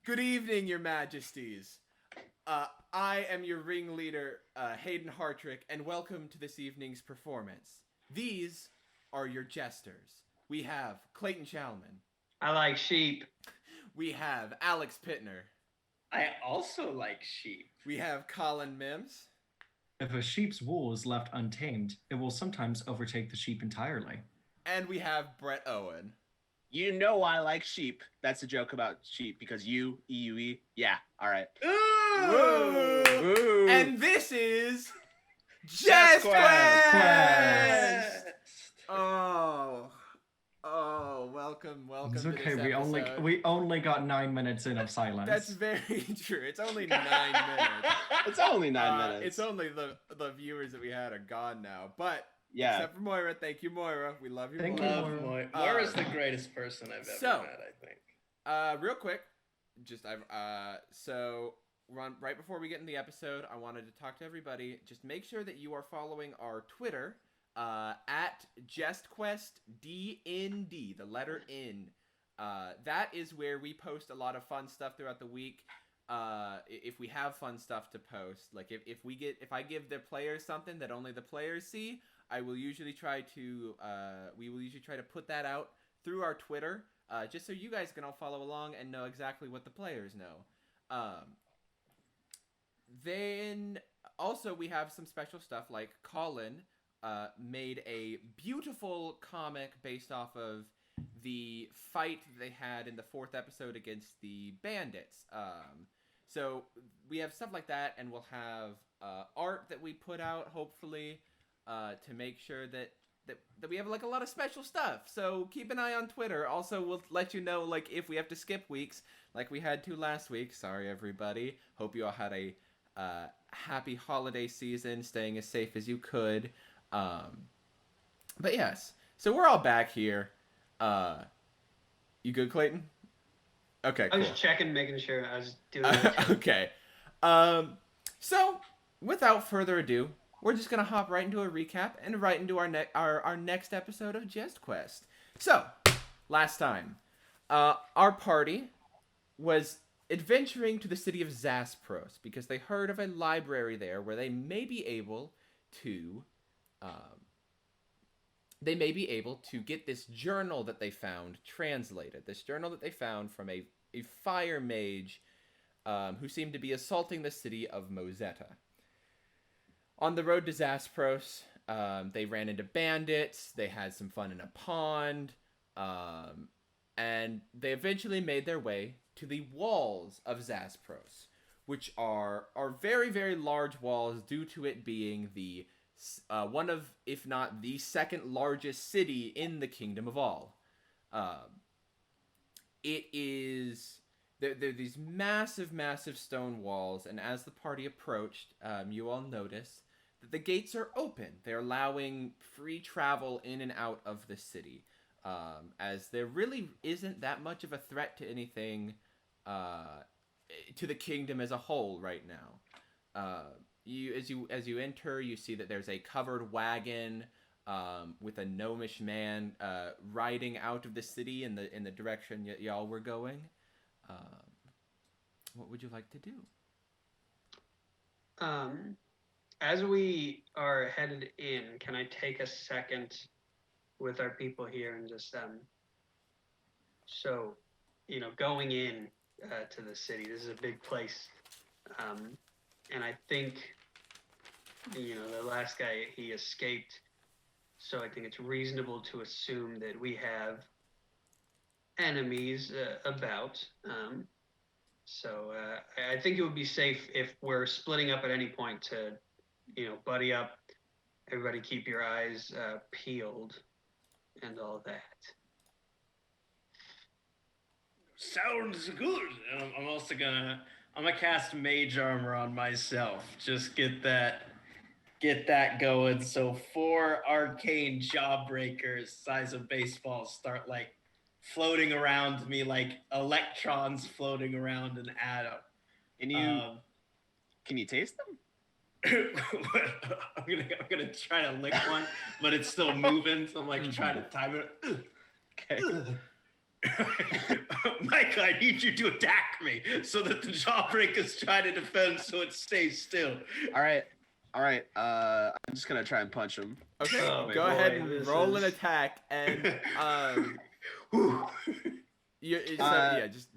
Good evening, your majesties. I am your ringleader, Hayden Hartrick, and welcome to this evening's performance. These are your jesters. We have Clayton Chalman. I like sheep. We have Alex Pittner. I also like sheep. We have Collin Mims. If a sheep's wool is left untamed, it will sometimes overtake the sheep entirely. And we have Brett Owen. You know I like sheep. That's a joke about sheep because E-U-E. Yeah, all right. Ooh. Ooh. And this is Jest Quest! Oh, welcome It's to okay. this episode. We only got 9 minutes in of silence. That's very true. It's only 9 minutes. It's only 9 minutes. It's only the viewers that we had are gone now. But yeah. except for Moira. Thank you, Moira. We love you. Thank Moira. you. Love Moira's the greatest person I've ever met, I think. Real quick, so right before we get in the episode, I wanted to talk to everybody. Just make sure that you are following our Twitter at JestQuestDND, the letter N. That is where we post a lot of fun stuff throughout the week. If we have fun stuff to post, like if I give the players something that only the players see, we will usually try to put that out through our Twitter, just so you guys can all follow along and know exactly what the players know. Then also we have some special stuff, like Collin made a beautiful comic based off of the fight they had in the 4th episode against the bandits. So we have stuff like that, and we'll have art that we put out, hopefully, to make sure that we have like a lot of special stuff. So keep an eye on Twitter. Also, we'll let you know like if we have to skip weeks, like we had to last week. Sorry, everybody. Hope you all had a happy holiday season, staying as safe as you could. But yes, so we're all back here. You good, Clayton? Okay, cool. I was checking, making sure I was doing it. Okay. So without further ado, we're just gonna hop right into a recap and right into our next episode of Jest Quest. So, last time, our party was adventuring to the city of Zaspros because they heard of a library there where they may be able to get this journal that they found translated. This journal that they found from a fire mage who seemed to be assaulting the city of Mozetta. On the road to Zaspros, they ran into bandits, they had some fun in a pond, and they eventually made their way to the walls of Zaspros, which are very, very large walls due to it being the one of, if not the second largest city in the Kingdom of All. It is... There are these massive, massive stone walls, and as the party approached, you all noticed that the gates are open. They're allowing free travel in and out of the city, as there really isn't that much of a threat to anything, to the kingdom as a whole right now. As you enter, you see that there's a covered wagon with a gnomish man riding out of the city in the direction y'all were going. What would you like to do? As we are headed in, can I take a second with our people here and just so going in to the city, this is a big place, and I think the last guy, he escaped, so I think it's reasonable to assume that we have enemies about, so I think it would be safe if we're splitting up at any point to buddy up. Everybody keep your eyes peeled and all that. Sounds good. And I'm also gonna cast mage armor on myself. Just get that going. So 4 arcane jawbreakers size of baseballs start like floating around me like electrons floating around an atom. Can you taste them? I'm gonna try to lick one, but it's still moving, so I'm like trying to time it. Okay. My Micah, I need you to attack me so that the Jawbreakers try to defend so it stays still. All right. I'm just gonna try and punch him. Okay, Oh, go boy, ahead and this roll an is- attack, and Whew.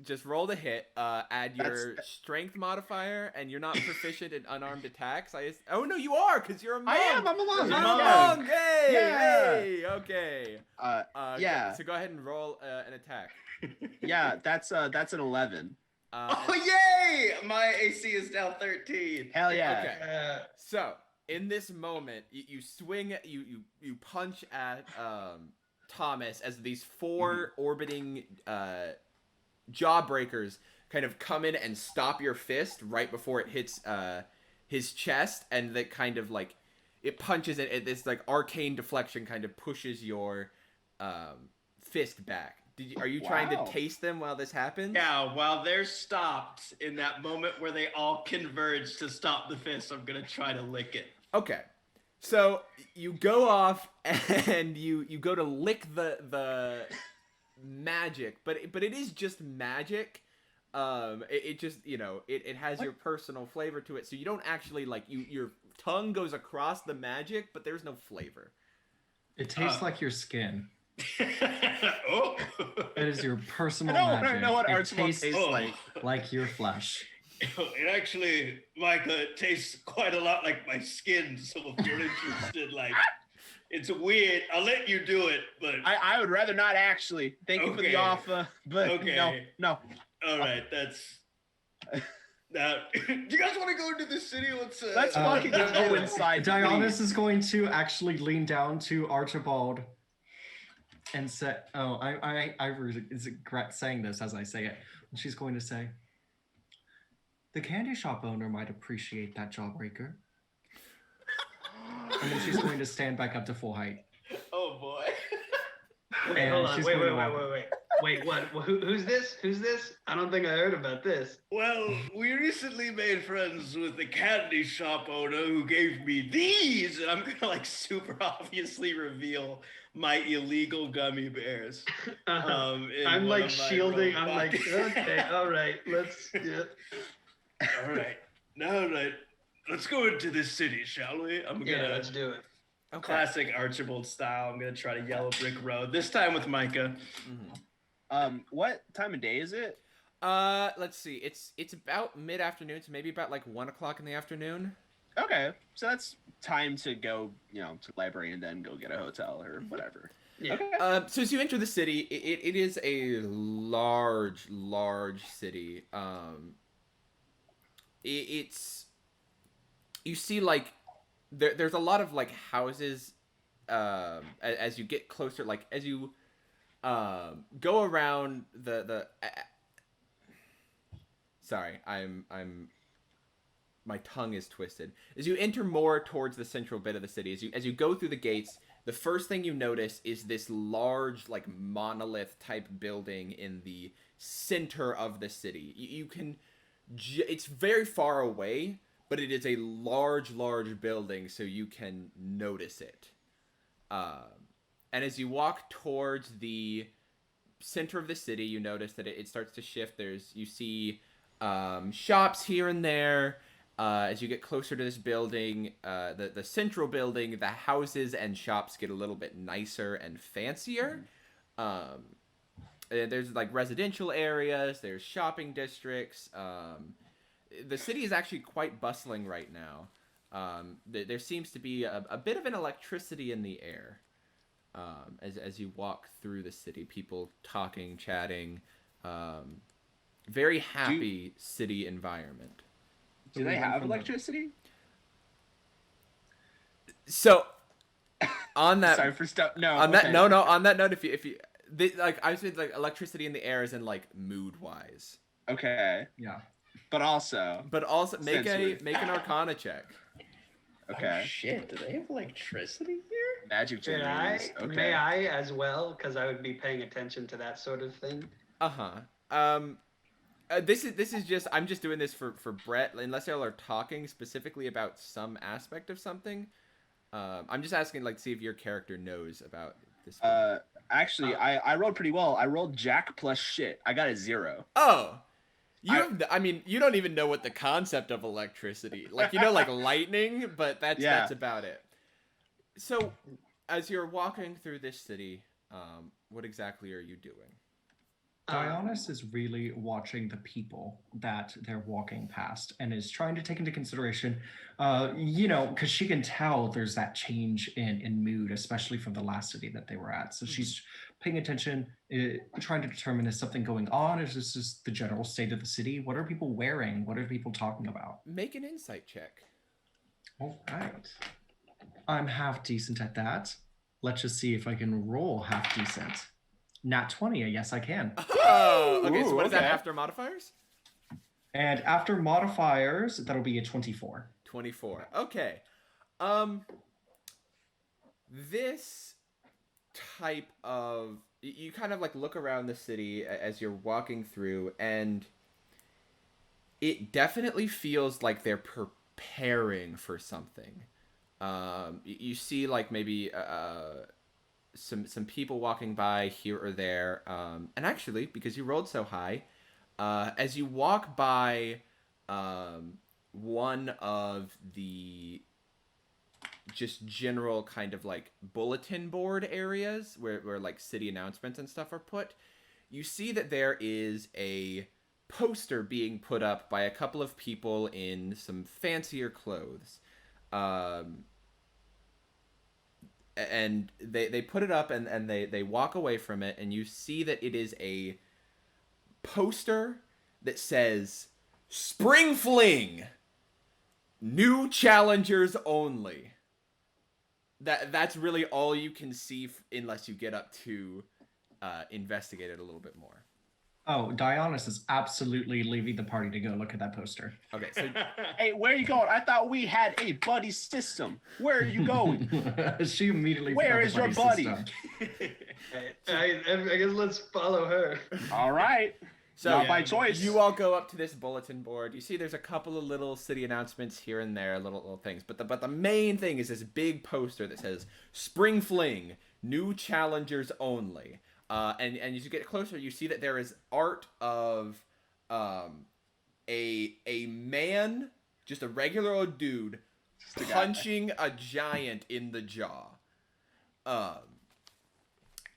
just roll the hit. Add your strength modifier, and you're not proficient in unarmed attacks. Oh no, you are, because you're a monk. I am. I'm a monk. You're a Yeah. monk. Hey, Yeah. hey, okay. Yeah. So go ahead and roll an attack. Yeah, that's an 11. Oh, yay! My AC is now 13. Hell yeah. Okay. So in this moment, you swing, you punch at Thomas as these four orbiting Jawbreakers kind of come in and stop your fist right before it hits his chest, and that kind of like it punches it. This like arcane deflection kind of pushes your fist back. Are you trying to taste them while this happens? Yeah, while they're stopped in that moment where they all converge to stop the fist, I'm gonna try to lick it. Okay. So you go off and you go to lick the magic, but it is just magic. It just, you know, it has your personal flavor to it, so you don't actually like your tongue goes across the magic, but there's no flavor. It tastes like your skin. Oh. It is your personal I don't magic. wanna know what It Archibald tastes like. like your flesh. It actually, Micah, tastes quite a lot like my skin, so if you're interested, like, it's weird. I'll let you do it, but... I would rather not actually. Thank you for the Okay. offer, but Okay. no. All right, that's... Now, do you guys want to go into the city? Let's fucking go inside. Dionys please. is going to actually lean down to Archibald and say, "Oh, I regret saying this as I say it." And she's going to say, "The candy shop owner might appreciate that Jawbreaker." And then she's going to stand back up to full height. Oh, boy. Wait, And hold on. she's Wait, going wait, to wait, walk. wait, wait. Wait, what? Who's this? Who's this? I don't think I heard about this. Well, we recently made friends with the candy shop owner who gave me these, and I'm gonna like super obviously reveal my illegal gummy bears. in I'm one like of my shielding. robe I'm like, pockets. okay, all right, let's. Yeah. All right, now let's go into this city, shall we? I'm Yeah, gonna let's do it. classic Archibald style. I'm gonna try to yellow brick road this time with Micah. What time of day is it? Let's see. It's about mid-afternoon, so maybe about like 1 o'clock in the afternoon. Okay, so that's time to go, to the library and then go get a hotel or whatever. Yeah. Okay. So as you enter the city, it is a large city. It's you see like there's a lot of like houses. As you get closer, like as you go around the. Sorry, I'm my tongue is twisted. As you enter more towards the central bit of the city, as you go through the gates, the first thing you notice is this large, like, monolith type building in the center of the city. You can, it's very far away, but it is a large building, so you can notice it. And as you walk towards the center of the city, you notice that it starts to shift. You see shops here and there. As you get closer to this building, the central building, the houses and shops get a little bit nicer and fancier. There's like residential areas, there's shopping districts. The city is actually quite bustling right now. There seems to be a bit of an electricity in the air as you walk through the city. People talking, chatting. Very happy city environment. Do they have electricity? So, on that, Sorry for stuff. No. on okay. that, no. On that note, if you, like, I said, like, electricity in the air is in like mood wise. Okay, Yeah. but also. Make Sensory. an Arcana check. Okay. Oh, shit, do they have electricity here? Magic May I? generators. Okay. May I as well? Because I would be paying attention to that sort of thing. This is just I'm just doing this for Brett. Unless y'all are talking specifically about some aspect of something, I'm just asking like see if your character knows about this. Actually, I rolled pretty well. I rolled Jack plus shit. I got a 0. Oh. I mean, you don't even know what the concept of electricity. Like, like lightning, but that's about it. So, as you're walking through this city, what exactly are you doing? Dionys is really watching the people that they're walking past and is trying to take into consideration, because she can tell there's that change in mood, especially from the last city that they were at. So she's paying attention, trying to determine is something going on? Is this just the general state of the city? What are people wearing? What are people talking about? Make an insight check. All right. I'm half decent at that. Let's just see if I can roll half decent. Nat 20, yes, I can. Oh, okay. So what is that okay. after modifiers? And after modifiers, that'll be a 24. 24. Okay. This type of you kind of like look around the city as you're walking through, and it definitely feels like they're preparing for something. You see like maybe some people walking by here or there, and actually, because you rolled so high, as you walk by one of the just general kind of like bulletin board areas where like city announcements and stuff are put, you see that there is a poster being put up by a couple of people in some fancier clothes. And they put it up and they walk away from it, and you see that it is a poster that says Spring Fling, new challengers only. That's really all you can see unless you get up to investigate it a little bit more. Oh, Dionys is absolutely leaving the party to go look at that poster. Okay, so Hey, where are you going? I thought we had a buddy system. Where are you going? She immediately. Where is your buddy? I guess let's follow her. All right. So Not by choice. You all go up to this bulletin board. You see there's a couple of little city announcements here and there, little things. But the main thing is this big poster that says Spring Fling, new challengers only. And as you get closer, you see that there is art of a man, just a regular old dude, punching a giant in the jaw.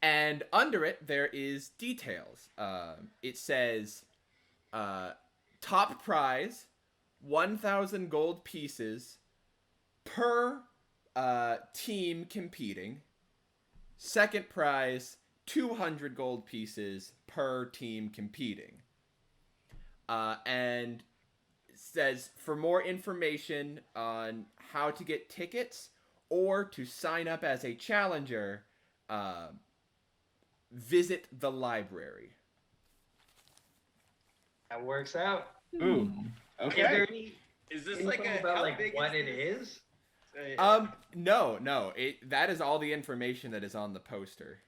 And under it, there is details. It says, top prize, 1,000 gold pieces per team competing. Second prize, 200 gold pieces per team competing. And it says, for more information on how to get tickets or to sign up as a challenger, visit the library. That works out. Ooh. Is Okay. there any Is this info like a about how like big what is it this? is? No. That is all the information that is on the poster.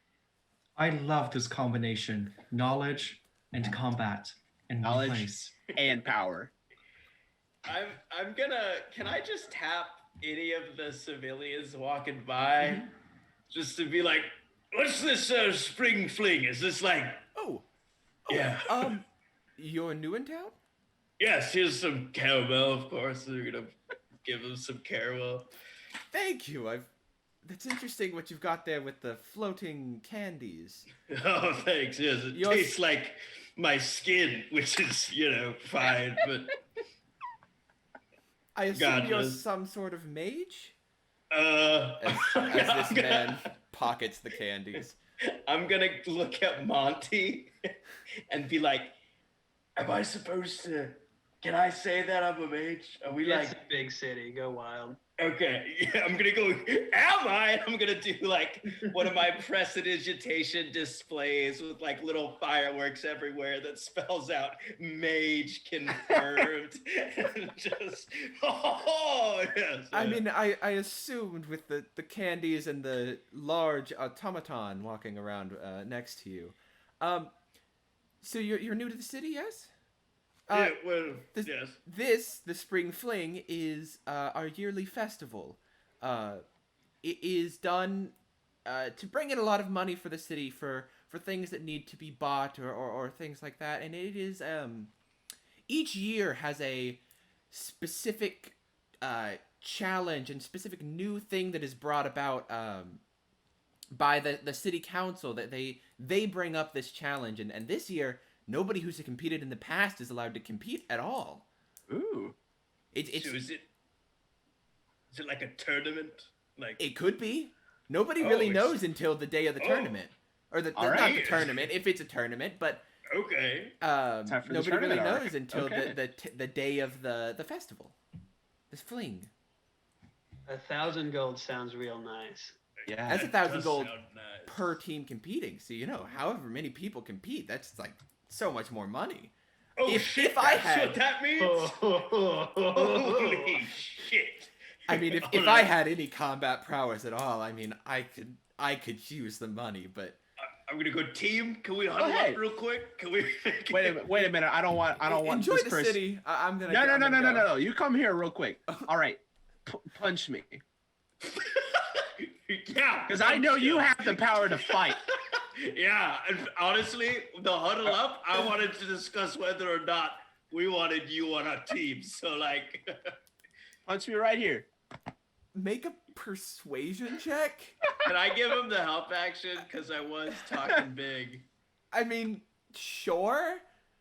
I love this combination: knowledge and combat and Knowledge. place. And power. I'm gonna. Can I just tap any of the civilians walking by, just to be like, "What's this Spring Fling? Is this like?" Oh, Yeah. You're new in town? Yes. Here's some caramel. Of course, we're gonna give them some caramel. Thank you. That's interesting what you've got there with the floating candies. Oh, thanks. Yes, it Yours- tastes like my skin, which is fine, but. I assume God you're knows. some sort of mage? As As this man pockets the candies. I'm gonna look at Monty and be like, "Am I supposed to? Can I say that I'm a mage? Are we It's like a big city. Go wild. okay?" Yeah, I'm gonna go. Am I? I'm gonna do like one of my prestidigitation displays with like little fireworks everywhere that spells out "mage confirmed." And just yes. I mean, I assumed with the candies and the large automaton walking around next to you. So you're new to the city, yes? yeah, well, yes. The Spring Fling, is our yearly festival. It is done to bring in a lot of money for the city for things that need to be bought or things like that. And it is each year has a specific challenge and specific new thing that is brought about by the city council, that they bring up this challenge, and this year nobody who's competed in the past is allowed to compete at all. Ooh. So is it like a tournament? Like It could be. Nobody really knows until the day of the tournament, or not the tournament if it's a tournament, but okay. Nobody really knows until the day of the festival. This fling. 1,000 gold sounds real nice. Yeah. That's 1,000 gold Sound nice. per team competing. So however many people compete, that's like so much more money. Oh if shit! I That's had- what that means. Holy shit! I mean, if I had any combat prowess at all, I mean, I could use the money, but I'm gonna go team. Can we huddle hey. up real quick? Can we? Wait a minute. I don't want enjoy this the person. city. I'm gonna. No. You come here real quick. All right. Punch me. Yeah, Because I know you have the power to fight. Yeah, and honestly, the huddle up, I wanted to discuss whether or not we wanted you on our team. So like, Punch me right here. Make a persuasion check. can I give him the help action? Because I was talking big. I mean, sure.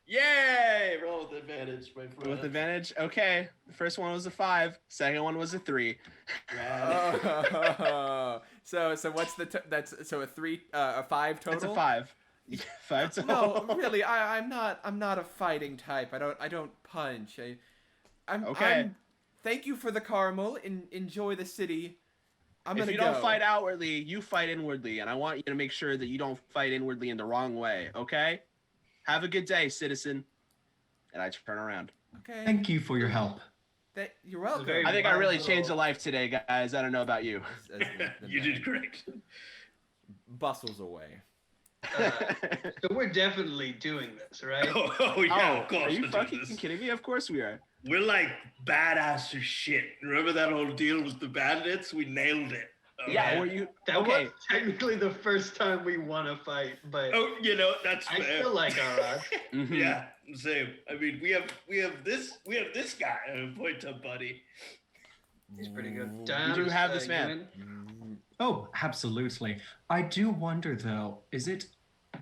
Yay! Roll with advantage, my friend. With advantage. Okay. The first one was a 5. Second one was a 3. Oh. So what's that's a 3 a 5 total? That's a 5. 5 total. No, really, I'm not a fighting type. I don't punch. I'm Okay. Thank you for the caramel. Enjoy the city. If you don't fight outwardly, you fight inwardly, and I want you to make sure that you don't fight inwardly in the wrong way. Okay? Have a good day, citizen. And I turn around. Okay. Thank you for your help. You're welcome. Very I think I really Wow. changed a life today, guys. I don't know about you. You did great. Bustles away. So we're definitely doing this, right? Oh yeah, of course. Are you we're doing fucking this. kidding me? Of course we are. We're like badass as shit. Remember that whole deal with the bandits? We nailed it. Yeah, were you That okay? was technically the first time we won a fight, but Oh, that's I fair. still like our odds. Mhm. Yeah, same. I mean, we have this guy. Point to Buddy. He's pretty good. You do have this man. Ewan? Oh, absolutely. I do wonder though, is it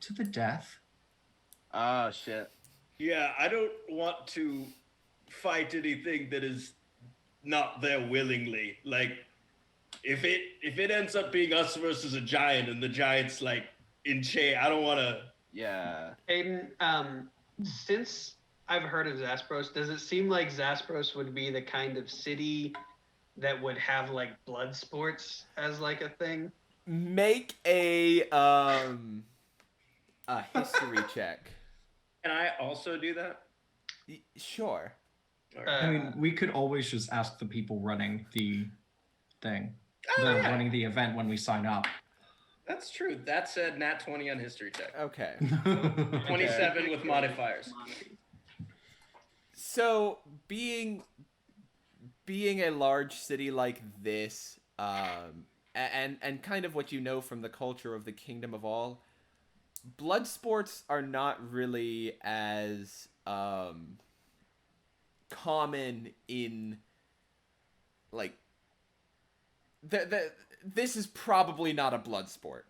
to the death? Oh shit. Yeah, I don't want to fight anything that is not there willingly. Like, if it ends up being us versus a giant and the giant's like in chain, I don't want to. Yeah. Hayden, since I've heard of Zaspros, does it seem like Zaspros would be the kind of city that would have like blood sports as like a thing? Make a history check. Can I also do that? Sure. I mean, we could always just ask the people running the thing. Oh, They're yeah. running the event when we sign up. That's true. That's a nat 20 on history check. Okay. 27 with modifiers. So being a large city like this, and kind of what you know from the culture of the Kingdom of All, blood sports are not really as common in like this is probably not a blood sport.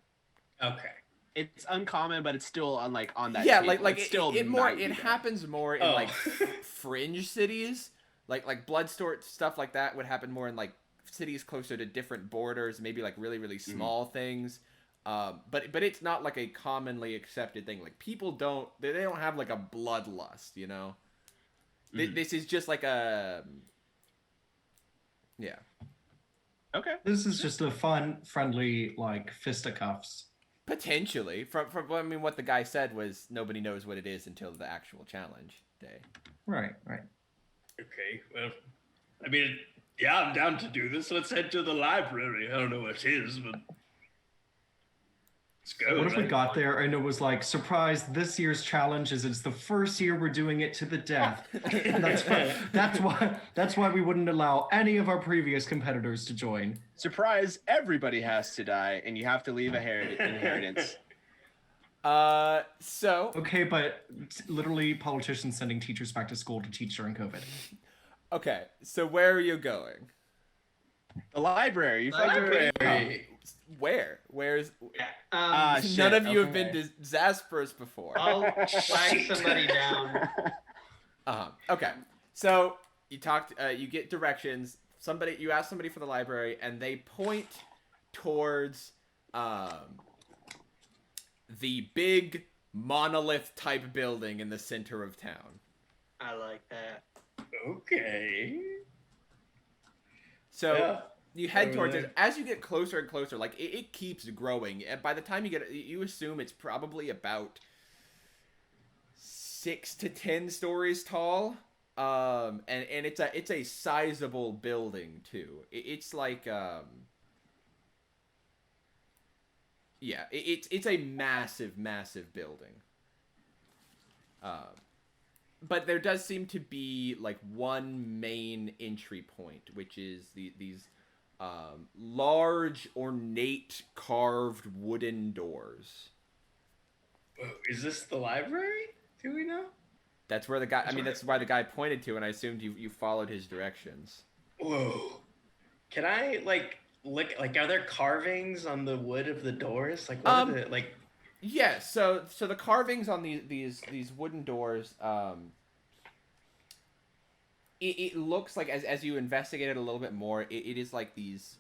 Okay. It's uncommon, but it's still on that. Yeah, table. like It's it, still it more might be it there. happens more in Oh. like fringe cities. Like blood sport stuff like that would happen more in like cities closer to different borders, maybe like really small things. But it's not like a commonly accepted thing. Like people don't have like a bloodlust, you know. This is just like a yeah. Okay. This is just a fun, friendly, like fisticuffs. Potentially, from I mean, what the guy said was nobody knows what it is until the actual challenge day. Right. Okay. Well, I mean, yeah, I'm down to do this. Let's head to the library. I don't know what it is, but Let's go. What if we right? got there and it was like, surprise, this year's challenge is it's the first year we're doing it to the death. And that's why we wouldn't allow any of our previous competitors to join. Surprise! Everybody has to die, and you have to leave a inheritance. So Okay, but literally politicians sending teachers back to school to teach during COVID. okay, so where are you going? The library. You Library. Library. Where? Where's Yeah. shit, none of you have okay. been to Zaspros before. I'll flag somebody down. Okay. So you talked. You get directions. You ask somebody for the library, and they point towards the big monolith type building in the center of town. I like that. Okay. So Yeah. you head Over towards there. it. As you get closer and closer, like it keeps growing. And by the time you assume it's probably about 6 to 10 stories tall. And it's a sizable building too. It's like yeah, it's a massive building. But there does seem to be like one main entry point, which is these large, ornate, carved wooden doors. Whoa, is this the library? Do we know? That's where the guy. I mean, that's why the guy pointed to, and I assumed you followed his directions. Whoa. Can I like look? Like, are there carvings on the wood of the doors? Like, what are the like? Yeah. So the carvings on these wooden doors. It looks like as you investigate it a little bit more, it is like these.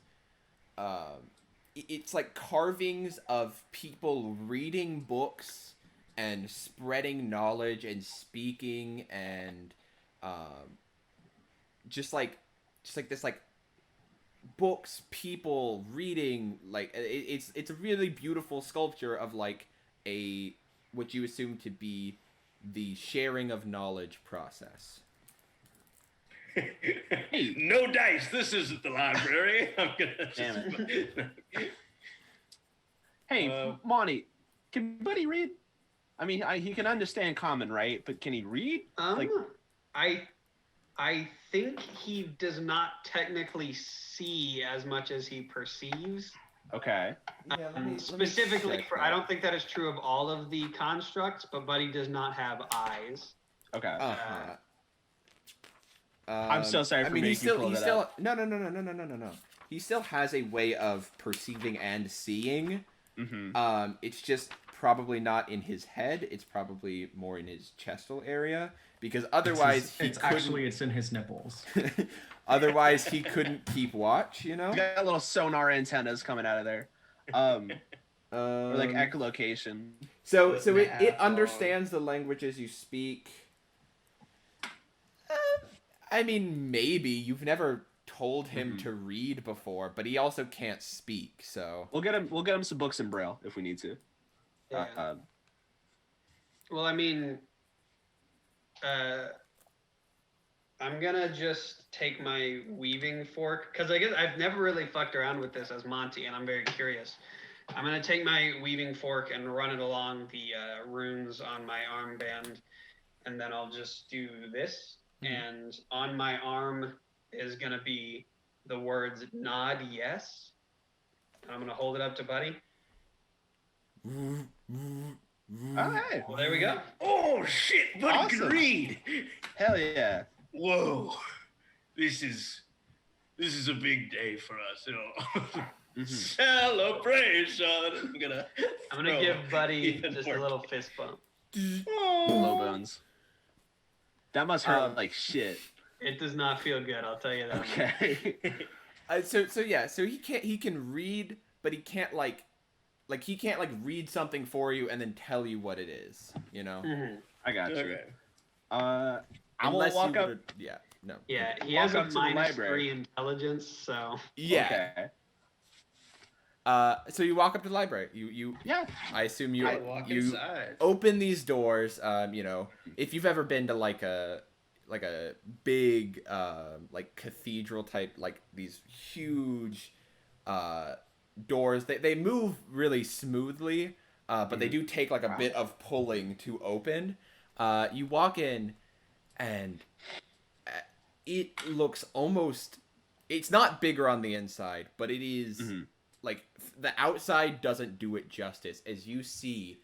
It's like carvings of people reading books and spreading knowledge and speaking and just like this like books, people reading, like it's a really beautiful sculpture of like a what you assume to be the sharing of knowledge process. No dice. This isn't the library. I'm gonna. Damn Hey, Monty, can Buddy read? I mean, he can understand common, right? But can he read? Like, I think he does not technically see as much as he perceives. okay. Yeah, Specifically I don't think that is true of all of the constructs, but Buddy does not have eyes. Okay. Uh-huh. I'm so sorry for he making you pull that up. No. He still has a way of perceiving and seeing. Mm-hmm. It's just probably not in his head. It's probably more in his chestal area because otherwise it's in his nipples. Otherwise he couldn't keep watch. You know. He's got little sonar antennas coming out of there. Or like echolocation. So it understands the languages you speak. I mean, maybe you've never told him to read before, but he also can't speak. So We'll get him some books in Braille if we need to. Yeah. Well, I mean, I'm gonna just take my weaving fork because I guess I've never really fucked around with this as Monty, and I'm very curious. I'm gonna take my weaving fork and run it along the runes on my armband, and then I'll just do this. And on my arm is gonna be the words "nod yes." And I'm gonna hold it up to Buddy. Oh, hey. Well, there we go. Oh shit! Buddy Awesome. can read. Hell yeah. Whoa. This is a big day for us. You know. Celebration. I'm gonna I'm gonna give Buddy even just more a little fist bump. Low bones. That must hurt like shit. It does not feel good, I'll tell you that. Okay. so he can read, but he can't he can't read something for you and then tell you what it is, you know. Mm-hmm. I got you. Okay. I'm gonna Unless walk you up. would've- yeah, no. Yeah, he Walk has a up to the library. -3 intelligence, so Yeah. Okay. So you walk up to the library. You Yeah. I assume you I walk you inside. open these doors. You know, if you've ever been to like a big like cathedral type, like these huge doors. They move really smoothly, but they do take like a Wow. bit of pulling to open. You walk in, and it looks almost. It's not bigger on the inside, but it is like the outside doesn't do it justice. As you see,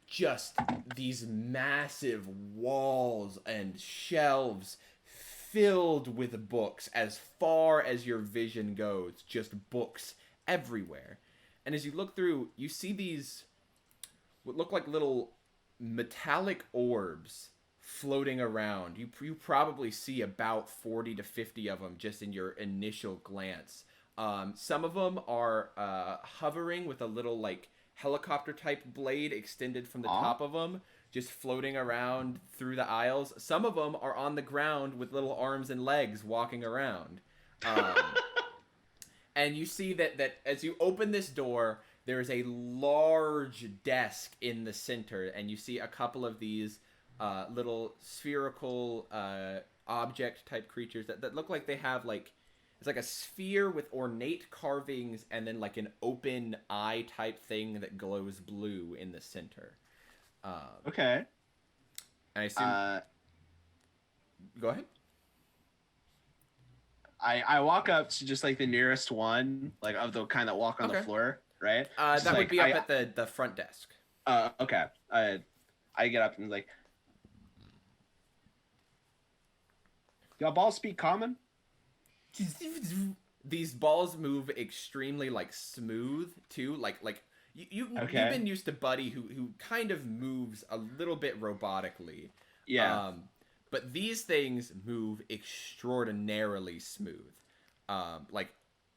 just these massive walls and shelves filled with books as far as your vision goes, just books everywhere. And as you look through, you see these what look like little metallic orbs floating around. You probably see about 40 to 50 of them just in your initial glance. Some of them are hovering with a little like helicopter type blade extended from the top of them, just floating around through the aisles. Some of them are on the ground with little arms and legs walking around. And you see that as you open this door, there is a large desk in the center, and you see a couple of these little spherical object type creatures that look like they have like, it's like a sphere with ornate carvings and then like an open eye type thing that glows blue in the center. Okay. And I assume... Go ahead. I walk up to just like the nearest one, like of the kind that walk on the floor, right? That would be up at the front desk. Okay. I get up and like, y'all balls speak common? These balls move extremely like smooth too, like you've been used to Buddy who kind of moves a little bit robotically. Yeah. But these things move extraordinarily smooth, like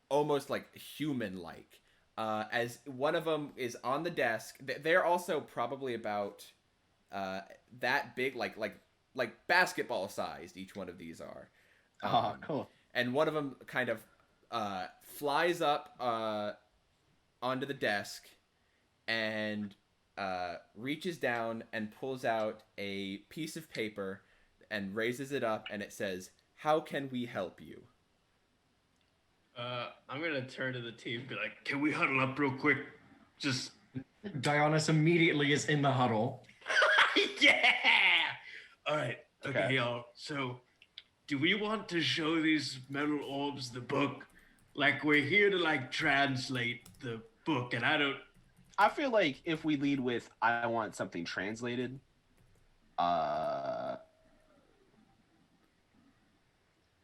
almost like human-like. As one of them is on the desk, they're also probably about that big, like basketball sized. Each one of these are. Oh, cool. And one of them kind of flies up onto the desk and reaches down and pulls out a piece of paper and raises it up, and it says, "How can we help you?" I'm gonna turn to the team and be like, "Can we huddle up real quick? Just..." Dionys immediately is in the huddle. Yeah! All right. Okay, Okay. y'all. So, do we want to show these metal orbs the book? Like, we're here to, like, translate the book, and I feel like if we lead with, I want something translated,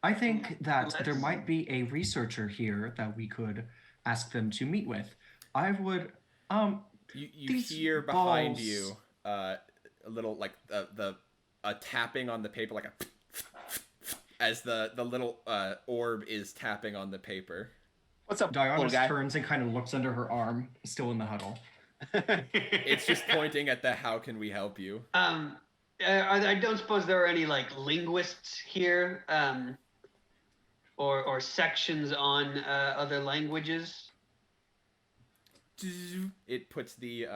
I think that there might be a researcher here that we could ask them to meet with. I would, You these hear behind balls- you a little like a tapping on the paper, like a as the little orb is tapping on the paper. what's up, little Dionys guy? turns and kind of looks under her arm, still in the huddle. It's just pointing at the "How can we help you?" I don't suppose there are any like linguists here, or sections on other languages. It puts the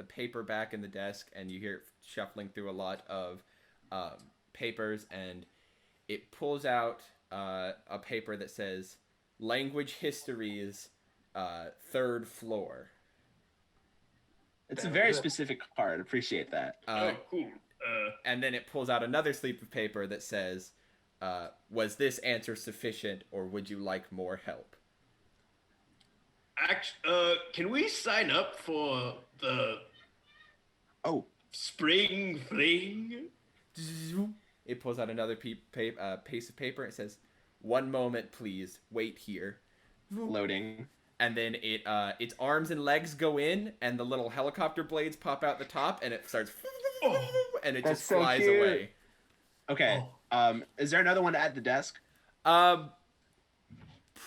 paper back in the desk, and you hear it shuffling through a lot of papers, and it pulls out a paper that says "Language Histories, 3rd floor." It's a very specific card. Appreciate that. oh, cool. And then it pulls out another slip of paper that says, "Was this answer sufficient, or would you like more help?" Can we sign up for the spring fling? It pulls out another piece of paper. It says, "1 moment, please. Wait here." Loading. And then its arms and legs go in, and the little helicopter blades pop out the top, and it starts, and it That's just so flies cute. away. Okay. Is there another one at the desk?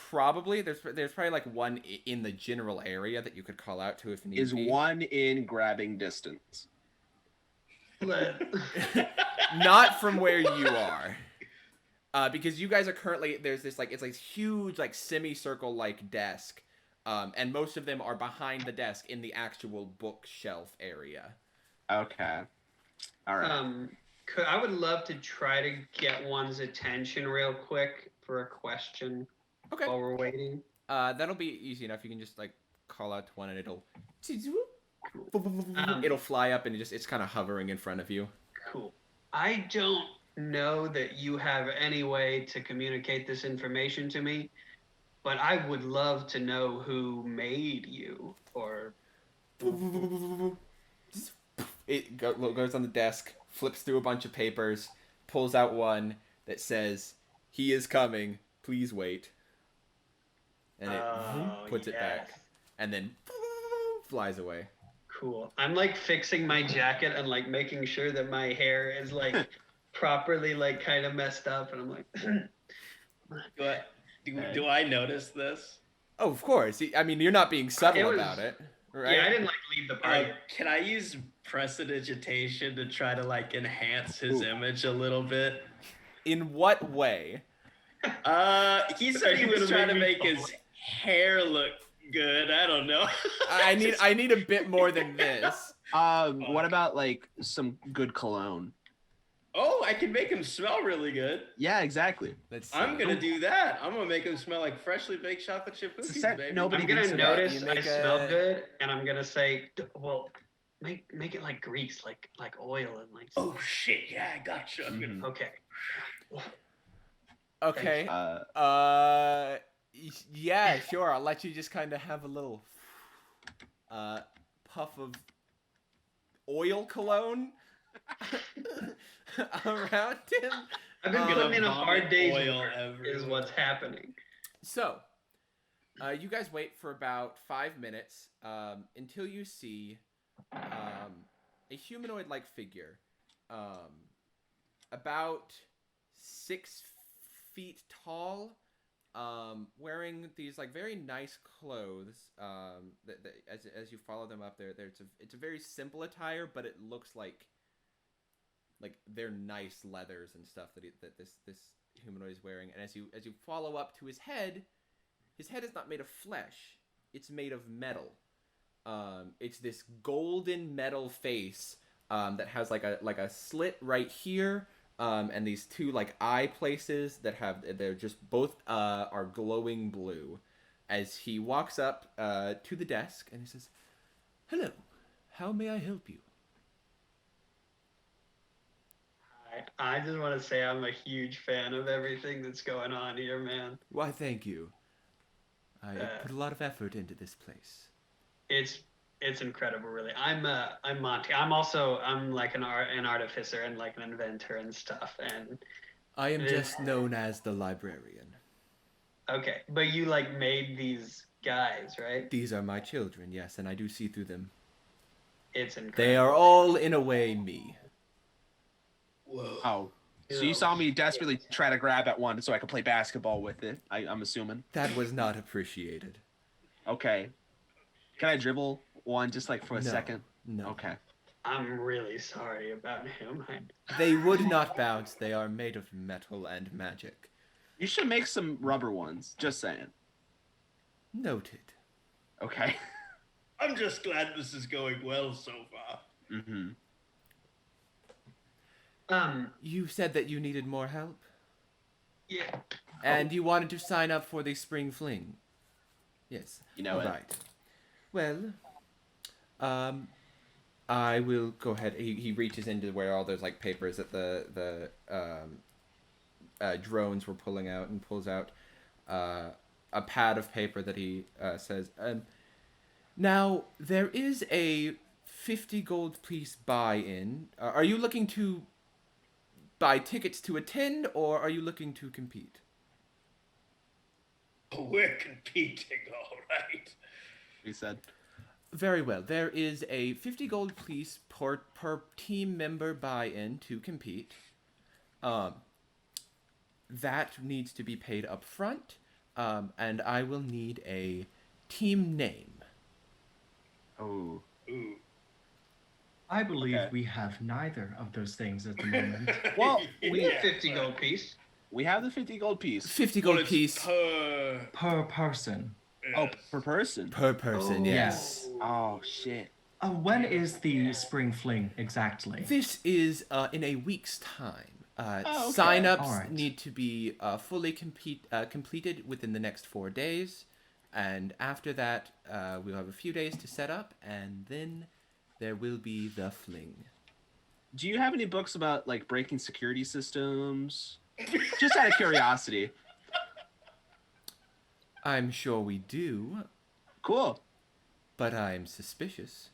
Probably there's probably like one in the general area that you could call out to if need Is be. one in grabbing distance? Not from where you are. Because you guys are currently, there's this like, it's like huge like semicircle like desk, and most of them are behind the desk in the actual bookshelf area. Okay. All right. I would love to try to get one's attention real quick for a question Okay. while we're waiting. That'll be easy enough. You can just like call out one, and it'll Um, it'll fly up, and it's kind of hovering in front of you. Cool. I don't know that you have any way to communicate this information to me, but I would love to know who made you, or It goes on the desk, flips through a bunch of papers, pulls out one that says, "He is coming. Please wait." And it puts it back, and then flies away. Cool. I'm like fixing my jacket and like making sure that my hair is like properly like kind of messed up, and I'm like, Do I notice this? Oh, of course. I mean, you're not being subtle was- about it, right? yeah, I didn't like leave the party. Can I use prestidigitation to try to like enhance his image a little bit? In what way? He said he was trying to make his hair look good. I don't know. I need a bit more than this. What about like some good cologne? Oh, I can make him smell really good. Yeah, exactly. Let's see. I'm gonna do that. I'm gonna make him smell like freshly baked chocolate chip cookies, set- baby. nobody I'm gonna thinks about it. notice You I make smell a- good, and I'm gonna say, well, make it like grease, like oil, and like. Oh shit! Yeah, I gotcha. I'm gonna- Okay. Okay. Yeah, sure. I'll let you just kind of have a little puff of oil cologne around him. I've been I'm putting in a vomit hard day's oil work, is everywhere. what's happening. So, you guys wait for about 5 minutes until you see a humanoid-like figure, about 6 feet tall, wearing these like very nice clothes. That as you follow them up there, it's a very simple attire, but it looks like they're nice leathers and stuff that this humanoid is wearing. And as you follow up to his head is not made of flesh; it's made of metal. It's this golden metal face that has like a slit right here. And these two like eye places they're just both are glowing blue. As he walks up to the desk and he says, "Hello, how may I help you?" I just want to say I'm a huge fan of everything that's going on here, man. Why, thank you. I put a lot of effort into this place. It's incredible, really. I'm Monty. I'm like an artificer and like an inventor and stuff. And I am just known as the librarian. okay, but you like made these guys, right? These are my children, yes, and I do see through them. It's incredible. They are all, in a way, me. Whoa. Oh, so you saw me desperately try to grab at one so I could play basketball with it. I'm assuming. That was not appreciated. Okay. Can I dribble one just like for a No. second? No. Okay. I'm really sorry about him. They would not bounce. They are made of metal and magic. You should make some rubber ones. Just saying. Noted. Okay. I'm just glad this is going well so far. Mm-hmm. You said that you needed more help, Yeah. and you wanted to sign up for the spring fling. Yes. You know it. Right. Well, I will go ahead. He reaches into where all those like papers that the drones were pulling out, and pulls out a pad of paper that he says, "Now there is a 50 gold piece buy-in. Are you looking to buy tickets to attend, or are you looking to compete?" We're competing, all right. He said. Very well. There is a 50 gold piece per team member buy-in to compete. That needs to be paid up front, and I will need a team name. Oh. Ooh. I believe Okay. we have neither of those things at the moment. Well, We Yeah. have 50 gold piece. We have the 50 gold piece. 50 Well, gold it's piece Per person. Oh, per person. per person, Oh. yes. Oh shit. When is the spring fling exactly? This is in a week's time. okay. Sign-ups Alright. need to be fully completed within the next 4 days. And after that, we'll have a few days to set up, and then there will be the fling. Do you have any books about like breaking security systems? Just out of curiosity. I'm sure we do, Cool. but I'm suspicious.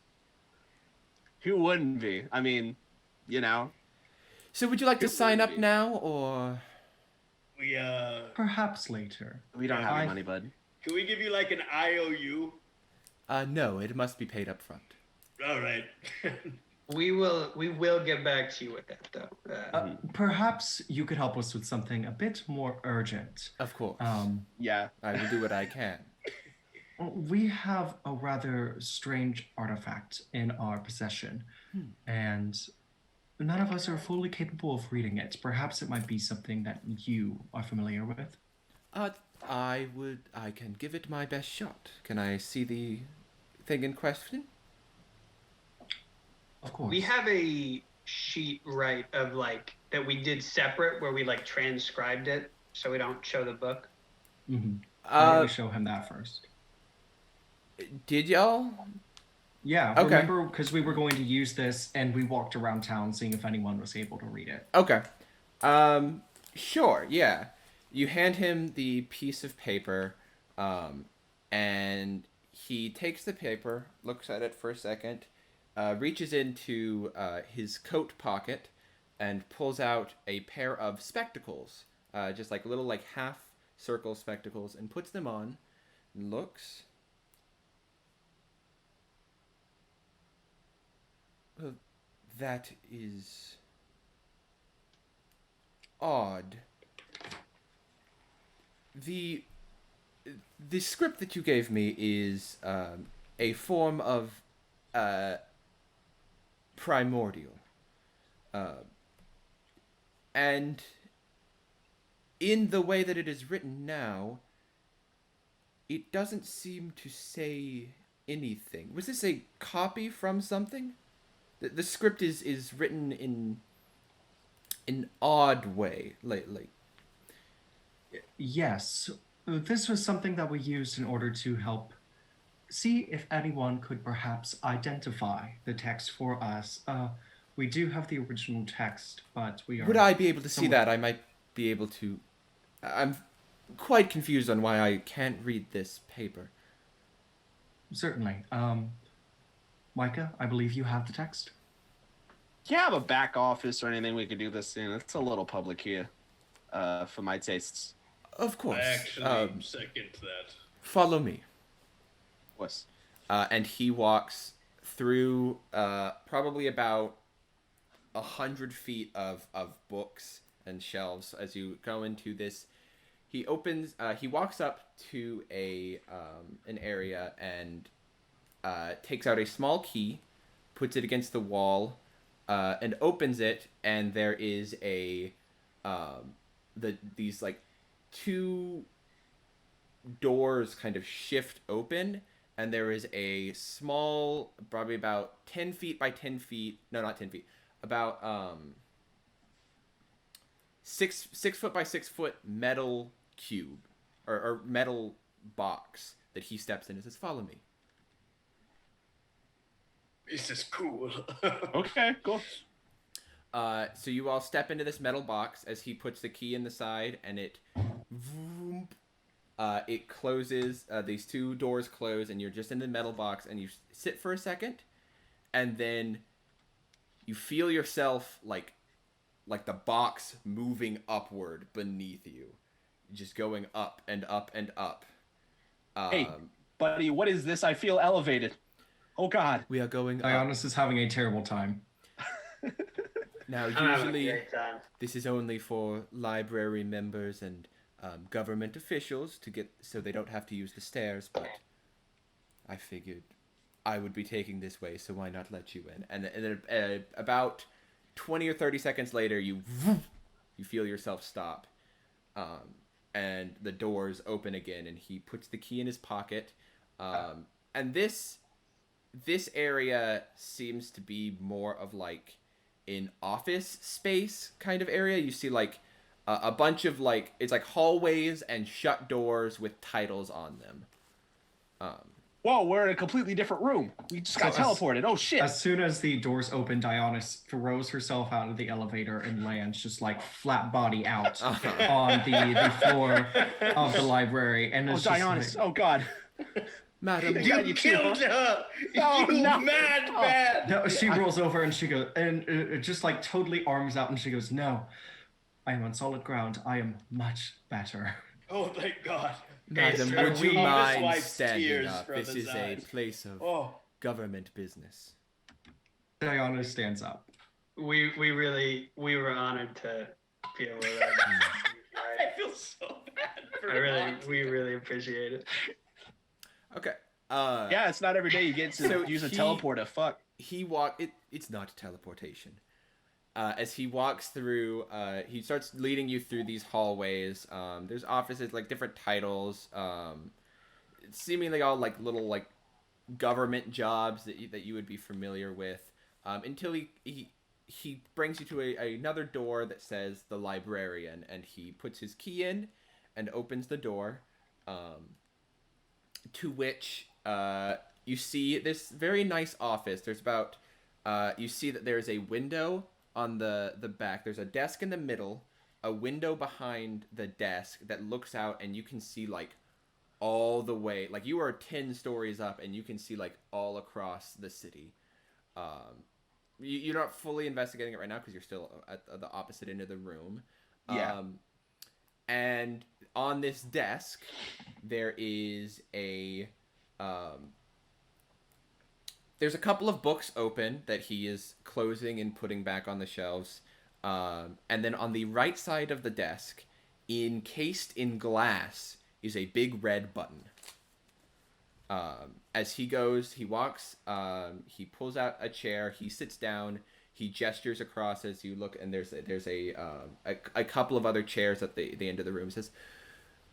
Who wouldn't be? I mean, you know. So would you like to Who sign wouldn't up be? now, or... We Perhaps later. We don't have I- any money, bud. can we give you like an IOU? No, it must be paid up front. All right. We will get back to you with that though. Perhaps you could help us with something a bit more urgent. Of course. Yeah. I will do what I can. We have a rather strange artifact in our possession, and none of us are fully capable of reading it. Perhaps it might be something that you are familiar with. I can give it my best shot. Can I see the thing in question? Of course. We have a sheet, right, of like that we did separate where we like transcribed it so we don't show the book. Mm-hmm. Why don't we show him that first? Did y'all? Yeah, Okay. remember, because we were going to use this, and we walked around town seeing if anyone was able to read it. Okay. Sure, yeah. You hand him the piece of paper, and he takes the paper, looks at it for a second, reaches into his coat pocket, and pulls out a pair of spectacles, just like little like half circle spectacles, and puts them on, and looks. That is odd. The script that you gave me is a form of primordial, and in the way that it is written now, it doesn't seem to say anything. Was this a copy from something? The script is written in an odd way lately. Yes, this was something that we used in order to help see if anyone could perhaps identify the text for us. We do have the original text, but we are... Would I be able to see somewhat- that? I might be able to... I'm quite confused on why I can't read this paper. Certainly. Micah, I believe you have the text. Do you have a back office or anything we could do this in? It's a little public here, for my tastes. Of course. I actually second that. Follow me. What's And he walks through probably about 100 feet of books and shelves as you go into this. He walks up to an area and takes out a small key, puts it against the wall, and opens it, and there is these like two doors kind of shift open, and there is a small, probably about 10 feet by 10 feet, no, not 10 feet, about 6 foot by 6 foot metal cube or metal box that he steps in and says, "Follow me." This is cool. okay, cool. So you all step into this metal box as he puts the key in the side, and it closes. These two doors close, and you're just in the metal box, and you sit for a second, and then you feel yourself like the box moving upward beneath you, just going up and up and up. Hey, buddy, what is this? I feel elevated. Oh God. We are going up. Ionis is having a terrible time. Now, I'm having a usually great time. this is only for library members and government officials to get, so they don't have to use the stairs, but I figured I would be taking this way, so why not let you in? And then about 20 or 30 seconds later, you feel yourself stop, and the doors open again, and he puts the key in his pocket, and this area seems to be more of like an office space kind of area. You see like a bunch of like, it's like hallways and shut doors with titles on them. Whoa, we're in a completely different room. We just got teleported. Oh shit! As soon as the doors open, Dionysus throws herself out of the elevator and lands just like flat body out on the floor of the library. And it's Dionysus! Like, oh god! Madam, You killed her! You madman! no, she rolls over and she goes, and just like totally arms out, and she goes, "No, I am on solid ground. I am much better." Oh, thank God. Madam, Hey, would sir, you we almost mind wiped standing tears up? from This his is a eyes. place of Oh, government business. Diana stands up. We were honored to be able to. I feel so bad for we really appreciate it. Okay. Yeah, it's not every day you get to So use a he- teleporter. Fuck. It's not teleportation. As he walks through, he starts leading you through these hallways. There's offices, like different titles, seemingly all like little like government jobs that you would be familiar with. Until he brings you to another door that says the librarian, and he puts his key in and opens the door, to which you see this very nice office. There's about you see that there's a window on the back. There's a desk in the middle, a window behind the desk that looks out, and you can see like all the way, like you are 10 stories up and you can see like all across the city. You're not fully investigating it right now because you're still at the opposite end of the room. Yeah. And on this desk there is there's a couple of books open that he is closing and putting back on the shelves. And then on the right side of the desk, encased in glass, is a big red button. As he walks, he pulls out a chair, he sits down, he gestures across as you look, and there's a couple of other chairs at the end of the room. He says,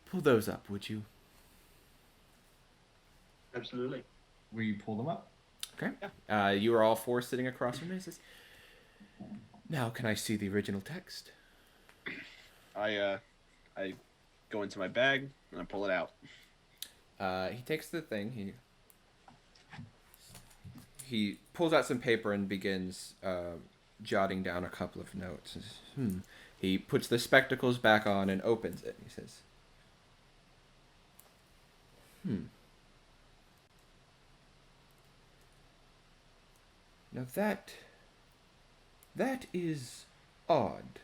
"Pull those up, would you?" Absolutely. Will you pull them up? Okay. You are all four sitting across from me. He says, "Now can I see the original text?" I go into my bag and I pull it out. He takes the thing. He pulls out some paper and begins jotting down a couple of notes. He puts the spectacles back on and opens it. He says, Now that is odd.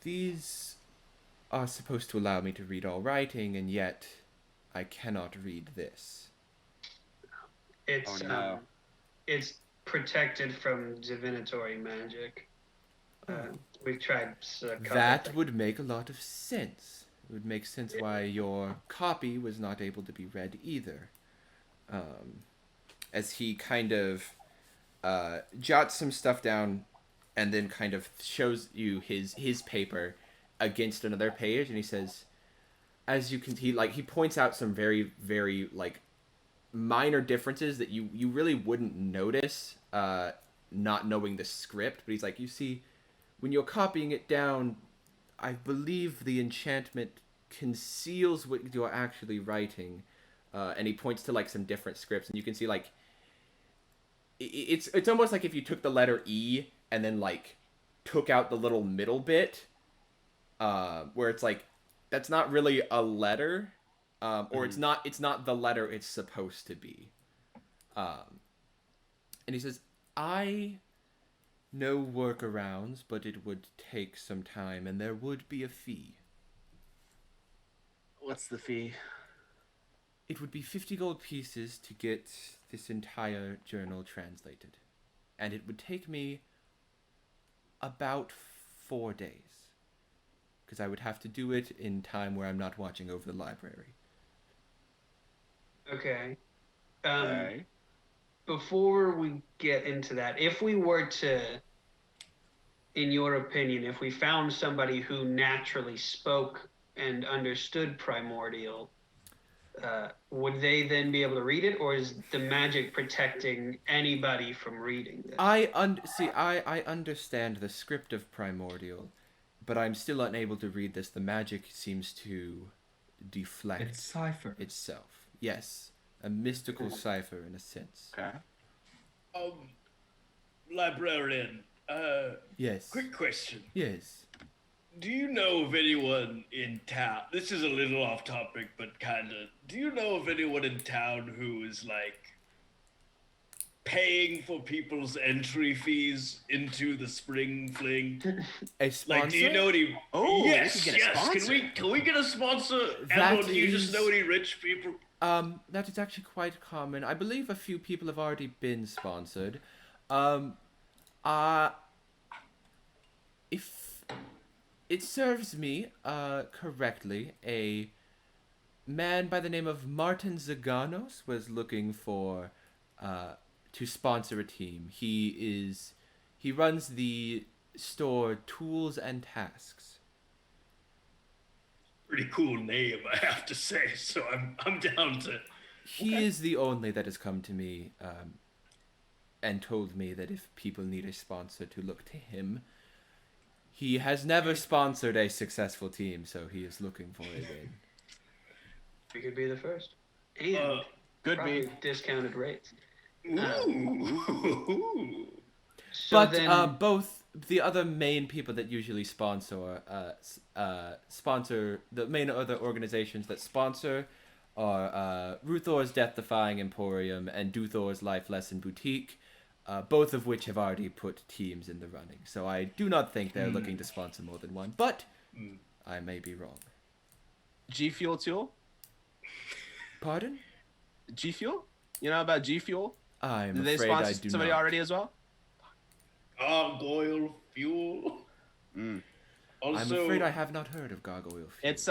These are supposed to allow me to read all writing, and yet I cannot read this. It's Oh, no. It's protected from divinatory magic. We've tried. That would make a lot of sense. It would make sense why your copy was not able to be read either. As he kind of jots some stuff down and then kind of shows you his paper against another page, and he says, as you can, he points out some very, very like minor differences that you really wouldn't notice not knowing the script, but he's like, you see, when you're copying it down, I believe the enchantment conceals what you're actually writing, and he points to like some different scripts, and you can see like it's almost like if you took the letter E and then like took out the little middle bit, where it's like that's not really a letter, or it's not the letter it's supposed to be. And he says, I know workarounds, but it would take some time, and there would be a fee. What's the fee? It would be 50 gold pieces to get this entire journal translated. And it would take me about 4 days. Because I would have to do it in time where I'm not watching over the library. Okay. Okay. Before we get into that, if we were to, in your opinion, if we found somebody who naturally spoke and understood Primordial, would they then be able to read it, or is the magic protecting anybody from reading this? I understand the script of Primordial, but I'm still unable to read this. The magic seems to deflect It's cipher. itself. Yes, a mystical cipher in a sense. Okay. Librarian, Yes. quick question. Yes. Do you know of anyone in town? This is a little off topic, but kinda. Do you know of anyone in town who is like paying for people's entry fees into the Spring Fling? A sponsor? Like, do you know any? Oh, we yes, could get a yes. sponsor. Can we get a sponsor? That And do you just is- know any rich people? That is actually quite common. I believe a few people have already been sponsored. If it serves me, correctly, a man by the name of Martin Zaganos was looking for, to sponsor a team. He runs the store Tools and Tasks. Pretty cool name, I have to say. So I'm down to. He is the only that has come to me, and told me that if people need a sponsor to look to him. He has never sponsored a successful team, so he is looking for a win. We could be the first. And Could probably be. discounted rates. Ooh. So But then, both the other main people that usually sponsor, the main other organizations that sponsor are Ruthor's Death-Defying Emporium and Duthor's Life Lesson Boutique, both of which have already put teams in the running. So I do not think they're looking to sponsor more than one, but I may be wrong. G Fuel Tool? Pardon? G Fuel? You know about G Fuel? I'm Did they afraid I sponsor do somebody not. already as well? Gargoyle fuel. Also, I'm afraid I have not heard of Gargoyle Fuel. It's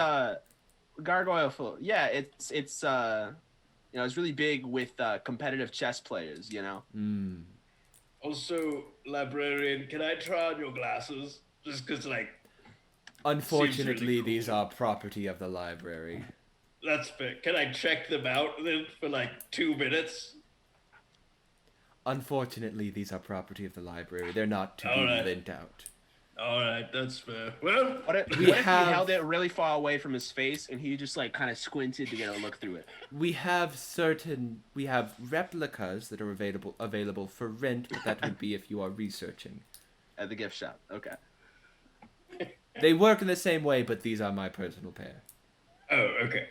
Gargoyle Fuel. Yeah, it's you know, it's really big with competitive chess players, you know. Also, librarian, can I try on your glasses? Just because, like, Unfortunately, really these cool. are property of the library. that's fair. Can I check them out then for like 2 minutes? Unfortunately, these are property of the library. They're not to be Alright. lent out. All right, that's fair. Well, What if, We what if have- he held it really far away from his face and he just like kind of squinted to get a look through it? We have replicas that are available for rent, but that would be if you are researching. At the gift shop. Okay. They work in the same way, but these are my personal pair. oh, okay.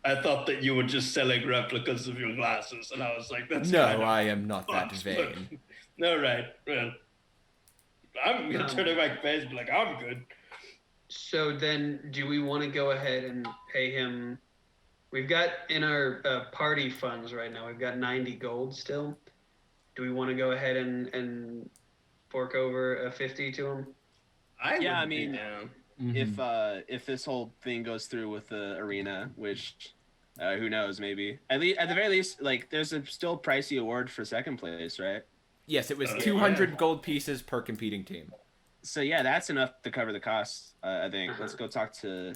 I thought that you were just selling replicas of your glasses, and I was like, that's No, kind of I am not that fucked, vain. but- All right, well, I'm gonna turn it back face and be like, I'm good. so then, do we want to go ahead and pay him? We've got in our party funds right now. We've got 90 gold still. Do we want to go ahead and fork over a 50 to him? Yeah, I would be mean, down. If this whole thing goes through with the arena, which who knows, maybe at the very least, like there's a still pricey award for second place, right? Yes, it was Yeah. 200 gold pieces per competing team. So yeah, that's enough to cover the costs. I think. Uh-huh. Let's go talk to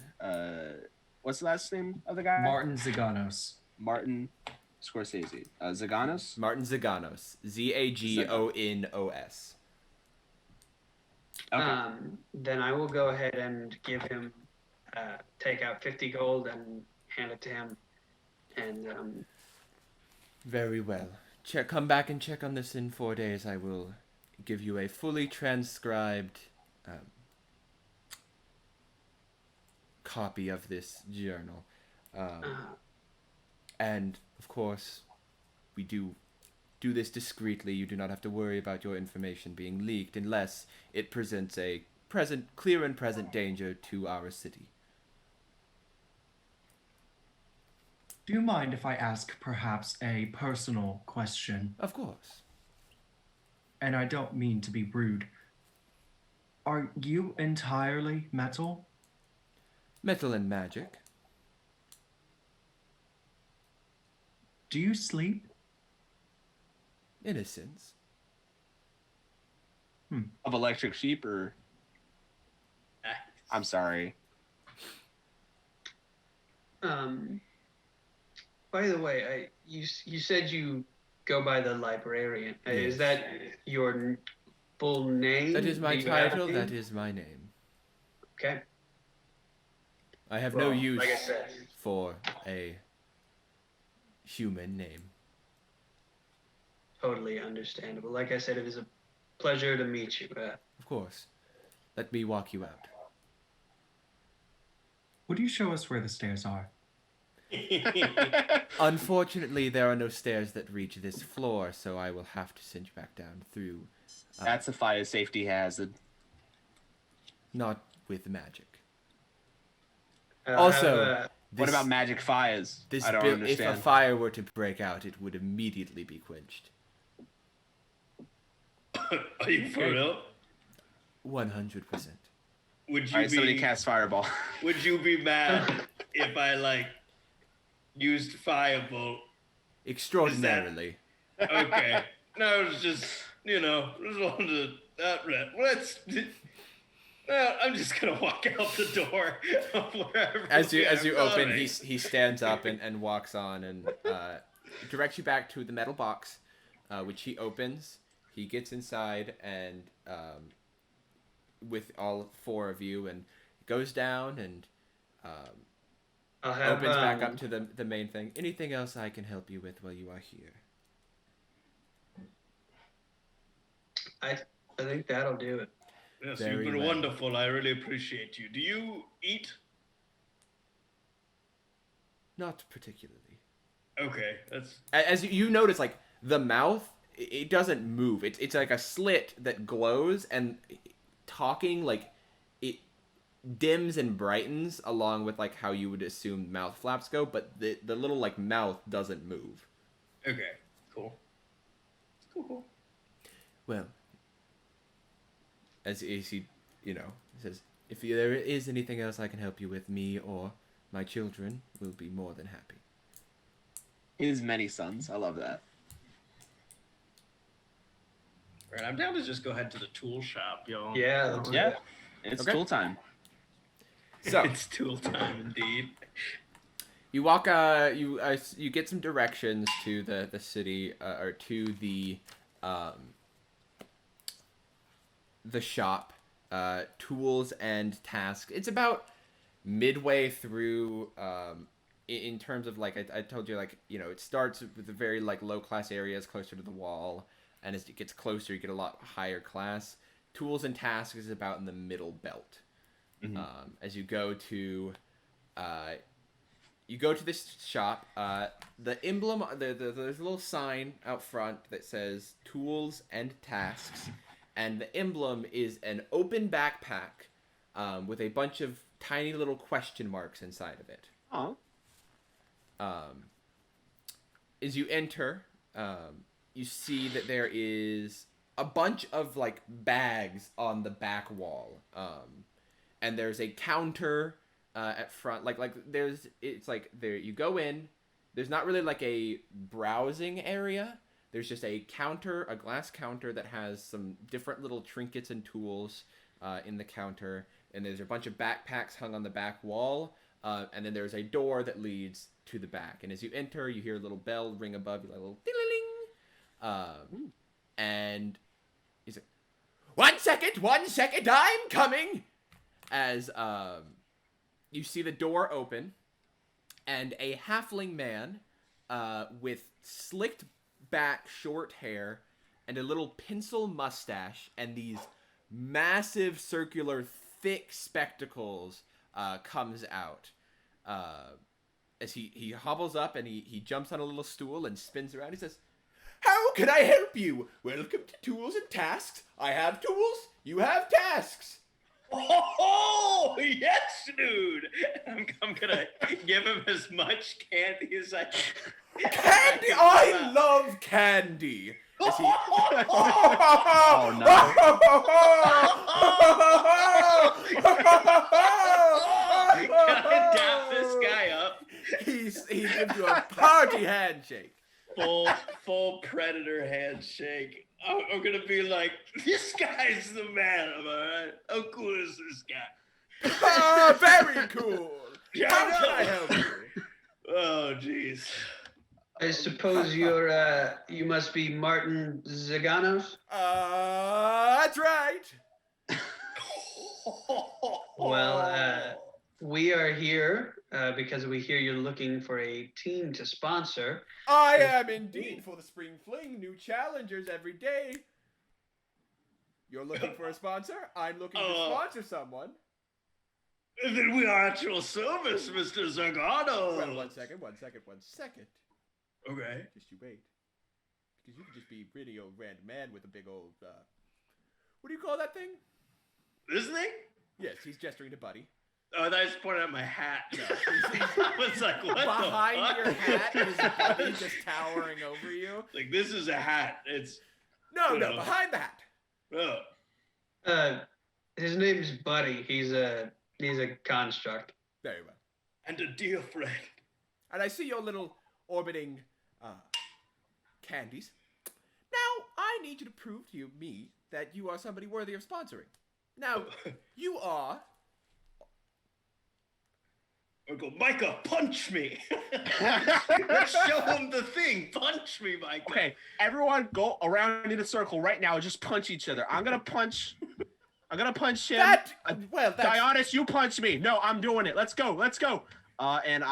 what's the last name of the guy? Martin Zaganos. Martin Scorsese. Zaganos. Martin Zaganos. Zagonos. Okay. Then I will go ahead and give him, take out 50 gold and hand it to him. And Very well. Come back and check on this in 4 days. I will give you a fully transcribed copy of this journal. And, of course, we do this discreetly. You do not have to worry about your information being leaked unless it presents a clear and present danger to our city. Do you mind if I ask perhaps a personal question? Of course. And I don't mean to be rude. Are you entirely metal? Metal and magic. Do you sleep? Innocence. Of Electric Sheep, or I'm sorry. by the way, you said you go by the librarian. Is Yes. that your full name? That is my Do you have a title. name? That is my name. Okay. I have no Well, use like I said. for a human name. Totally understandable. Like I said, it was a pleasure to meet you. Of course. Let me walk you out. Would you show us where the stairs are? Unfortunately, there are no stairs that reach this floor, so I will have to send you back down through. That's a fire safety hazard. Not with magic. Also, What about magic fires? I don't if understand. a fire were to break out, it would immediately be quenched. Are you for real? 100%. Would you All right, be? somebody cast fireball. Would you be mad if I like used firebolt? Extraordinarily. Okay. No, it's just just wanted to. Let's. No, I'm just gonna walk out the door of wherever. As you I'm open, going. he stands up and walks on and directs you back to the metal box, which he opens. He gets inside and with all four of you and goes down and I'll have, opens back up to the main thing. Anything else I can help you with while you are here? I think that'll do it. Yes, Very you've been well. wonderful. I really appreciate you. Do you eat? Not particularly. Okay, that's As you notice, like the mouth, it doesn't move. It's like a slit that glows, and talking like it dims and brightens along with like how you would assume mouth flaps go, but the little like mouth doesn't move. okay. Cool. Cool. Well, as he says, if there is anything else I can help you with, me or my children will be more than happy. His many sons. I love that. Right, I'm down to just go head to the tool shop, yo. Yeah. let's do Yeah. it. It's Okay. tool time. So It's tool time indeed. you walk, you get some directions to the city or to the shop, tools and tasks. It's about midway through. In terms of like I told you, like it starts with the very like low class areas closer to the wall, and as it gets closer, you get a lot higher class. Tools and tasks is about in the middle belt. Mhm. As you go to this shop, the emblem, there's a little sign out front that says tools and tasks, and the emblem is an open backpack with a bunch of tiny little question marks inside of it. Oh. As you enter, you see that there is a bunch of like bags on the back wall, and there's a counter at front. It's like there you go in. There's not really like a browsing area. There's just a counter, a glass counter that has some different little trinkets and tools in the counter, and there's a bunch of backpacks hung on the back wall. And then there's a door that leads to the back. And as you enter, you hear a little bell ring above you, like a little ding-a-ling. And he's like, 1 second, I'm coming! As you see the door open, and a halfling man with slicked back short hair and a little pencil mustache and these massive circular thick spectacles comes out. As he hobbles up and he jumps on a little stool and spins around. He says, "How can I help you? Welcome to Tools and Tasks. I have tools, you have tasks." Oh, yes, dude! I'm gonna give him as much candy as I can. Candy! I love candy! As he... Oh, Can I dap this guy up? He gives you a party handshake. Full predator handshake. I'm gonna be like, this guy's the man, am I right? How cool is this guy? Very cool. Yeah, How I know. can I help you? Oh, jeez. I suppose you must be Martin Zaganos? That's right. Well, we are here because we hear you're looking for a team to sponsor. I am indeed for the Spring Fling. New challengers every day. You're looking for a sponsor? I'm looking to sponsor someone. Then we are at your service, Mr. Zagano. Well, one second. Okay. Just you wait. Because you could just be really old random man with a big old, what do you call that thing? This thing? Yes, he's gesturing to Buddy. Oh, I just pointed at my hat. No. I was like, what Behind the fuck? your hat is Buddy just towering over you. Like, this is a hat. It's... No, behind the hat. Oh. His name's Buddy. He's a construct. Very well. And a dear friend. And I see your little orbiting candies. Now, I need you to prove to me that you are somebody worthy of sponsoring. Now, you are... Uncle Micah, punch me! Let's show him the thing. Punch me, Micah. Okay, everyone go around in a circle right now. Just punch each other. I'm gonna punch him. That's... Dionys, you punch me. No, I'm doing it. Let's go. And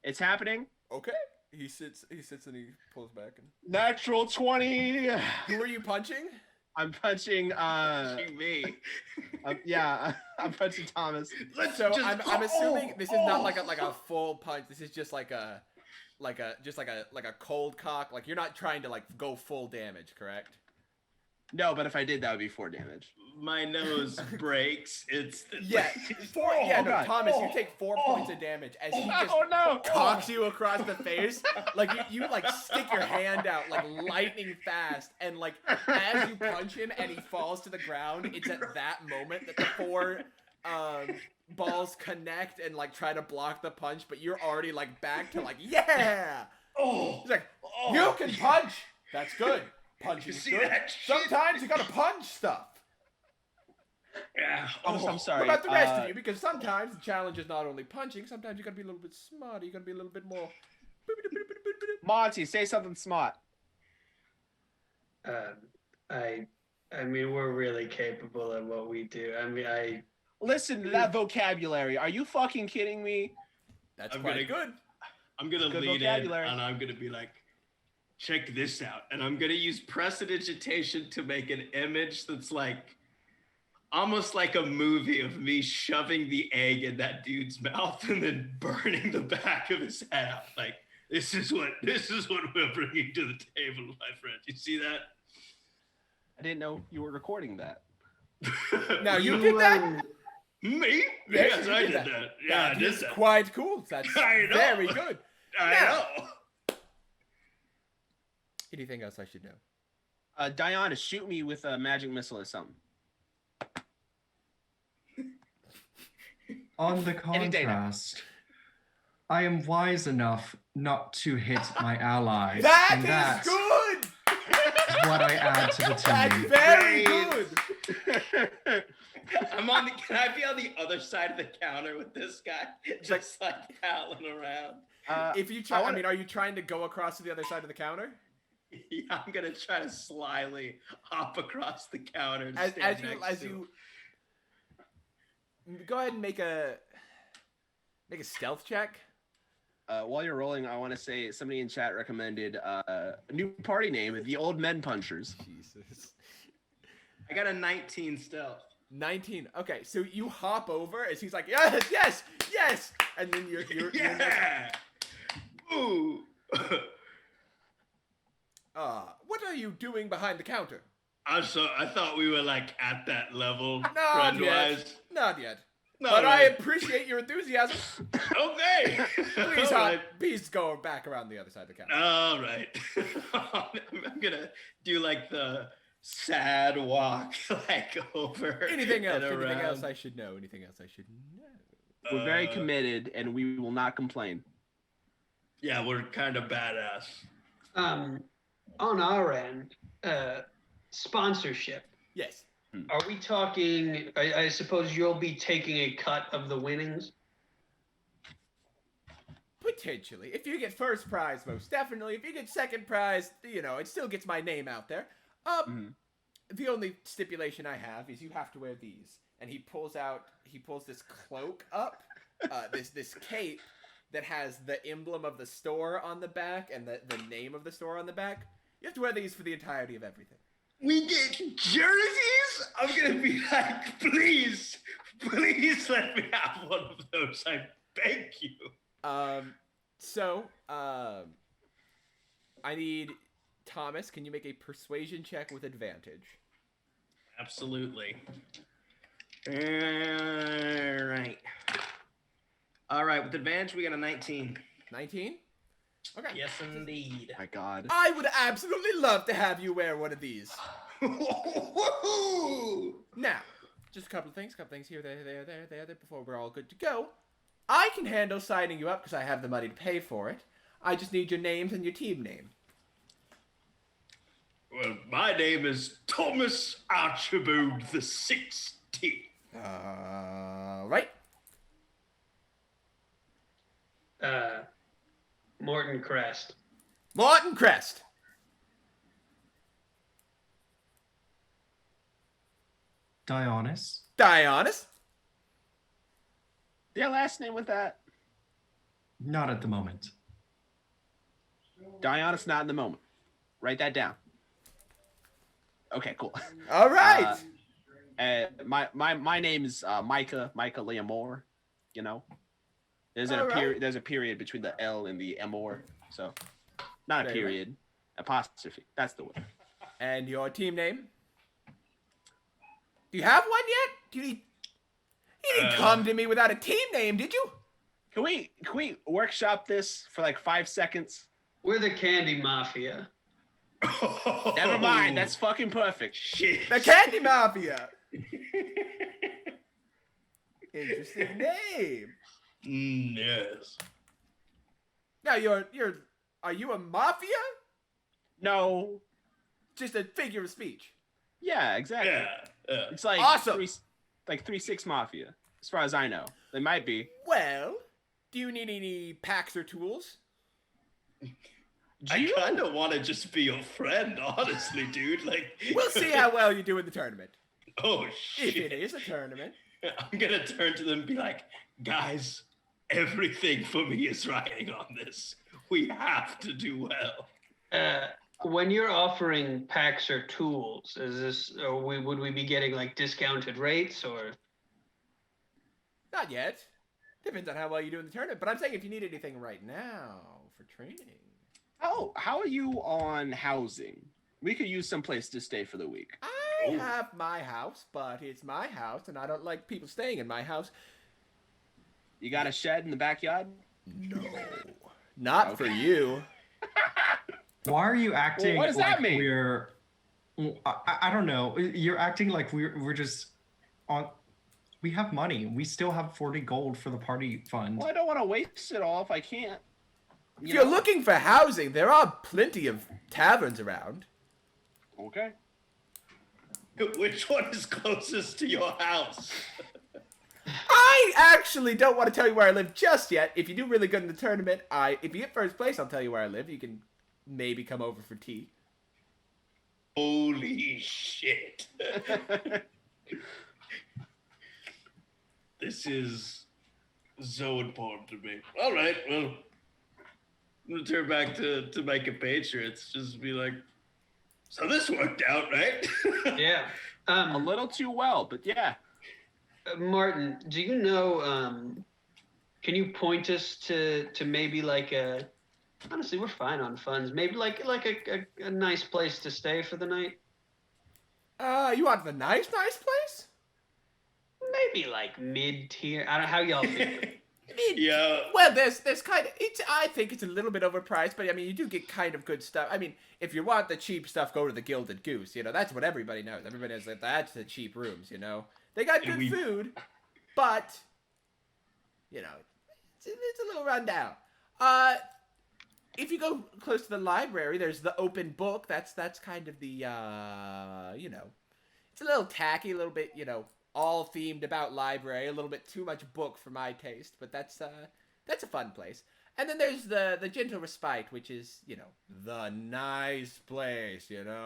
it's happening. Okay. He sits and he pulls back. And... Natural 20. Who are you punching? I'm punching, me. I'm punching Thomas. I'm assuming this is not like a full punch. This is just like a cold cock. Like you're not trying to like go full damage, correct? No, but if I did, that would be 4 damage. My nose breaks. It's Thomas, you take 4 points of damage as he just cocks you across the face. Like you like stick your hand out like lightning fast, and like as you punch him and he falls to the ground, it's at that moment that the 4 balls connect and like try to block the punch, but you're already like back to like He's like, you can punch. That's good. Punching is good. Sometimes you gotta punch stuff. Yeah. I'm sorry. What about the rest of you? Because sometimes the challenge is not only punching, sometimes you gotta be a little bit smarter. You gotta be a little bit more. Monty, say something smart. I mean, we're really capable at what we do. I mean, Listen to that vocabulary. Are you fucking kidding me? That's quite good. I'm gonna Good lead vocabulary. in, and I'm gonna be like, check this out. And I'm gonna use prestidigitation to make an image that's like almost like a movie of me shoving the egg in that dude's mouth and then burning the back of his head out. Like, this is what we're bringing to the table, my friend. You see that? I didn't know you were recording that. Now you did that? Me? Yes, I did that. Yeah, I did that. Quite cool. That's I know. very good. I know. Anything else I should know? Diana, shoot me with a magic missile or something. On the Any day now. contrast, I am wise enough not to hit my allies. That and is that's good. what I add to the That's team. very good. Can I be on the other side of the counter with this guy? Just like howling around. If you try, are you trying to go across to the other side of the counter? Yeah, I'm gonna try to slyly hop across the counter. And As stand next to you go ahead and make a stealth check. While you're rolling, I want to say somebody in chat recommended a new party name, the Old Men Punchers. Jesus. I got a 19 stealth. 19. Okay, so you hop over as he's like, yes, and then you're Yeah. Ooh. what are you doing behind the counter? I thought we were like at that level, Not friend-wise. yet. Not yet. No, But I right. appreciate your enthusiasm. Okay. Please, All right. please go back around the other side of the counter. All right. I'm gonna do like the sad walk, like over. Anything else? and Anything around. else I should know? Anything else I should know? We're very committed, and we will not complain. Yeah, we're kind of badass. on our end, sponsorship. Yes. Are we talking? I suppose you'll be taking a cut of the winnings. Potentially. If you get first prize, most definitely. If you get second prize, it still gets my name out there. the only stipulation I have is you have to wear these. And he pulls this cloak up, this cape that has the emblem of the store on the back and the name of the store on the back. You have to wear these for the entirety of everything. We get jerseys? I'm gonna be like, please let me have one of those. I beg you. I need Thomas. Can you make a persuasion check with advantage? Absolutely. All right. With advantage, we got a 19. 19? Okay. Yes, indeed. My God. I would absolutely love to have you wear one of these. Now, just a couple of things here, there, before we're all good to go. I can handle signing you up because I have the money to pay for it. I just need your names and your team name. Well, my name is Thomas Archibald the 16th. Right. Morton Crest. Morton Crest. Dionys. Dionys. Their last name with that? Not at the moment. Dionys, not in the moment. Write that down. Okay, cool. All right. My name is Micah Leamore. You know, there's All right. There's a period between the L and the Amor, so not a Very period, apostrophe. That's the word. And your team name? Do you have one yet? You didn't come to me without a team name, did you? Can we workshop this for like 5 seconds? We're the Candy Mafia. Never mind. That's fucking perfect. Shit. The Candy Mafia. Interesting name. Yes. Now are you a mafia? No. Just a figure of speech. Yeah, exactly. Yeah. It's like Awesome. 3-6 Mafia, as far as I know. They might be. Well, do you need any packs or tools? I kind of want to just be your friend, honestly, dude. Like, We'll see how well you do in the tournament. Oh If shit! it is a tournament. I'm gonna turn to them and be like, guys, everything for me is riding on this. We have to do well. When you're offering packs or tools, would we be getting like discounted rates or? Not yet. Depends on how well you do in the tournament. But I'm saying if you need anything right now for training. How are you on housing? We could use some place to stay for the week. I have my house, but it's my house, and I don't like people staying in my house. You got a shed in the backyard? No. Not for you. Why are you acting what does like that mean? we're... I don't know. You're acting like we're just on... We have money. We still have 40 gold for the party fund. Well, I don't want to waste it all if I can't. If you're looking for housing, there are plenty of taverns around. Okay. Which one is closest to your house? I actually don't want to tell you where I live just yet. If you do really good in the tournament, if you get first place, I'll tell you where I live. You can maybe come over for tea. Holy shit. This is so important to me. All right, well, I'm going to turn back to my compatriots. Just be like, so this worked out, right? Yeah. A little too well, but yeah. Martin, do you know? Can you point us to maybe like a? Honestly, we're fine on funds. Maybe like a nice place to stay for the night. You want the nice place? Maybe like mid-tier. I don't know how y'all feel. Yeah. Well, there's kind of I think it's a little bit overpriced, but I mean you do get kind of good stuff. I mean, if you want the cheap stuff, go to the Gilded Goose. You know, that's what everybody knows. Everybody knows that that's the cheap rooms. You know, they got good food, but you know, it's a little rundown. If you go close to the library, there's the open book. That's kind of the you know, it's a little tacky, a little bit, you know, all themed about library, a little bit too much book for my taste, but that's a fun place. And then there's the Gentle Respite, which is, you know, the nice place, you know.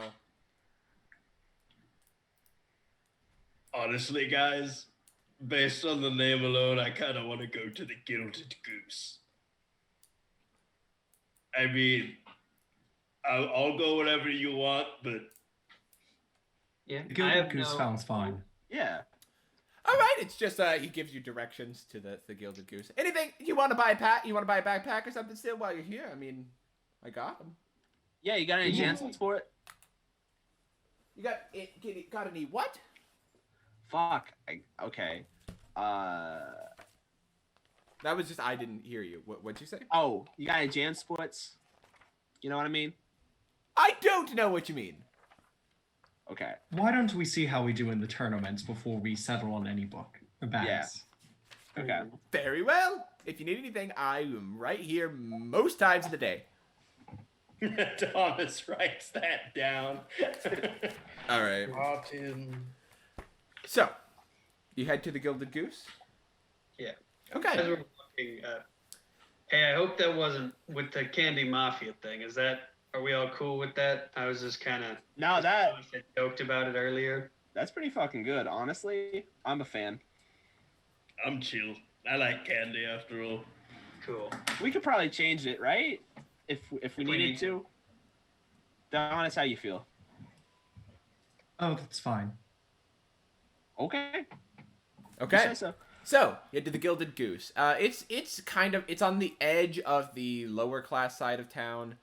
Honestly, guys, based on the name alone, I kind of want to go to the Gilded Goose. I mean, I'll go whatever you want, but Yeah, The I Gilded have Goose no. sounds fine. Yeah. All right, it's just he gives you directions to the Gilded Goose. Anything you want to buy a pack? You want to buy a backpack or something still while you're here? I mean, I got them. Yeah, you got any chances for it? You got any what? Fuck. Okay. That was just I didn't hear you. What'd you say? Oh, you got any Jan splits? You know what I mean? I don't know what you mean. Okay. Why don't we see how we do in the tournaments before we settle on any book or bags? Okay. Very well. If you need anything, I am right here most times of the day. Thomas writes that down. All right. Martin. So, you head to the Gilded Goose? Yeah. As Okay. we're walking, hey, I hope that wasn't with the Candy Mafia thing. Are we all cool with that? I was just kind of No, joked about it earlier. that's pretty fucking good. Honestly, I'm a fan. I'm chill. I like candy after all. Cool. We could probably change it, right? If we we needed need to. Don, it's how you feel. Oh, that's fine. Okay. Okay. You say so. So, you head to the Gilded Goose. It's on the edge of the lower class side of town.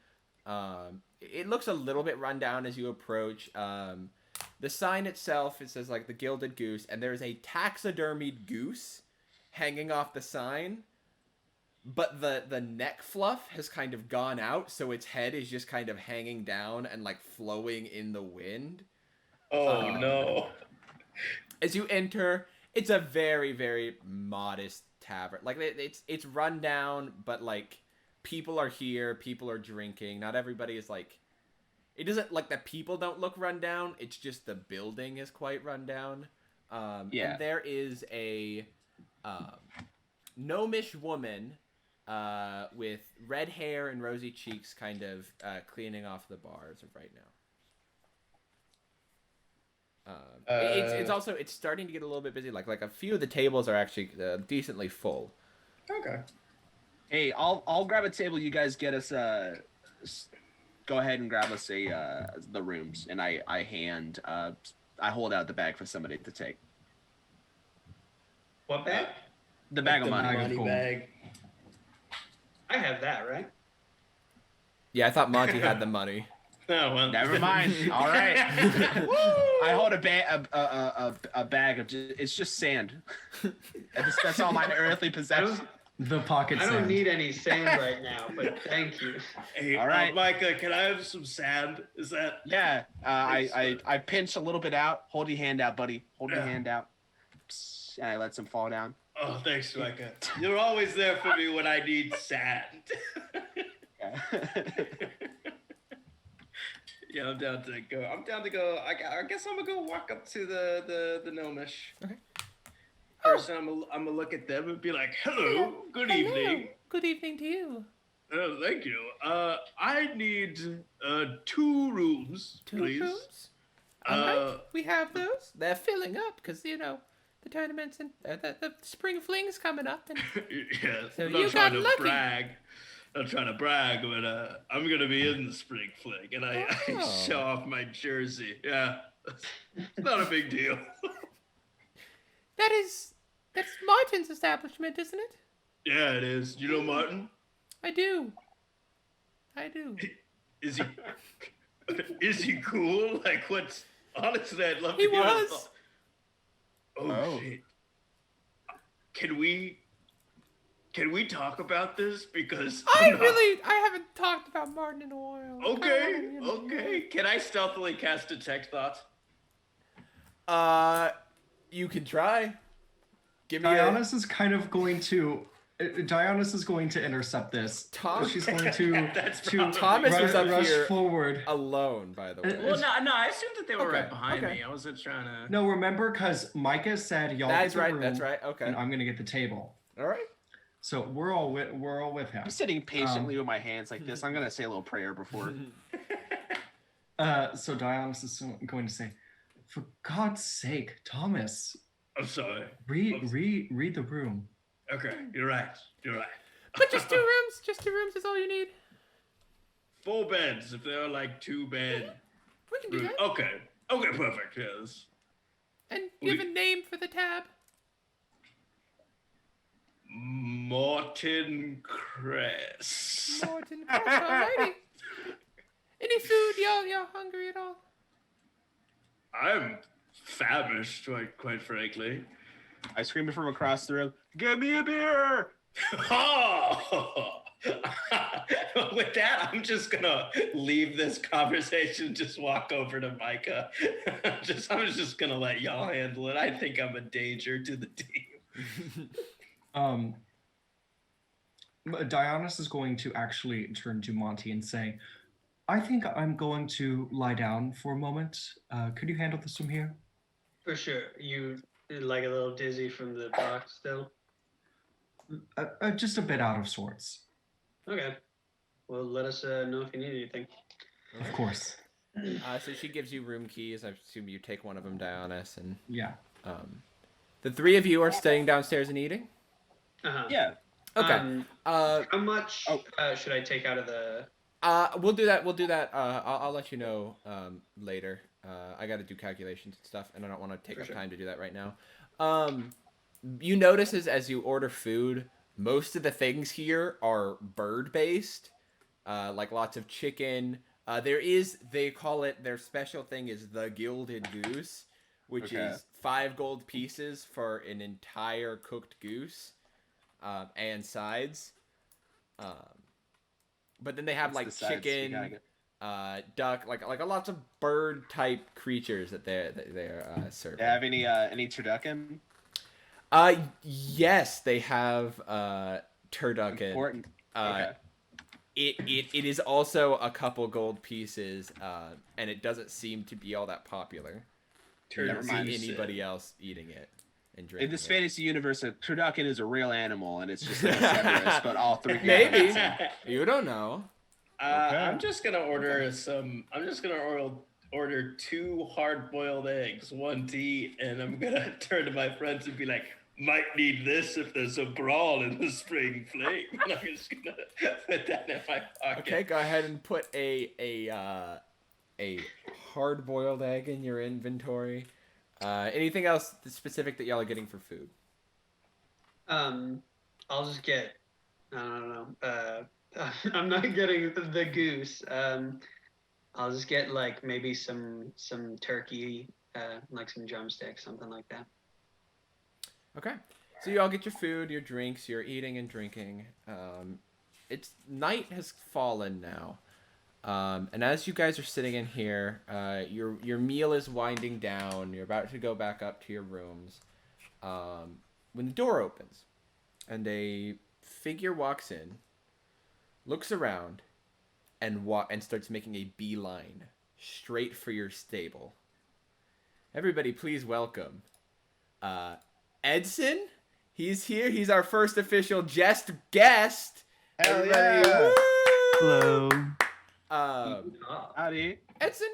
It looks a little bit run down as you approach. The sign itself, it says like the Gilded Goose, and there's a taxidermied goose hanging off the sign, but the neck fluff has kind of gone out, so its head is just kind of hanging down and like flowing in the wind. Oh no. As you enter, it's a very, very modest tavern. Like it's run down, but like people are here, people are drinking. Not everybody is like. It doesn't like the people don't look run down. It's just the building is quite run down. Yeah. And there is a gnomish woman with red hair and rosy cheeks, kind of cleaning off the bars right now. It's starting to get a little bit busy. Like a few of the tables are actually decently full. Okay. Hey, I'll grab a table. You guys get us go ahead and grab us the rooms, and I hold out the bag for somebody to take. What bag? The bag of The money. Bag of gold. bag. I have that, right? Yeah, I thought Monty had the money. Oh, well. Never mind. All right. I hold a bag of it's just sand. That's all my earthly possessions. The pocket I don't sand. need any sand right now, but thank you. Hey, All right. Micah, can I have some sand? Is that? Yeah. I pinch a little bit out. Hold your hand out, buddy. Hold your hand out. Psst, and I let some fall down. Oh, thanks, Micah. You're always there for me when I need sand. Yeah. Yeah, I'm down to go. I guess I'm gonna go walk up to the gnomish. Okay. First, I'm gonna look at them and be like, "Hello, good evening." Good evening to you. Oh, thank you. I need 2 rooms, please. Rooms? We have those. They're filling up because the tournaments and the spring fling's coming up. And Yeah, So I'm you not trying got to lucky. brag. Not trying to brag, but I'm gonna be in the spring fling, and I Oh. show off my jersey. Yeah, it's not a big deal. that's Martin's establishment, isn't it? Yeah, it is. You know Martin? I do. Is he? Is he cool? Like, what's? Honestly, I'd love He to hear his was. thought- Oh, Oh. shit! Can we talk about this? Because I haven't talked about Martin in a while. Okay. Can I stealthily cast detect thoughts? You can try. Give me Dionysus is kind of going to. Dionysus is going to intercept this. Tom- She's going to That's to probably- Thomas was up rush here forward. alone, by the way. Well, no, I assumed that they were Okay, right behind okay. me. I wasn't trying to. No, remember, because Micah said y'all That's get the right. room, That's right. Okay. and I'm gonna get the table. All right. So we're all with him. I'm sitting patiently with my hands like this. I'm gonna say a little prayer before. So Dionysus is going to say, For God's sake, Thomas, I'm sorry. read the room. Okay, you're right. But just 2 rooms. Just 2 rooms is all you need. 4 beds, if there are like 2 bed. We can do that. Okay, perfect, yes. And you have a name for the tab? Morton Cress. Morton Crest, alrighty. Any food? Y'all hungry at all? I'm famished, quite frankly. I scream from across the room, "Give me a beer!" Oh! With that, I'm just gonna leave this conversation, just walk over to Micah. I'm just gonna let y'all handle it. I think I'm a danger to the team. Dionysus is going to actually turn to Monty and say, I think I'm going to lie down for a moment. Could you handle this from here? For sure. You like a little dizzy from the box still? Just a bit out of sorts. Okay. Well, let us know if you need anything. Of course. So she gives you room keys. I assume you take one of them, Dionysus, and Yeah. the 3 of you are staying downstairs and eating. Uh-huh. Yeah. Okay. How much should I take out of the... We'll do that. I'll let you know later. I got to do calculations and stuff, and I don't want to take up time to do that right now. You notice as you order food, most of the things here are bird-based, like lots of chicken. They call it, their special thing is the Gilded Goose, which is 5 gold pieces for an entire cooked goose, and sides. But then they have like chicken, duck, like lots of bird type creatures that they're serving. Do you have any turducken? Yes, they have turducken. Important. Okay. It is also a couple gold pieces, and it doesn't seem to be all that popular. You don't see anybody else eating it and drinking In this it. fantasy universe, a turducken is a real animal, and it's just like Cerberus, but all 3. Maybe. You don't know. I'm just gonna order order 2 hard-boiled eggs, 1 to eat, and I'm gonna turn to my friends and be like, "Might need this if there's a brawl in the spring fling." And I'm just gonna put that in my pocket. Okay, go ahead and put a hard-boiled egg in your inventory. Anything else specific that y'all are getting for food? I'll just get... I don't know. I'm not getting the goose. I'll just get like maybe some turkey, like some drumsticks, something like that. Okay, so you all get your food, your drinks, you're eating and drinking. It's night has fallen now, and as you guys are sitting in here, your meal is winding down. You're about to go back up to your rooms, when the door opens, and a figure walks in, looks around, and starts making a beeline straight for your stable. Everybody, please welcome Edson. He's here. He's our first official Jest guest. Hell Everybody, yeah. woo! Hello. Howdy. Edson,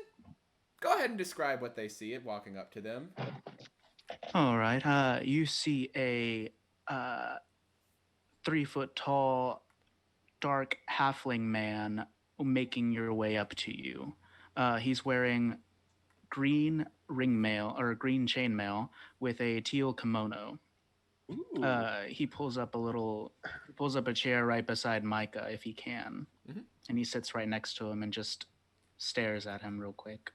go ahead and describe what they see it walking up to them. All right. You see a 3-foot tall, dark halfling man making your way up to you. He's wearing green green chainmail with a teal kimono. He pulls up a chair right beside Micah if he can, and he sits right next to him and just stares at him real quick.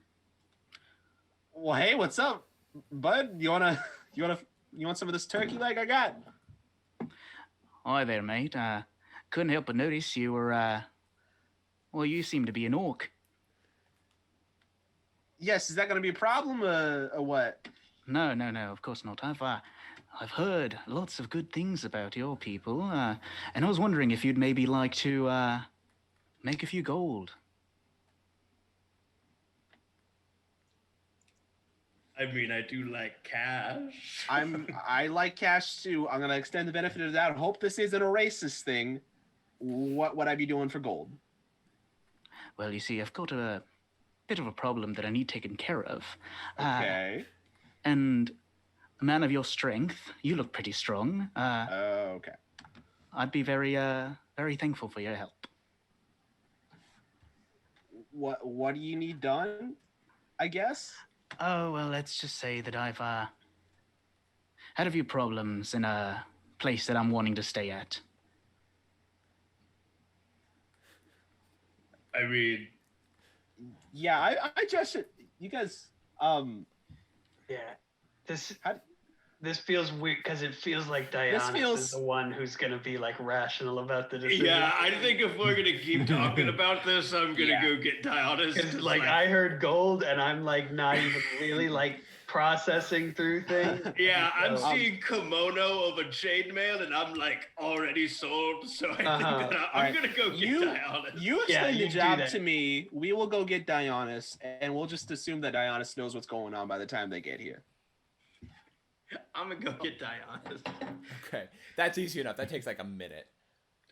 Well, hey, what's up, bud? You want some of this turkey leg I got? Hi there, mate. Couldn't help but notice you were, you seem to be an orc. Yes, is that going to be a problem or what? No, of course not. I've heard lots of good things about your people, and I was wondering if you'd maybe like to make a few gold. I mean, I do like cash. I like cash too. I'm gonna extend the benefit of that. Hope this isn't a racist thing. What would I be doing for gold? Well, you see, I've got a bit of a problem that I need taken care of. Okay. And a man of your strength, you look pretty strong. Okay. I'd be very, very thankful for your help. What do you need done? I guess. Oh, well, let's just say that I've had a few problems in a place that I'm wanting to stay at. I mean, Yeah, I just you guys. Yeah. This How- this feels weird because it feels like Diana feels- is the one who's gonna be like rational about the decision. yeah, I think if we're gonna keep talking about this, I'm gonna Yeah. go get Dionis. Because like I heard gold and I'm like not even really like processing through things. yeah, I'm So- seeing kimono of a chainmail, and I'm like already sold. So I think Uh-huh. that I'm Alright, gonna go get Dionis. You Yeah, explain you the do job that. to me. We will go get Dionysus, and we'll just assume that Dionysus knows what's going on by the time they get here. I'm gonna go get Dionis. Okay, that's easy enough. That takes like a minute.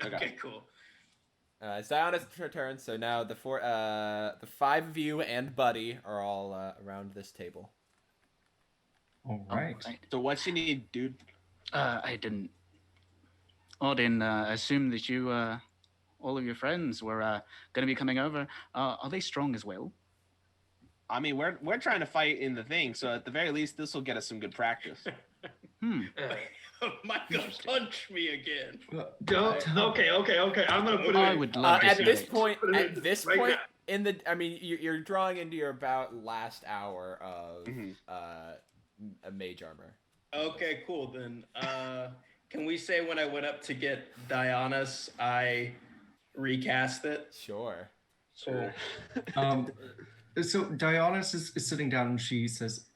Okay. Okay, cool. It's Dionysus' turn, so now the 5 of you and Buddy are all around this table. All right. Right. So what you need, dude? I didn't. Odin assumed that you, all of your friends, were going to be coming over. Are they strong as well? I mean, we're trying to fight in the thing, so at the very least, this will get us some good practice. Michael, punch me again. Don't. Okay. I'm gonna put it. I in. would love to At see this it. point, Put it right now. in the, I mean, you're drawing into your about last hour of Mhm. a mage armor. Okay, cool then. Can we say when I went up to get Dionis, I recast it? Sure. Cool. So Dionysus is sitting down and she says,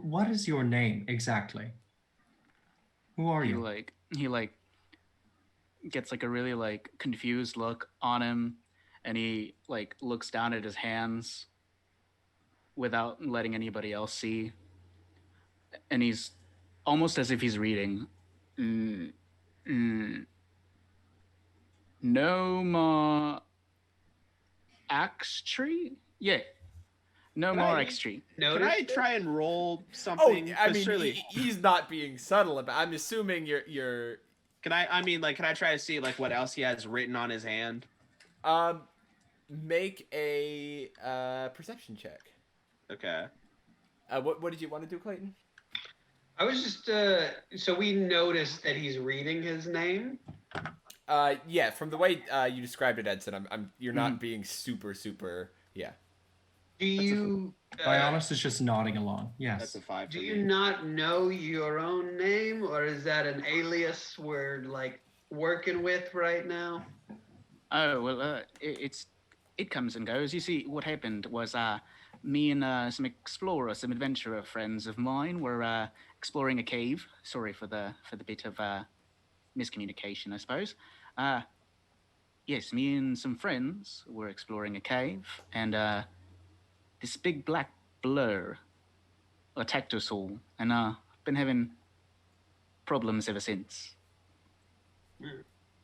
"What is your name exactly? Who are He you?" he gets like a really like confused look on him, and he like looks down at his hands without letting anybody else see, and he's almost as if he's reading. No more axe tree? Yeah. No Can more I- axe tree. Can I try and roll Oh, something? I 'Cause mean, surely. he's not being subtle about. I'm assuming you're Can I mean, like, can I try to see like what else he has written on his hand? make a perception check. Okay. What did you want to do, Clayton? I was just so we noticed that he's reading his name. Yeah, from the way you described it, Edson, you're not being super. Yeah. Do you Dionysus is just nodding along. Yes. That's a 5 do for you me. not know your own name, or is that an alias we're like working with right now? Oh well, it comes and goes. You see, what happened was me and some adventurer friends of mine were exploring a cave. Sorry for the bit of miscommunication, I suppose. Yes, me and some friends were exploring a cave, and this big black blur attacked us all, and been having problems ever since.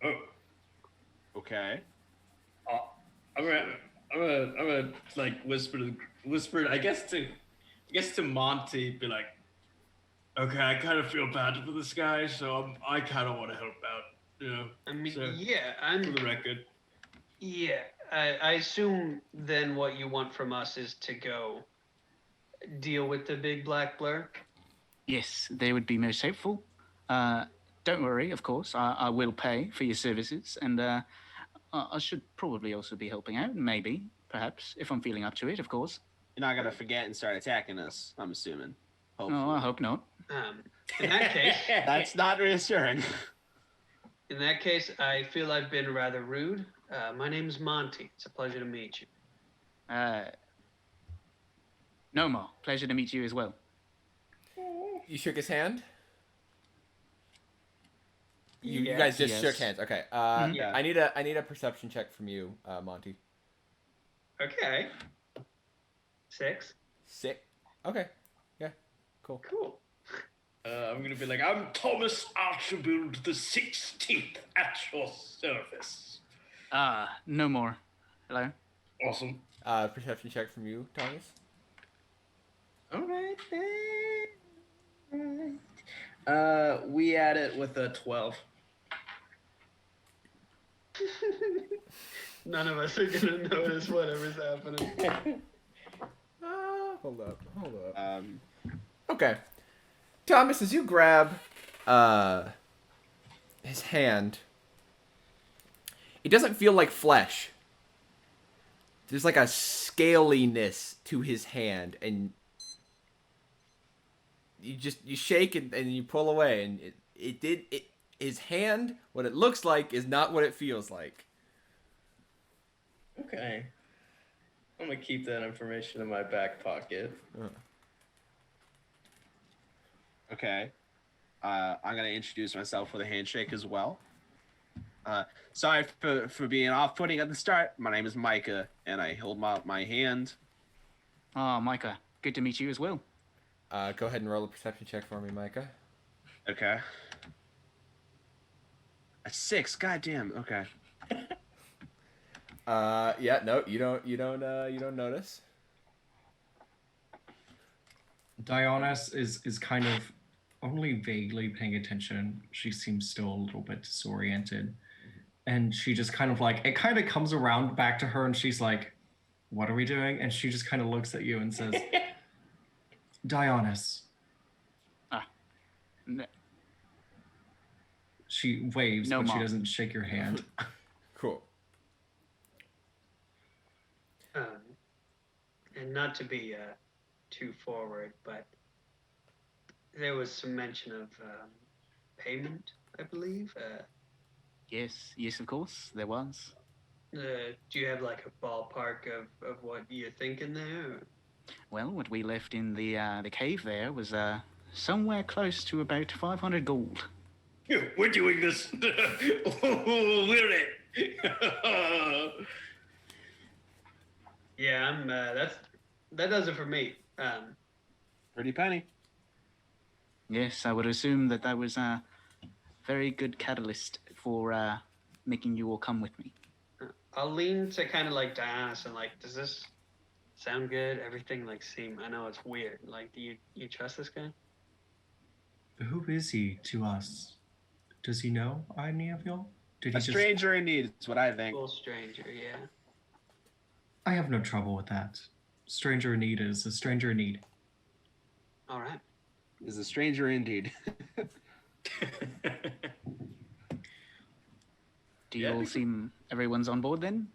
Oh, Okay. I'm gonna like whisper. I guess to Monty, be like, okay, I kind of feel bad for this guy, so I kind of want to help out. You know, I mean, So, yeah, for I'm. the record. Yeah, I assume then what you want from us is to go deal with the big black blur. Yes, they would be most helpful. Don't worry, of course, I will pay for your services, and I should probably also be helping out, maybe, perhaps, if I'm feeling up to it, of course. You're not gonna forget and start attacking us. I'm assuming. Hopefully. Oh, I hope not. In that case, That's not reassuring. in that case, I feel I've been rather rude. My name's Monty. It's a pleasure to meet you. No more. Pleasure to meet you as well. You shook his hand. You Yeah. guys just Yes. shook hands. Okay. Yeah. I need a perception check from you, Monty. Okay. 6. Sick. Okay. Yeah. Cool. Cool. I'm gonna be like, I'm Thomas Archibald the 16th at your service. No more. Hello? Awesome. Perception check from you, Thomas. All right. We add it with a 12. None of us are gonna notice whatever's happening. Hold up. Okay. Thomas, as you grab his hand, it doesn't feel like flesh. There's like a scaliness to his hand, and you shake and you pull away, and his hand, what it looks like is not what it feels like. Okay. I'm gonna keep that information in my back pocket. Okay. I'm gonna introduce myself with a handshake as well. Sorry for being off-putting at the start. My name is Micah, and I hold my hand. Oh, Micah, good to meet you as well. Go ahead and roll a perception check for me, Micah. Okay. A 6. Goddamn. Okay. Yeah, no, you don't notice. Dionysus is kind of only vaguely paying attention. She seems still a little bit disoriented. And she just kind of like, it kind of comes around back to her and she's like, what are we doing? And she just kind of looks at you and says, Dionysus. No, She waves, No, but she Mom. doesn't shake your hand. Cool. And not to be too forward, but there was some mention of payment, I believe. yes, of course, there was. Do you have like a ballpark of what you're thinking there? Well, what we left in the cave there was somewhere close to about 500 gold. We're doing this. We're it. Yeah, I'm. That does it for me. Pretty penny. Yes, I would assume that was a very good catalyst for making you all come with me. I'll lean to kind of like Dionysus and like, does this sound good? Everything like seem. I know it's weird. Like, do you trust this guy? Who is he to us? Does he know any of y'all? Did he A stranger in need is what I think. Full stranger, yeah. I have no trouble with that. Stranger in need is a stranger in need. All right. Is a stranger indeed. Do you Yeah. all seem everyone's on board then?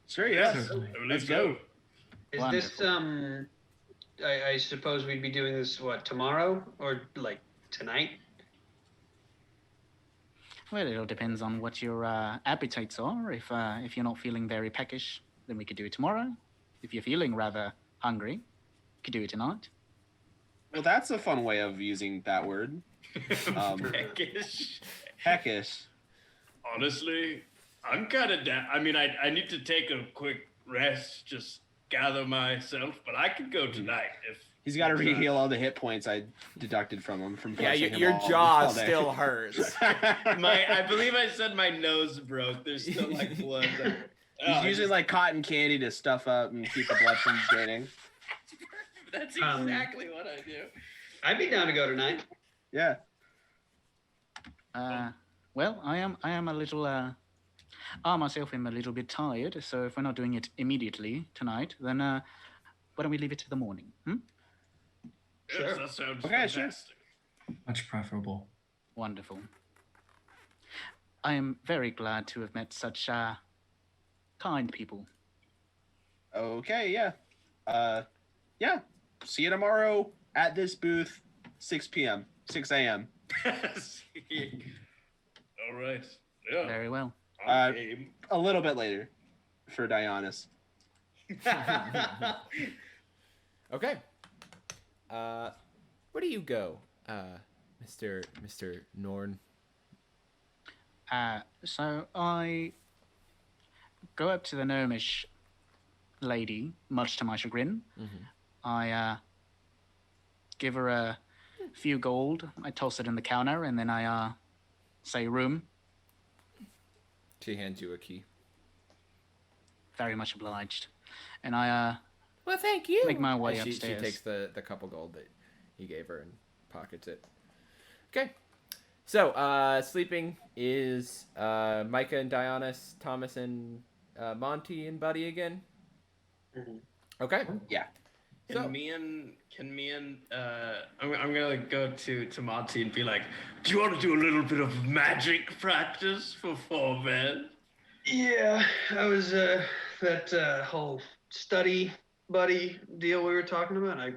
Sure, yeah. Certainly. Let's go. Is this Wonderful. I suppose we'd be doing this what, tomorrow or like tonight? Well, it all depends on what your appetites are. If you're not feeling very peckish, then we could do it tomorrow. If you're feeling rather hungry, we could do it tonight. Well, that's a fun way of using that word. Peckish. Peckish. Honestly, I'm kind of down. I mean, I need to take a quick rest, just gather myself, but I could go tonight if. He's got to reheal all the hit points I deducted from him from Yeah, crushing him your all jaw day. still hurts. I believe I said my nose broke. There's still like blood. He's using like cotton candy to stuff up and keep the blood from draining. That's exactly what I do. I'd be down to go tonight. Yeah. Well, I am a little. I myself am a little bit tired, so if we're not doing it immediately tonight, then why don't we leave it to the morning? Yes, Sure. that sounds Okay, sure. fantastic. Much preferable. Wonderful. I am very glad to have met such kind people. Okay, yeah. Yeah. See you tomorrow at this booth, 6 p.m., 6 a.m. All right. Yeah. Very well. I'm game. A little bit later for Dionysus. Okay. Where do you go, Mr. Norn? So I go up to the gnomish lady, much to my chagrin. I give her a few gold. I toss it in the counter, and then I say room. She hands you a key. Very much obliged. And I Well, thank you. make my way And she upstairs. takes the couple gold that he gave her and pockets it. Okay. So, sleeping is Micah and Dionysus, Thomas and Monty and Buddy again. Mhm. Okay. Yeah. So- I'm gonna go to Monty and be like, do you want to do a little bit of magic practice before bed? Yeah, I was that whole study buddy deal we were talking about. I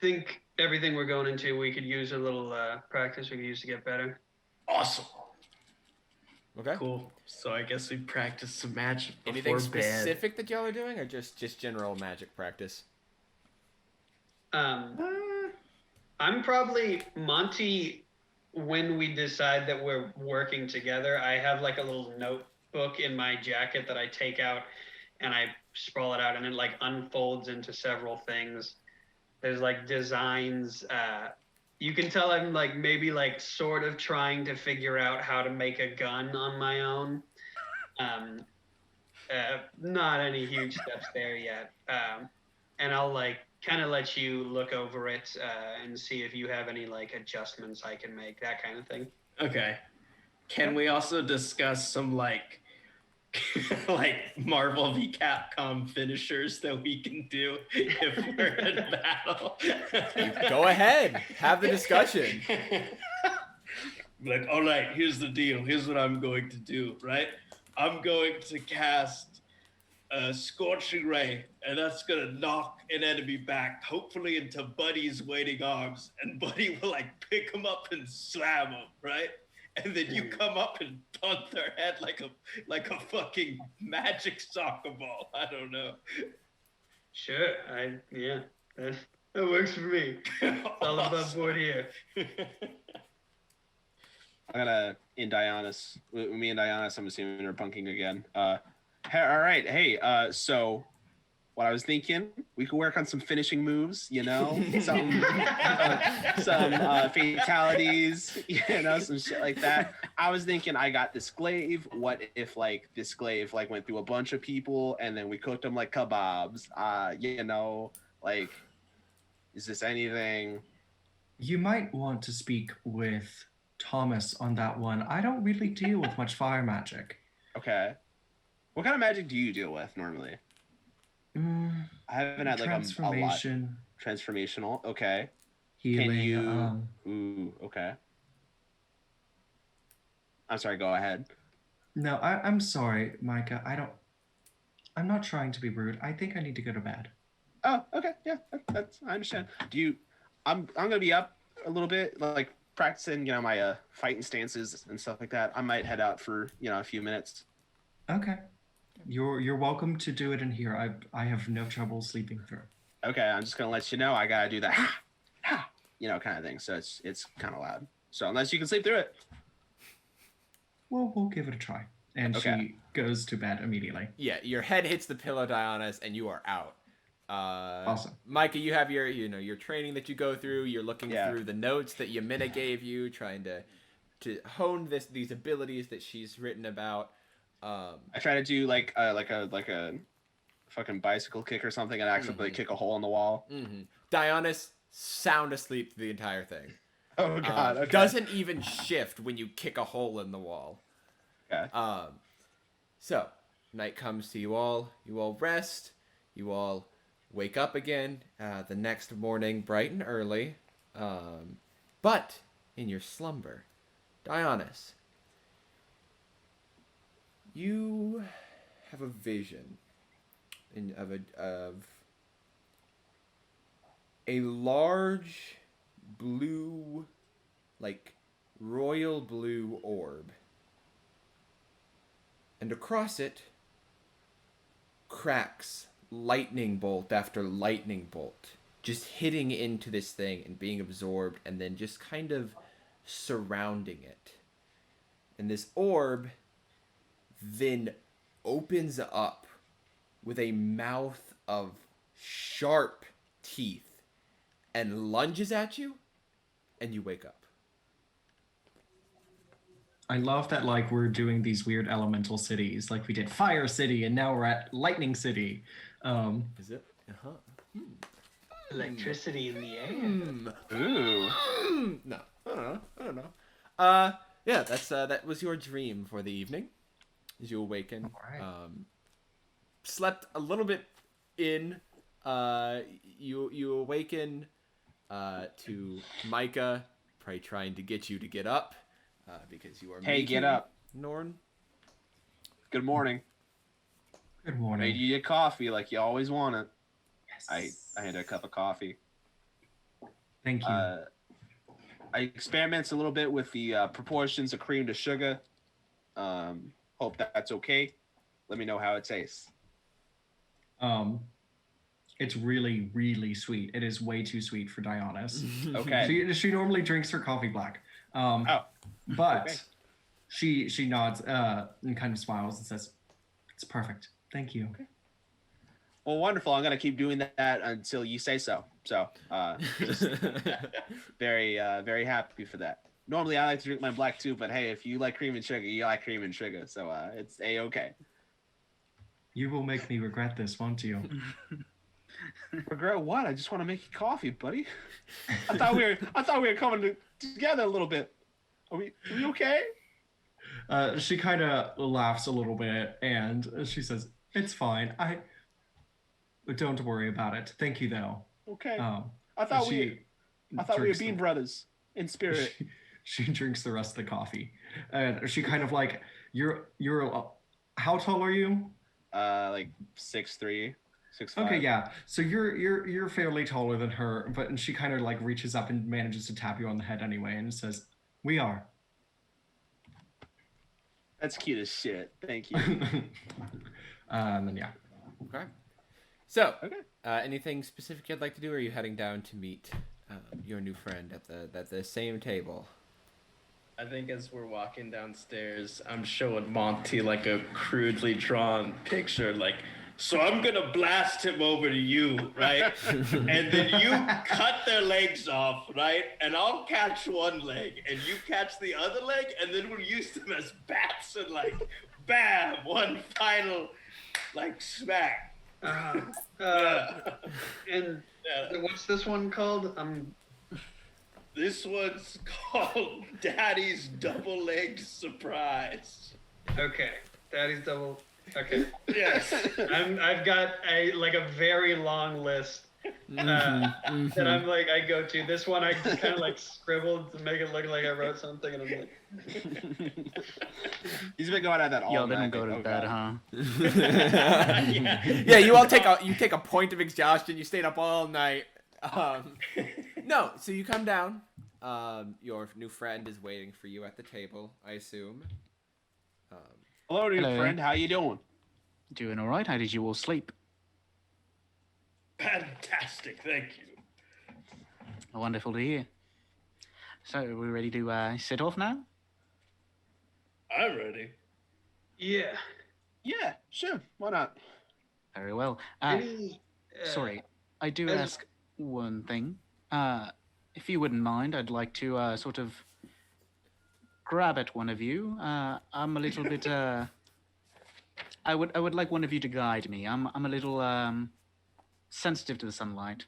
think everything we're going into, we could use a little practice. We could use to get better. Awesome. Okay. Cool. So I guess we practice some magic before Anything bed. specific that y'all are doing, or just general magic practice? I'm probably Monty. When we decide that we're working together, I have like a little notebook in my jacket that I take out and I sprawl it out, and it like unfolds into several things. There's like designs. You can tell I'm like maybe like sort of trying to figure out how to make a gun on my own. Not any huge steps there yet. And I'll like kind of let you look over it and see if you have any like adjustments I can make, that kind of thing. Okay. Can we also discuss some like like Marvel v Capcom finishers that we can do if we're in battle? Go ahead. Have the discussion. Like, all right, here's the deal. Here's what I'm going to do, right? I'm going to cast a Scorching Ray, and that's going to knock an enemy back, hopefully into Buddy's waiting arms, and Buddy will, like, pick him up and slam him, right? And then you come up and punt their head like a fucking magic soccer ball. I don't know. Sure, yeah, that works for me. All above board here. I'm gonna me and Dionysus, I'm assuming are bunking again. Hey, all right, hey, so what I was thinking, we could work on some finishing moves, you know, some fatalities, you know, some shit like that. I was thinking I got this glaive. What if like this glaive like went through a bunch of people and then we cooked them like kebabs? You know, like, is this anything? You might want to speak with Thomas on that one. I don't really deal with much fire magic. Okay. What kind of magic do you deal with normally? I haven't had like a lot. Transformation, Transformational. Okay. healing. Can you? Ooh. Okay. I'm sorry. Go ahead. No, I'm sorry, Micah. I'm not trying to be rude. I think I need to go to bed. Oh. Okay. Yeah. That's. I understand. I'm gonna be up a little bit, like practicing, you know, my fighting stances and stuff like that. I might head out for, you know, a few minutes. Okay. You're welcome to do it in here. I have no trouble sleeping through. Okay, I'm just gonna let you know I gotta do the you know, kind of thing. So it's kind of loud. So unless you can sleep through it. Well, we'll give it a try. And Okay. she goes to bed immediately. Yeah, your head hits the pillow, Dionysus, and you are out. Awesome. Micah, you have your training that you go through. You're looking Yeah. through the notes that Yamina gave you, trying to hone these abilities that she's written about. I try to do like a fucking bicycle kick or something and accidentally kick a hole in the wall. Dionysus sound asleep the entire thing. Oh god. Okay. Doesn't even shift when you kick a hole in the wall. Okay. So night comes to you all. You all rest. You all wake up again the next morning, bright and early. But in your slumber, Dionysus, you have a vision of a large blue, like royal blue orb, and across it cracks lightning bolt after lightning bolt, just hitting into this thing and being absorbed and then just kind of surrounding it. And this orb then opens up with a mouth of sharp teeth and lunges at you, and you wake up. I love that like we're doing these weird elemental cities. Like we did Fire City and now we're at Lightning City. Is it? Uh-huh. Electricity in the air. Ooh. No, I don't know. Yeah, that was your dream for the evening. As you awaken, Alright. slept a little bit in. You awaken to Micah, probably trying to get you to get up, because you are. Hey, get making up. Norn. Good morning. Good morning. Made you get coffee like you always wanted. Yes. I had a cup of coffee. Thank you. I experiment a little bit with the proportions of cream to sugar. Hope that's okay. Let me know how it tastes. It's really, really sweet. It is way too sweet for Dionysus. Okay. She normally drinks her coffee black. But okay. she nods and kind of smiles and says, "It's perfect. Thank you." Okay. Well, wonderful. I'm gonna keep doing that until you say so. So, just very, very happy for that. Normally, I like to drink my black too, but hey, if you like cream and sugar, you like cream and sugar, so it's a-okay. You will make me regret this, won't you? Regret what? I just want to make you coffee, buddy. I thought we were coming together a little bit. Are we okay? She kind of laughs a little bit and she says, "It's fine. Don't worry about it. Thank you, though." Okay. I thought we were drinks bean the- brothers in spirit. She drinks the rest of the coffee, and she kind of like, "You're how tall are you?" Like 6'3", 6'5". Okay, yeah. So you're fairly taller than her, but and she kind of like reaches up and manages to tap you on the head anyway, and says, "We are." That's cute as shit. Thank you. And then yeah. Okay. So, Okay. anything specific you'd like to do, or are you heading down to meet your new friend at the same table? I think as we're walking downstairs, I'm showing Monty like a crudely drawn picture, like, so I'm gonna blast him over to you, right? And then you cut their legs off, right? And I'll catch one leg, and you catch the other leg, and then we'll use them as bats and like, bam, one final, like, smack. And Yeah. what's this one called? This one's called Daddy's Double Leg Surprise. Okay. Daddy's double. Okay. Yes. I've got a very long list that I'm like I go to. This one I just kind of like scribbled to make it look like I wrote something, and I'm like, He's been going at that all Y'all night. didn't go to Oh, bed, God. huh? Yeah, you all take a point of exhaustion. You stayed up all night. No, so you come down. Your new friend is waiting for you at the table, I assume. Hello, new Hello. friend. How you doing? Doing all right? How did you all sleep? Fantastic, thank you. Wonderful to hear. So, are we ready to sit off now? I'm ready. yeah. Yeah, sure. Why not? Very well. Any, Sorry, I do as- ask one thing. If you wouldn't mind, I'd like to sort of grab at one of you. I'm a little bit. I would like one of you to guide me. I'm a little sensitive to the sunlight.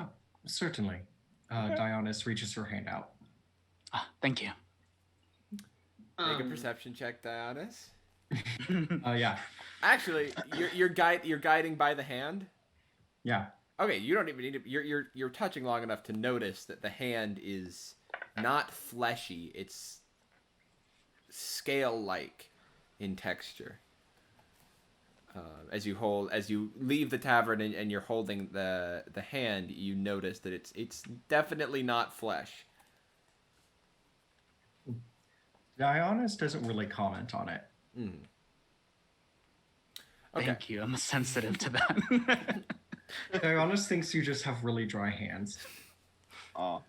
Oh, certainly. Dionysus reaches her hand out. Thank you. Make a perception check, Dionysus. Yeah. Actually, you're guiding by the hand. Yeah. Okay, you don't even need to. You're touching long enough to notice that the hand is not fleshy. It's scale-like in texture. As you leave the tavern and you're holding the hand, you notice that it's definitely not flesh. Dionysus doesn't really comment on it. Mm. Okay. Thank you. I'm sensitive to that. Dionysus thinks you just have really dry hands. Oh,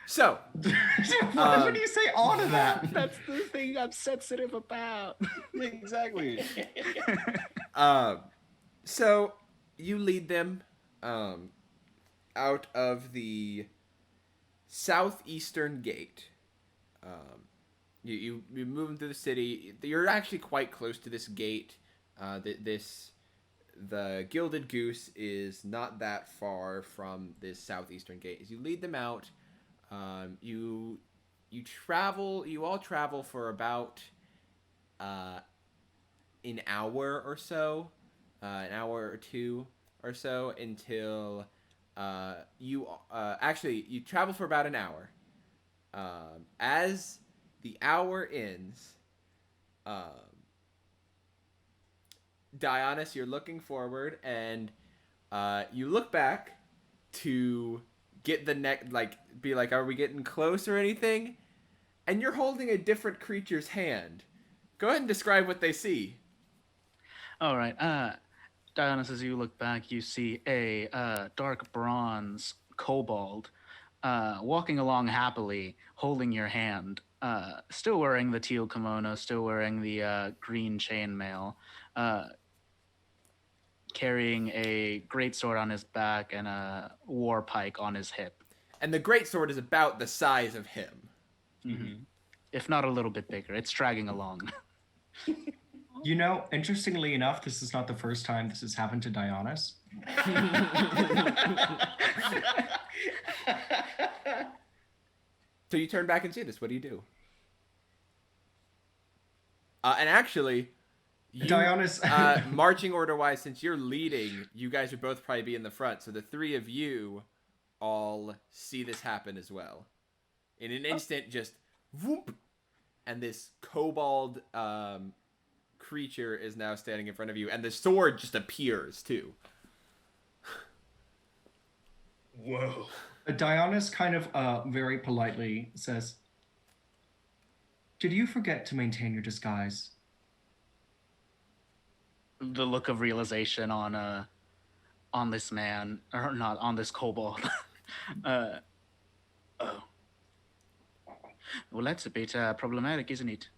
So, Why would you say all to that? That's the thing I'm sensitive about. exactly. So you lead them out of the southeastern gate, you're moving through the city. You're actually quite close to this gate. The Gilded Goose is not that far from this southeastern gate. As you lead them out, you all travel for about an hour or so, an hour or two or so until you travel for about an hour. As the hour ends, Dionysus, you're looking forward, and you look back to get the be like, are we getting close or anything? And you're holding a different creature's hand. Go ahead and describe what they see. All right. Dionysus, as you look back, you see a dark bronze kobold walking along happily, holding your hand, still wearing the teal kimono, still wearing the green chainmail, carrying a greatsword on his back and a war pike on his hip. And the greatsword is about the size of him. Mm-hmm. If not a little bit bigger. It's dragging along. You know, interestingly enough, this is not the first time this has happened to Dionysus. So you turn back and see this. What do you do? And actually, Dionysus. marching order-wise, since you're leading, you guys would both probably be in the front. So the three of you all see this happen as well. In an instant, just whoop, and this kobold creature is now standing in front of you, and the sword just appears too. Whoa. Dionysus kind of very politely says, "Did you forget to maintain your disguise?" The look of realization on this man, or not on this kobold. Oh. Well, that's a bit problematic, isn't it?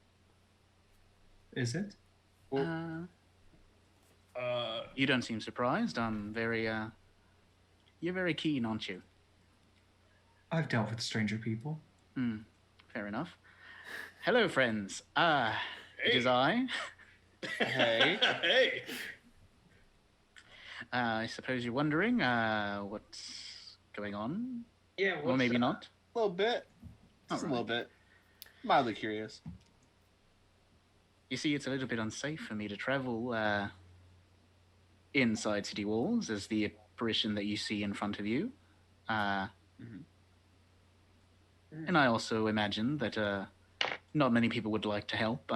Is it? You don't seem surprised. I'm very, you're very keen, aren't you? I've dealt with stranger people. Fair enough. Hello, friends. It is I. Hey. Hey. I suppose you're wondering what's going on? Yeah, Or maybe not. A little bit. Just a Alright. little bit. Mildly curious. You see, it's a little bit unsafe for me to travel inside city walls as the apparition that you see in front of you. And I also imagine that not many people would like to help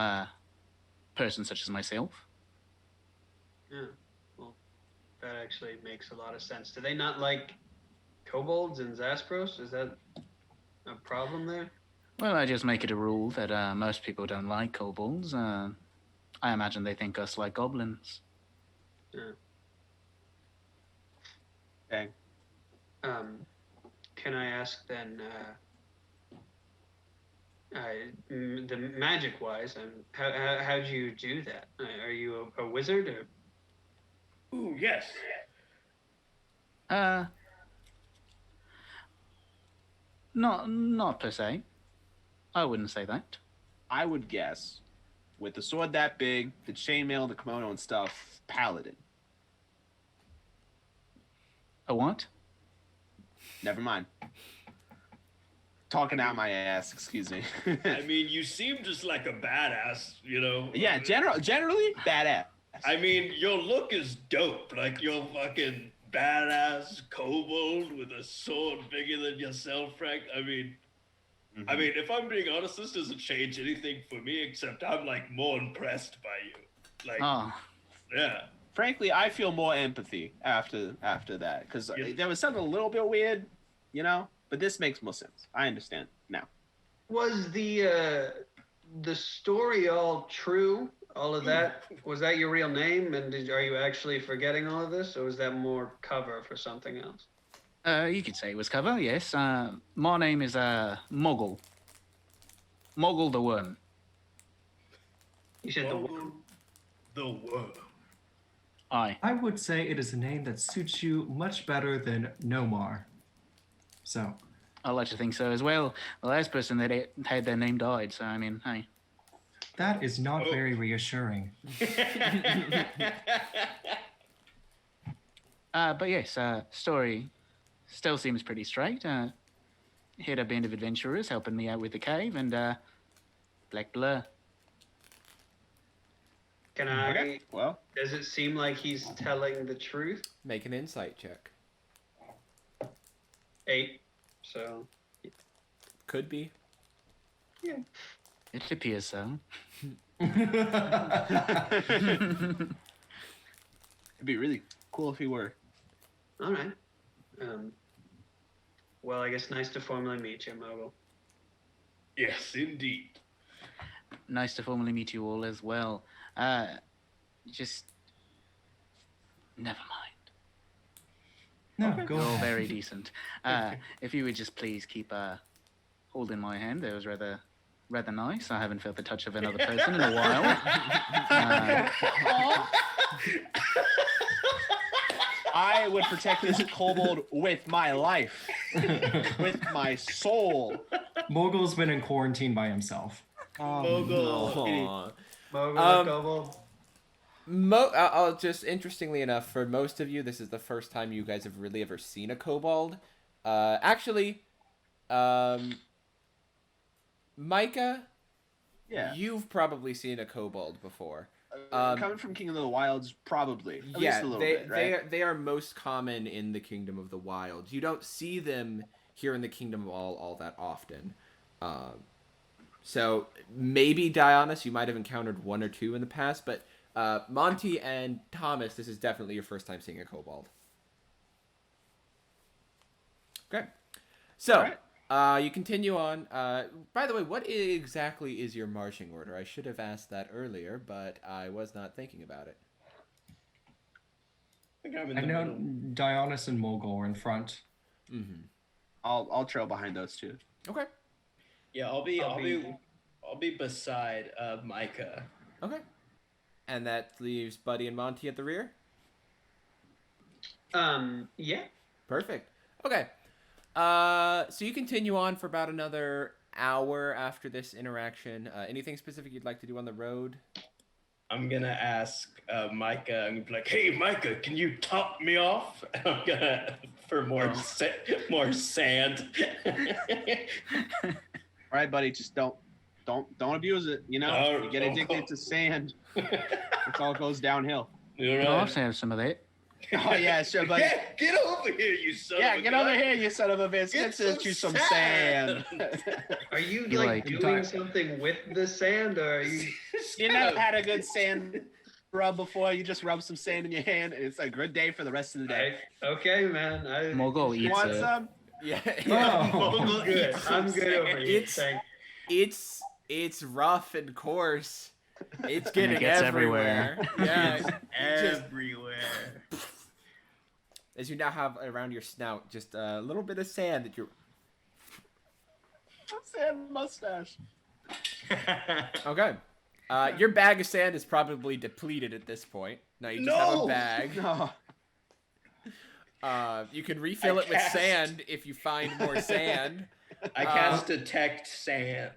persons such as myself. Yeah, well, that actually makes a lot of sense. Do they not like kobolds and Zaspros? Is that a problem there? Well, I just make it a rule that most people don't like kobolds. I imagine they think us like goblins. Yeah. Dang. Can I ask then, the magic-wise, how'd you do that? Are you a wizard or? Ooh, yes. Not per se. I wouldn't say that. I would guess, with the sword that big, the chainmail, the kimono and stuff, paladin. A what? Never mind. Talking out my ass, excuse me. I mean, you seem just like a badass, you know? Yeah, generally, badass. I mean, your look is dope. Like, you're fucking badass kobold with a sword bigger than yourself, Frank. I mean, if I'm being honest, this doesn't change anything for me, except I'm, like, more impressed by you. Like, Oh, yeah. Frankly, I feel more empathy after that, because Yeah. there was something a little bit weird, you know? But this makes more sense. I understand now. Was the story all true? All of that? Was that your real name? And are you actually forgetting all of this, or was that more cover for something else? you could say it was cover, yes. My name is Mogul. Mogul the Worm. You said The worm. Aye. I would say it is a name that suits you much better than Nomar. So, I like to think so as well. The last person that had their name died, so I mean, hey. That is not very reassuring. But yes, story still seems pretty straight. Hit a band of adventurers helping me out with the cave, and Black Blur. Can I? Okay. Well, Does it seem like he's telling the truth? Make an insight check. 8. So. Could be. Yeah. It appears so. it'd be really cool if he were. All right. Well, I guess nice to formally meet you, Mogul. Yes, indeed. Nice to formally meet you all as well. Just never mind. No, Okay. go You're all ahead. very decent. If you would just please keep holding my hand, that was rather nice. I haven't felt the touch of another person in a while. I would protect this kobold with my life, with my soul. Mogul's been in quarantine by himself. Mogul. Mogul, Um, Kobold. I'll just interestingly enough, for most of you, this is the first time you guys have really ever seen a kobold. Actually, Micah, Yeah. you've probably seen a kobold before. Coming from King of the Wilds, probably. At least a little bit, right? they are most common in the Kingdom of the Wilds. You don't see them here in the Kingdom of all that often. So maybe Dionys, you might have encountered one or two in the past, but Monty and Thomas, this is definitely your first time seeing a kobold. Okay. So, All right. you continue on. By the way, what exactly is your marching order? I should have asked that earlier, but I was not thinking about it. I think I'm in I the know middle. Dionys and Mogul are in front. Mm-hmm. I'll trail behind those two. Okay. Yeah, I'll be beside Micah. Okay. And that leaves Buddy and Monty at the rear? Yeah. Perfect. Okay. So you continue on for about another hour after this interaction. Anything specific you'd like to do on the road? I'm gonna ask Micah. I'm gonna be like, "Hey, Micah, can you top me off?" I'm gonna for more sand. All right, buddy, just don't abuse it. You know, No, you get don't addicted to sand, it all goes downhill. You're I'll right. also have some of that. Oh yeah, sure, buddy. Yeah, get over here, you son of a Get gun. over here, you son of a bitch. Get Get you some sand. Are you You like like- doing something with the sand, or are you? You never had a good sand rub before? You just rub some sand in your hand, and it's a good day for the rest of the day. Okay, man. Mogul You eats want it. some? Yeah. Oh. Mogul I'm good. eats I'm some good over sand. here. Thank. It's rough and coarse. It's getting gets everywhere. Yeah. Just- Everywhere. as you now have around your snout just a little bit of sand that you're. Sand mustache. Okay. Your bag of sand is probably depleted at this point. Now you just have a No! bag. No. You can refill I it with cast- sand if you find more sand. I cast detect sand.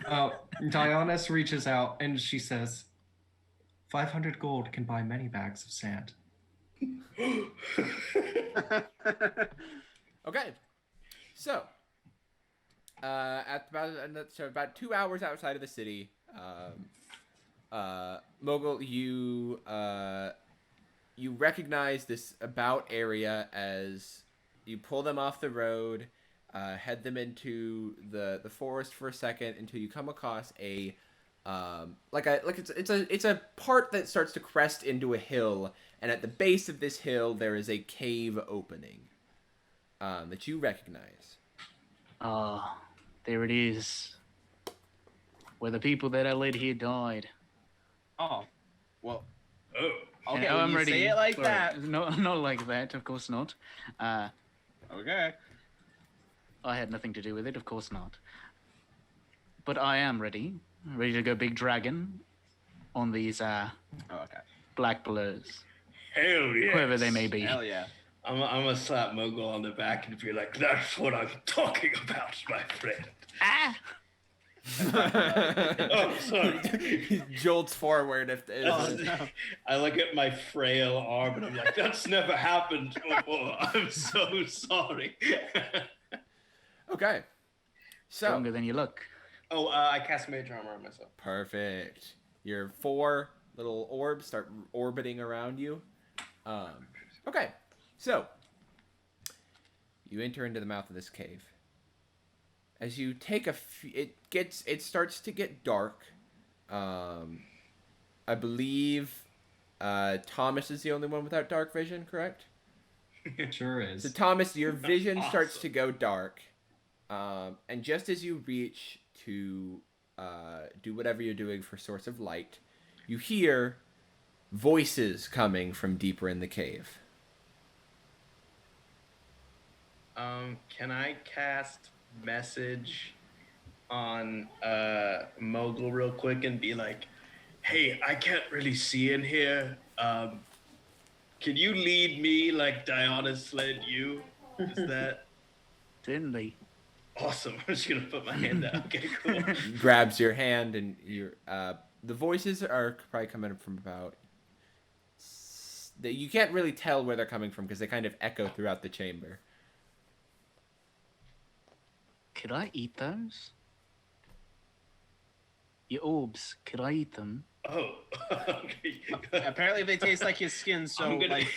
Dionys reaches out and she says, 500 gold can buy many bags of sand. Okay. So, at about 2 hours outside of the city, Mogul, you recognize this about area as you pull them off the road, head them into the forest for a second until you come across it's a part that starts to crest into a hill, and at the base of this hill there is a cave opening that you recognize. Ah, there it is. Where the people that I led here died. Oh, well. Oh. Okay, And when I'm you ready say it like for that. No, not like that, of course not. Okay. I had nothing to do with it, of course not. But I am ready to go big dragon on these Oh, okay. black blurs, Hell yes. whoever they may be. Hell yeah. I'm gonna slap Mogul on the back and be like, "That's what I'm talking about, my friend." Ah! Oh, sorry. He jolts forward if Oh, no. I look at my frail arm and I'm like, "That's never happened before. I'm so sorry." Okay. So Stronger than you look. Oh, I cast Mage Armor on myself. perfect. Your 4 little orbs start orbiting around you. Okay. So you enter into the mouth of this cave. As you take it starts to get dark. I believe Thomas is the only one without dark vision, correct? Sure is. So Thomas, your vision Awesome. starts to go dark, and just as you reach to do whatever you're doing for source of light, you hear voices coming from deeper in the cave. Can I cast message on Mogul real quick and be like, "Hey, I can't really see in here. Can you lead me like Dionysus led you?" Is that Certainly. awesome? I'm just gonna put my hand out. Okay, cool. He grabs your hand, and the voices are probably coming from about. You can't really tell where they're coming from because they kind of echo throughout the chamber. Could I eat those? Your orbs, could I eat them? Oh, okay. Apparently, they taste like his skin. So, I'm gonna, like,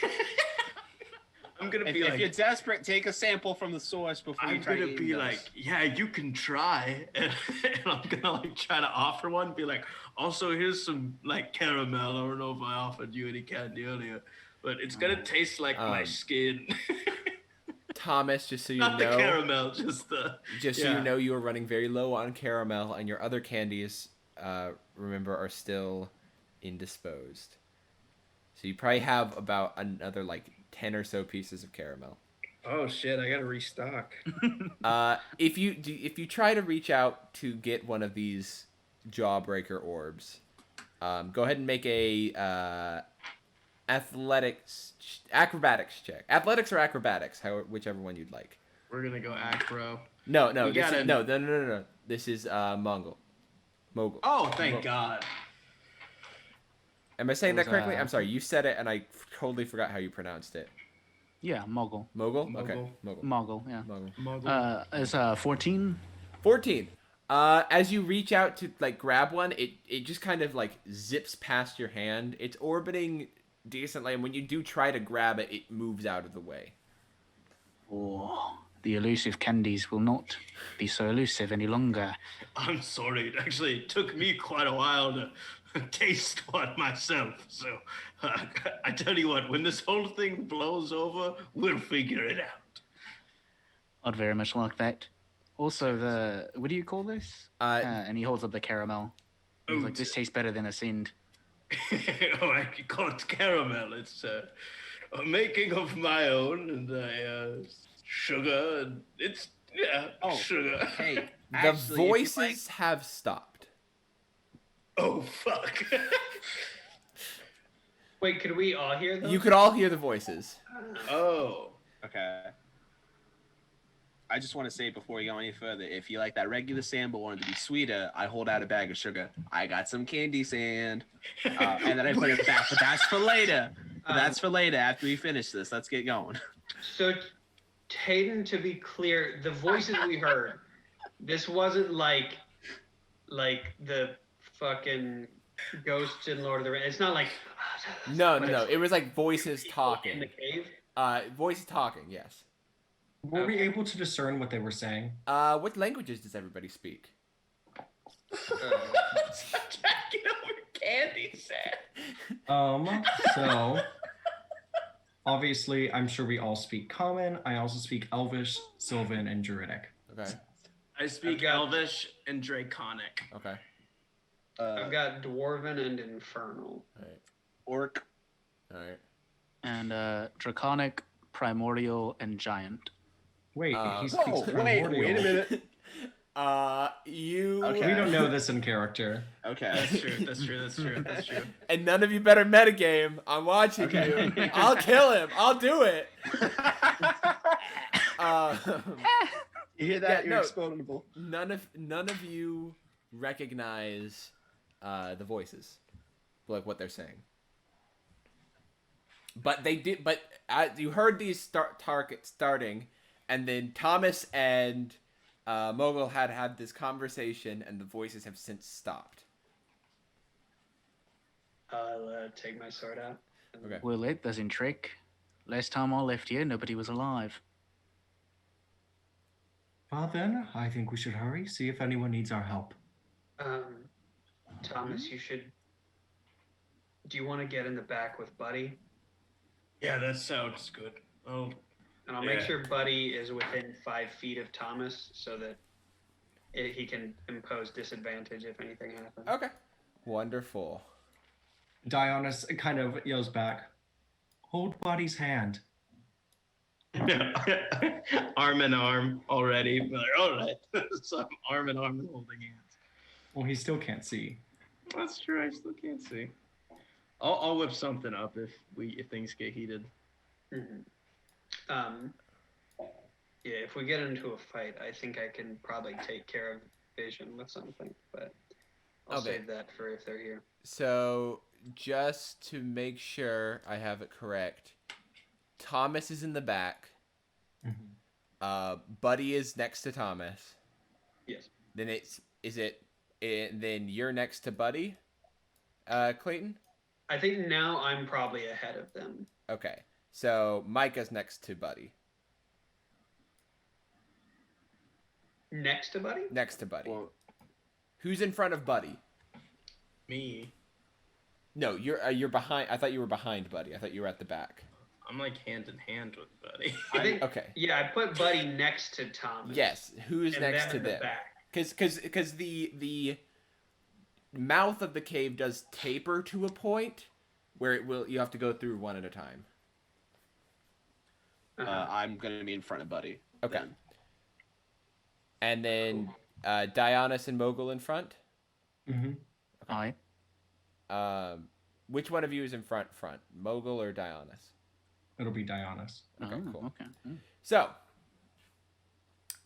I'm gonna if, be if like, you're desperate, take a sample from the source before you I'm try gonna eating be those. like, "Yeah, you can try," and I'm gonna like try to offer one. Be like, "Also, here's some like caramel. I don't know if I offered you any candy earlier, but it's gonna taste like my skin." Thomas, just so you Not the know, caramel, just the. just so yeah. you know, you are running very low on caramel, and your other candies, remember, are still indisposed. So you probably have about another like 10 or so pieces of caramel. Oh shit! I gotta restock. If you try to reach out to get one of these Jawbreaker orbs, go ahead and make a acrobatics check. Athletics or acrobatics, whichever one you'd like. We're gonna go acro. No, We this gotta- is, no. This is Mogul. Oh, thank God. Am I saying It that was, correctly? I'm sorry. You said it, and I totally forgot how you pronounced it. Yeah, Mogul. Mogul? Mogul. Okay. Mogul. Mogul, yeah. Mogul. Is 14? 14. As you reach out to like grab one, it just kind of like zips past your hand. It's orbiting decently, and when you do try to grab it, it moves out of the way. Oh, the elusive candies will not be so elusive any longer. I'm sorry. Actually, it took me quite a while to taste one myself. So I tell you what, when this whole thing blows over, we'll figure it out. I'd very much like that. Also, what do you call this? And he holds up the caramel. He's like, this tastes better than a Sind. Oh, I can call it caramel. It's a making of my own, and sugar, and it's sugar. Hey, The actually, if you voices like- have stopped. Oh fuck! Wait, could we all hear them? You could all hear the voices. Oh. Okay. I just want to say before we go any further, if you like that regular sand but wanted to be sweeter, I hold out a bag of sugar. I got some candy sand. And then I put it back. But that's for later. That's for later after we finish this. Let's get going. So, Hayden, to be clear, the voices we heard, this wasn't like the fucking ghosts in Lord of the Rings. It's not like No. But it's- It was like voices in the talking. cave. Voices talking, yes. Were we able to discern what they were saying? What languages does everybody speak? Jacking over candy sand. So obviously, I'm sure we all speak Common. I also speak Elvish, Sylvan, and Druidic. Okay. I speak I've got- Elvish and Draconic. Okay. I've got Dwarven and Infernal. All right. Orc. All right. And Draconic, Primordial, and Giant. Wait, he Whoa, speaks wait a Primordial. minute. You. Okay. We don't know this in character. Okay. That's true. That's true. That's true. That's true. And none of you better metagame. I'm watching Okay. you. I'll kill him. I'll do it. You hear that? Yeah, You're no. expendable. None of you recognize the voices, like what they're saying. But they did. But you heard these targets starting, and then Thomas and Mogul had this conversation, and the voices have since stopped. I'll take my sword out. Okay. Well, it doesn't trick. Last time I left here, nobody was alive. Well then, I think we should hurry, see if anyone needs our help. Thomas, you should. Do you want to get in the back with Buddy? Yeah, that sounds good. Oh, And I'll make Yeah. sure Buddy is within 5 feet of Thomas so that he can impose disadvantage if anything happens. Okay. Wonderful. Dionysus kind of yells back, "Hold Buddy's hand." arm in arm already. But like, all right. So I'm arm in arm holding hands. Well, he still can't see. That's true. I still can't see. I'll whip something up if things get heated. Mm-hmm. Yeah, if we get into a fight, I think I can probably take care of Vision with something, but I'll Okay. save that for if they're here. So just to make sure I have it correct, Thomas is in the back. Buddy is next to Thomas. Yes. Then then you're next to Buddy, Clayton. I think now I'm probably ahead of them. Okay, so Micah's next to Buddy. Next to Buddy? Next to Buddy. Well, Who's in front of Buddy? Me, No, you're behind. I thought you were behind Buddy. I thought you were at the back. I'm like hand in hand with Buddy. I think, Okay. Yeah, I put Buddy next to Thomas. Yes. Who's and next them to in the them? back. Because the mouth of the cave does taper to a point where you have to go through one at a time. I'm gonna be in front of Buddy. Okay. then. And then Dionysus and Mogul in front. Aye. Which one of you is in front? Mogul or Dionysus? It'll be Dionysus. Okay, Oh, cool. Okay. So,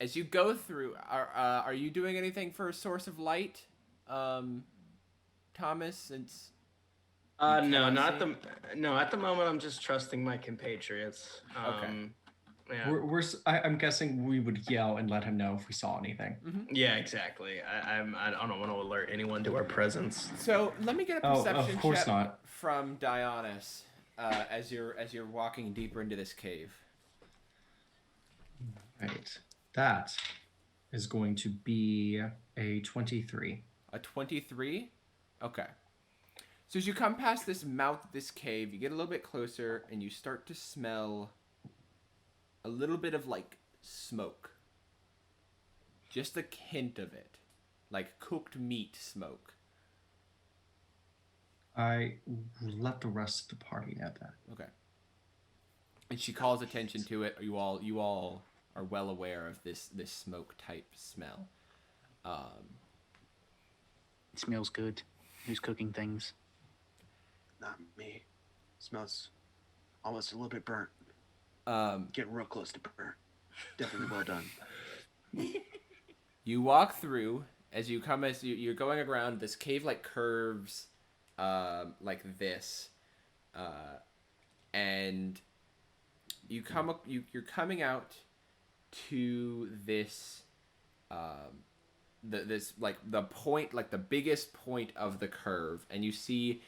as you go through, are you doing anything for a source of light, Thomas? Since No, cannot not see? the. At the moment, I'm just trusting my compatriots. Okay. Yeah. I'm guessing we would yell and let him know if we saw anything. Yeah, exactly. I don't want to alert anyone to our presence. So let me get a Oh, perception of course check not. from Dionysus as you're walking deeper into this cave. Right. That is going to be a 23. A 23? Okay. So as you come past this mouth of this cave, you get a little bit closer and you start to smell a little bit of like smoke. Just a hint of it. Like cooked meat smoke. I let the rest of the party know that. Okay. And she calls attention to it. You all are well aware of this smoke type smell. It smells good. Who's cooking things? Not me. Smells almost a little bit burnt. Getting real close to burnt. Definitely well done. You walk through as you're going around. This cave like curves, like this, and you're coming out to this, this like the point, like the biggest point of the curve, and you see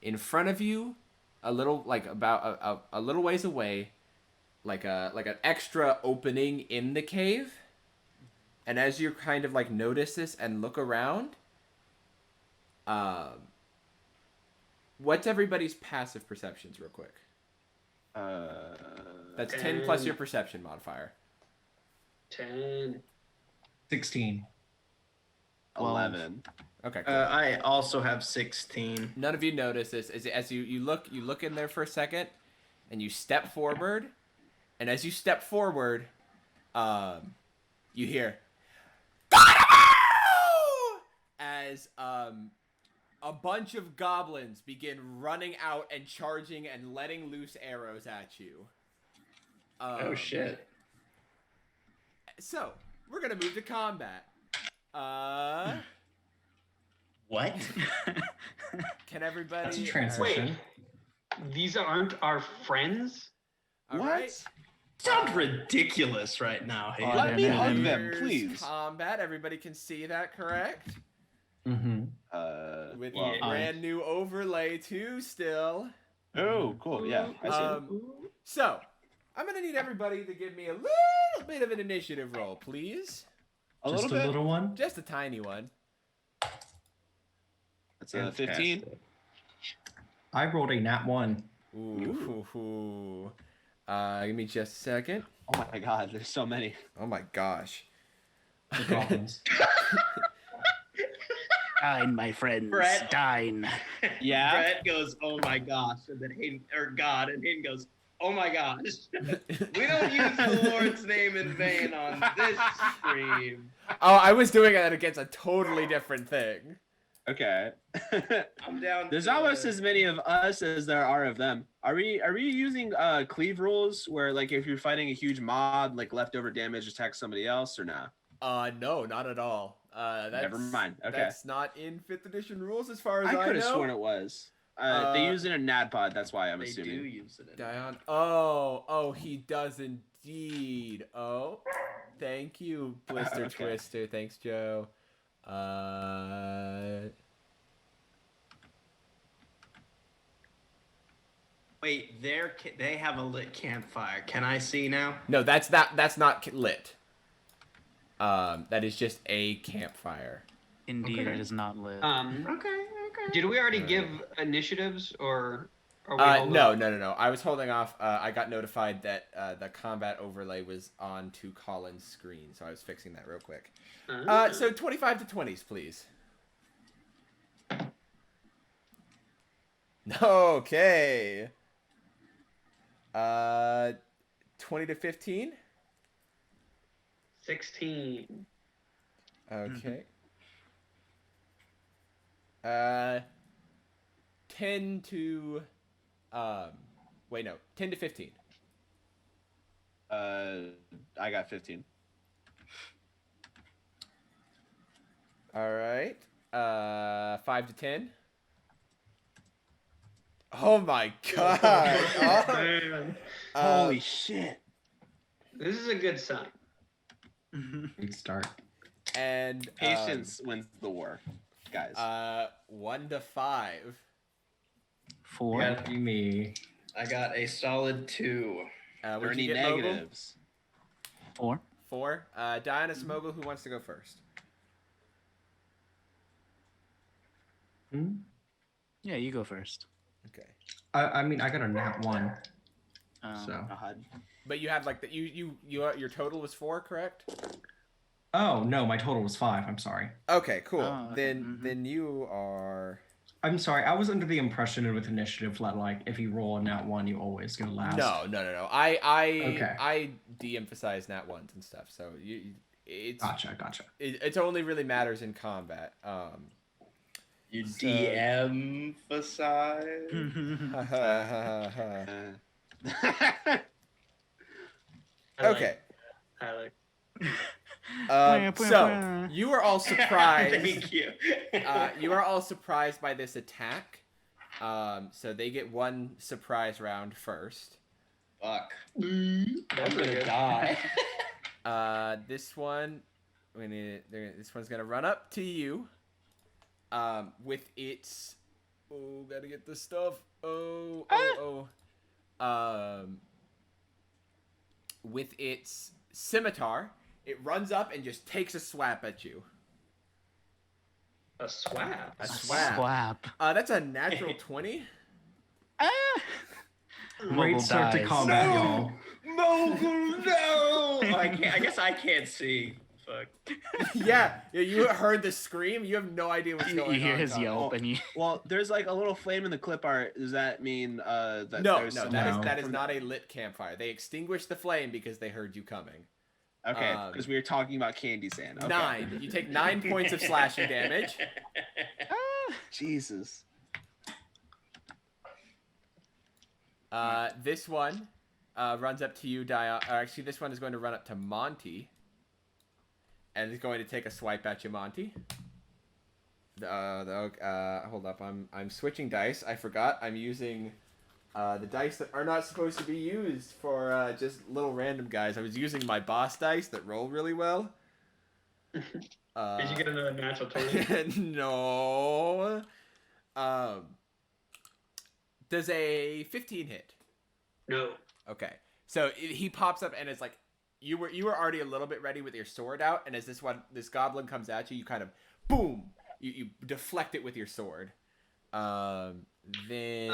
in front of you, a little like about a little ways away, like an extra opening in the cave. And as you kind of like notice this and look around, what's everybody's passive perceptions real quick? That's 10 plus your perception modifier. 10. 16. 11. Okay, cool. I also have 16. None of you notice this. As you look in there for a second, and you step forward, and as you step forward, you hear, "Got him!" as a bunch of goblins begin running out and charging and letting loose arrows at you. Oh shit. So, we're gonna move to combat. What? Can everybody... That's a transition. These aren't our friends? All What? right. Sounds ridiculous right now. Hayden. Let me hug them, Here's please. Combat. Everybody can see that, correct? Mm-hmm. With well, the brand new overlay too, still. Oh, cool. Yeah, I see. So, I'm gonna need everybody to give me a little bit of an initiative roll, please. A Just little a bit. little one. Just a tiny one. That's a 15. I rolled a nat 1. Ooh. Give me just a second. Oh my god, there's so many. Oh my gosh. The goblins. Dine, my friends. Brett. Dine. Yeah. Brett goes, "Oh my gosh," and then Hayden, or God, and Hayden goes, "Oh my gosh." We don't use the Lord's name in vain on this stream. Oh, I was doing that against a totally different thing. Okay. I'm down. There's to, almost as many of us as there are of them. Are we using cleave rules where like if you're fighting a huge mob, like leftover damage attacks somebody else or not? No, not at all. That's, Never mind. Okay. That's not in 5th edition rules as far as I I could have know. sworn it was. They use it in NADPOD, that's why I'm They do assuming. use it. In Dion. Oh, he does indeed. Oh, thank you, Blister Okay. Twister. Thanks, Joe. Wait, they have a lit campfire. Can I see now? No, that's not lit. That is just a campfire. Indeed, Okay. it is not lit. Okay. Did we already Alright. give initiatives, or are we holding No. off? I was holding off. I got notified that the combat overlay was on to Colin's screen, so I was fixing that real quick. So 25 to 20s, please. Okay. 20 to 15. 16. Okay. 10 to 10 to 15. I got 15. All right. 5 to 10. Oh my god. Man, Holy shit. this is a good sign. Good start. And Patience wins the war, guys. 1 to 5. 4. Yeah. Be me. I got a solid 2. Are there What'd any you get, Mogul? negatives? 4. 4. Diana Smogul, who wants to go first? Hmm? Yeah, you go first. Okay. I mean, I got a nat 1. Um, So. But you had like the your total was 4, correct? Oh no, my total was 5. I'm sorry. Okay, cool. Oh, okay. Then you are. I'm sorry. I was under the impression with initiative that like if you roll a nat 1, you always go last. No. Okay. I de-emphasize nat ones and stuff. So it's Gotcha. it only really matters in combat. You So- de-emphasize. Okay. I like. So you are all surprised. Thank you. You are all surprised by this attack. So they get one surprise round first. Fuck. I'm gonna die. This one, this one's gonna run up to you. With its, gotta get this stuff. With its scimitar, it runs up and just takes a swap at you. A swap. A swap. Swap. That's a natural 20. Great Mogul start to dies. combat, y'all. Mogul, no! I guess I can't see. Fuck. Yeah, you heard the scream. You have no idea what's You going on. hear his Colin. yelp, and you. Well, there's like a little flame in the clip art. Does that mean that No, there's no, some that is No. that is not a lit campfire. They extinguished the flame because they heard you coming. Okay, because we were talking about candy sand. Okay. 9. You take 9 points of slashing damage. Jesus. This one runs up to you, actually, this one is going to run up to Monty. And is going to take a swipe at you, Monty. Hold up, I'm switching dice. I forgot. I'm using the dice that are not supposed to be used for just little random guys. I was using my boss dice that roll really well. Did you get another natural 20? No. Does a 15 hit? No. Okay. So he pops up and it's like you were already a little bit ready with your sword out, and as this goblin comes at you, you kind of boom. You deflect it with your sword. Then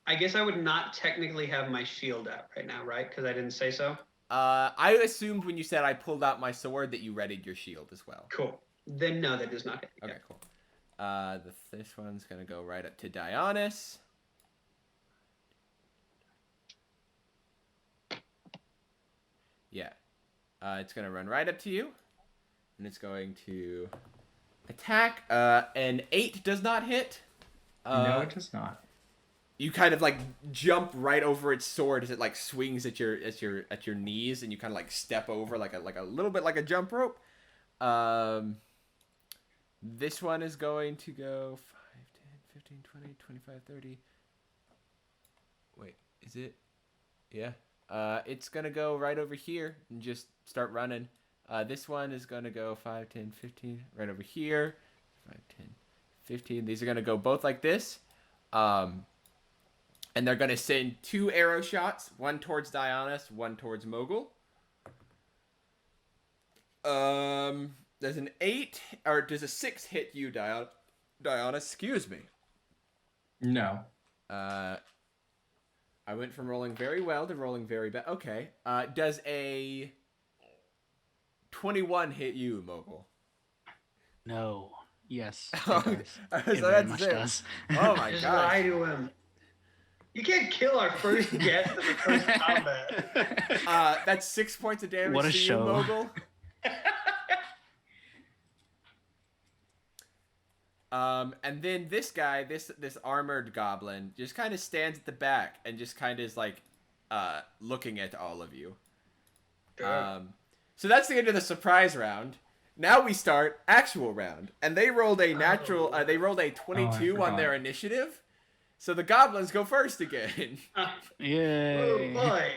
I guess I would not technically have my shield out right now, right? Because I didn't say so. I assumed when you said I pulled out my sword that you readied your shield as well. Cool. Then no, that does not hit. Okay, cool. This one's gonna go right up to Dionys. Yeah. It's gonna run right up to you, and it's going to attack. An 8 does not hit. No, it does not. You kind of like jump right over its sword as it like swings at your knees, and you kind of like step over like a little bit like a jump rope. This one is going to go 5, 10, 15, 20, 25, 30. Wait, is it? Yeah. It's gonna go right over here and just start running. This one is gonna go 5, 10, 15, right over here. 5, 10, 15. These are gonna go both like this. And they're going to send 2 arrow shots, one towards Dionys, one towards Mogul. Does an 8, or does a 6 hit you, Dionys? Excuse me. No. I went from rolling very well to rolling very bad. Okay. Does a 21 hit you, Mogul? No. Yes. Oh, It so very that's much it. does. Oh my Just gosh. lie to him. You can't kill our first guest in the first combat. That's 6 points of damage What a to show. you, Mogul. And then this guy, this armored goblin, just kind of stands at the back and just kind of is like looking at all of you. Sure. So that's the end of the surprise round. Now we start actual round, and they rolled a natural. They rolled a 22 on their initiative, so the goblins go first again. Yay. Oh boy,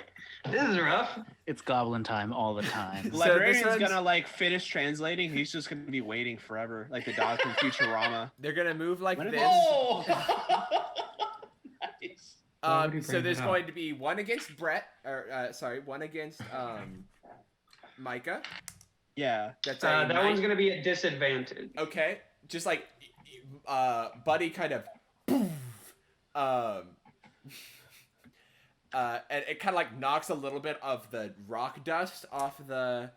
this is rough. It's goblin time all the time. So Librarian's this one's- gonna like finish translating. He's just gonna be waiting forever, like the dog from Futurama. They're gonna move like What this. Oh! Nice. Why would he So bring there's that up? going to be one against Brett, or one against Micah. Yeah. That's a That nine- one's gonna be at disadvantage. Okay, just like Buddy kind of and it kind of like knocks a little bit of the rock dust off the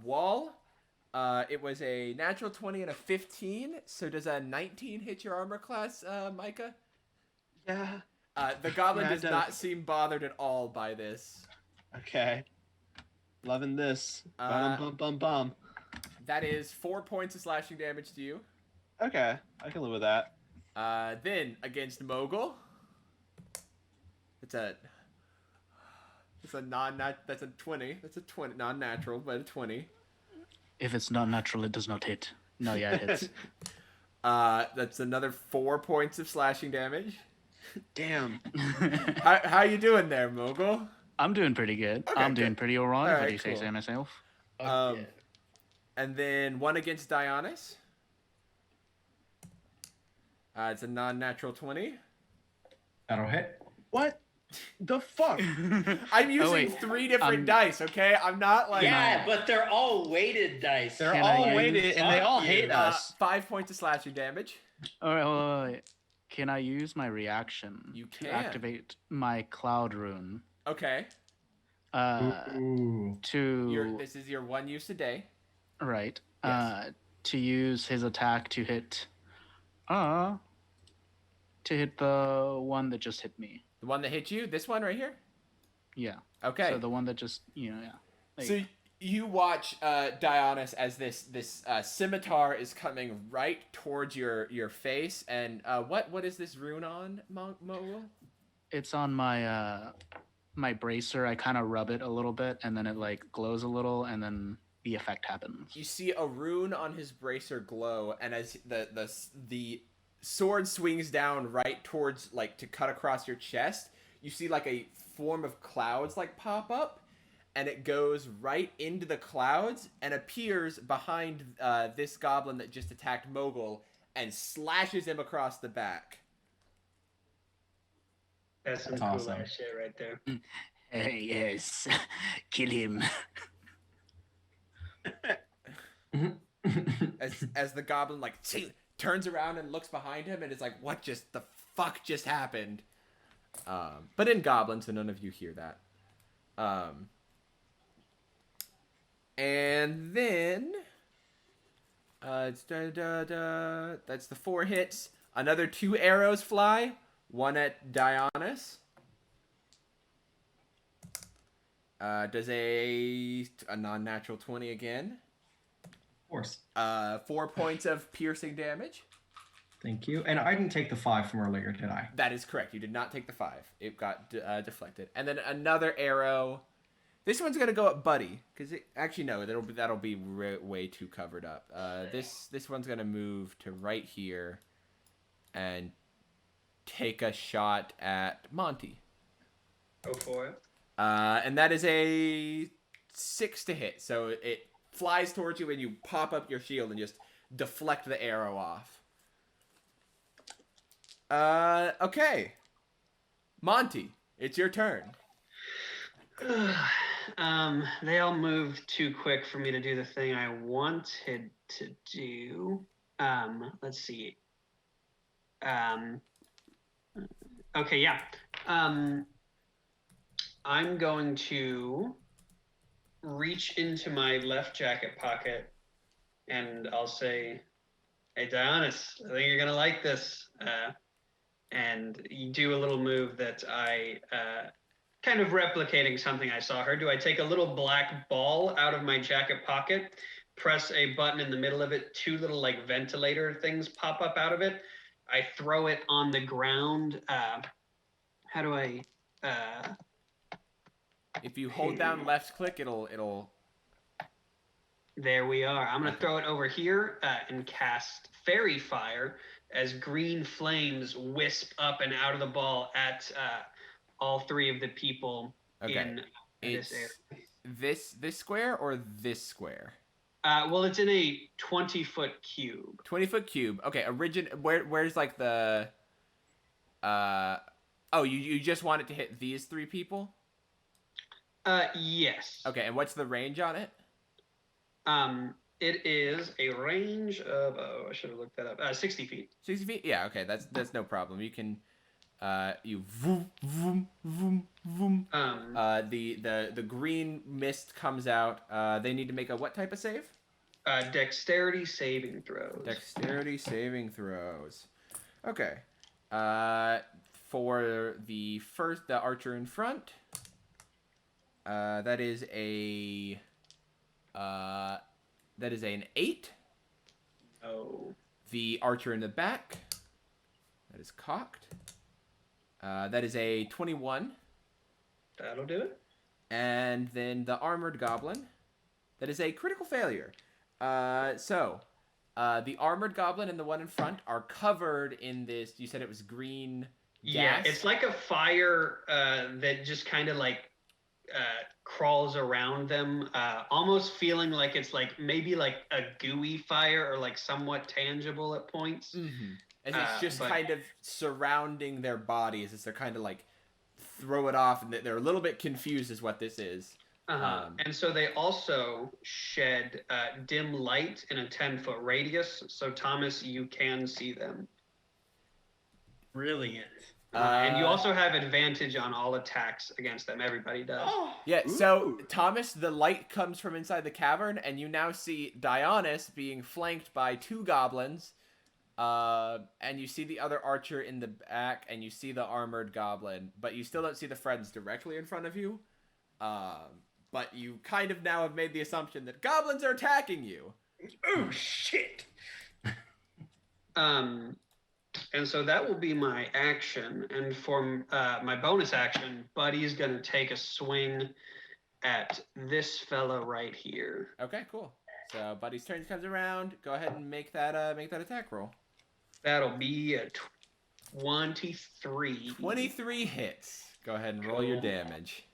wall. It was a natural 20 and a 15. So does a 19 hit your armor class, Micah? Yeah. The goblin Yeah, it does does. not seem bothered at all by this. Okay. Loving this. Bum. That is 4 points of slashing damage to you. Okay, I can live with that. Then against Mogul, it's a that's a 20. That's a 20 non-natural, but a 20. If it's not natural, it does not hit. No, yeah, it hits. That's another 4 points of slashing damage. Damn. How you doing there, Mogul? I'm doing pretty good. Okay, I'm doing good. pretty alright. Alright, What do you say cool. so myself? Fuck yeah. And then one against Dionys. It's a non-natural 20. That'll hit. What the fuck? I'm using wait. 3 different dice, okay? I'm not like... Yeah, but they're all weighted dice. They're Can all I weighted use- and they all Fuck hate you. us. 5 points of slashing damage. Alright, wait. Can I use my reaction You to can. activate my cloud rune? Okay. Ooh. To This is your one use a day. right. Yes. To use his attack to hit the one that just hit me. The one that hit you? This one right here? Yeah. Okay. So the one that just, yeah. There So you go. you watch Dionys as this scimitar is coming right towards your face, and what is this rune on, Mogul? It's on my my bracer. I kind of rub it a little bit, and then it like glows a little, and then the effect happens. You see a rune on his bracer glow, and as the sword swings down right towards, like, to cut across your chest, you see like a form of clouds like pop up, and it goes right into the clouds and appears behind this goblin that just attacked Mogul and slashes him across the back. That's some That's cool awesome. ass shit right there. Yes, kill him. As the goblin like turns around and looks behind him and is like, what just the fuck just happened? But in goblin, so none of you hear that. And then it's that's the 4 hits. Another 2 arrows fly. One at Dionys. Does a non-natural 20 again. Of course. 4 points of piercing damage. Thank you. And I didn't take the 5 from earlier, did I? That is correct. You did not take the 5. It got deflected. And then another arrow. This one's gonna go at Buddy, because actually no, that'll be way too covered up. This one's gonna move to right here, and take a shot at Monty. Go for it. And that is a 6 to hit. So it flies towards you, and you pop up your shield and just deflect the arrow off. Okay. Monty, it's your turn. They all moved too quick for me to do the thing I wanted to do. Let's see. Okay, yeah. I'm going to reach into my left jacket pocket, and I'll say, "Hey, Dionys, I think you're gonna like this." And you do a little move that I kind of replicating something I saw her do. I take a little black ball out of my jacket pocket, press a button in the middle of it, 2 little like ventilator things pop up out of it. I throw it on the ground. How do I? If you hold down left click, it'll. There we are. I'm gonna throw it over here and cast Fairy Fire as green flames wisp up and out of the ball at all 3 of the people in this area. This square or this square? Well, it's in a 20-foot cube. 20-foot cube. Okay, where's like the oh, you just want it to hit these 3 people? Yes. Okay, and what's the range on it? It is a range of, I should have looked that up. 60 feet. 60 feet? Yeah, okay, that's no problem. You can you vroom vroom vroom vroom. The green mist comes out. They need to make a what type of save? Dexterity saving throws. Dexterity saving throws. Okay. For the archer in front, that is an 8. Oh. The archer in the back, that is cocked. That is a 21. That'll do it. And then the armored goblin, that is a critical failure. So the armored goblin and the one in front are covered in this. You said it was green gas? Yeah, it's like a fire that just kind of like crawls around them, almost feeling like it's like maybe like a gooey fire or like somewhat tangible at points. Mm-hmm. And it's just kind of surrounding their bodies as they're kind of like throw it off, and they're a little bit confused as what this is. And so they also shed dim light in a 10-foot radius. So Thomas, you can see them. Brilliant. And you also have advantage on all attacks against them. Everybody does. Yeah, so Thomas, the light comes from inside the cavern, and you now see Dionys being flanked by 2 goblins And you see the other archer in the back, and you see the armored goblin, but you still don't see the friends directly in front of you. But you kind of now have made the assumption that goblins are attacking you. Oh shit! And so that will be my action. And for my bonus action, Buddy's gonna take a swing at this fella right here. Okay, cool. So Buddy's turn comes around. Go ahead and make that attack roll. That'll be a 23. 23 hits. Go ahead and roll your damage.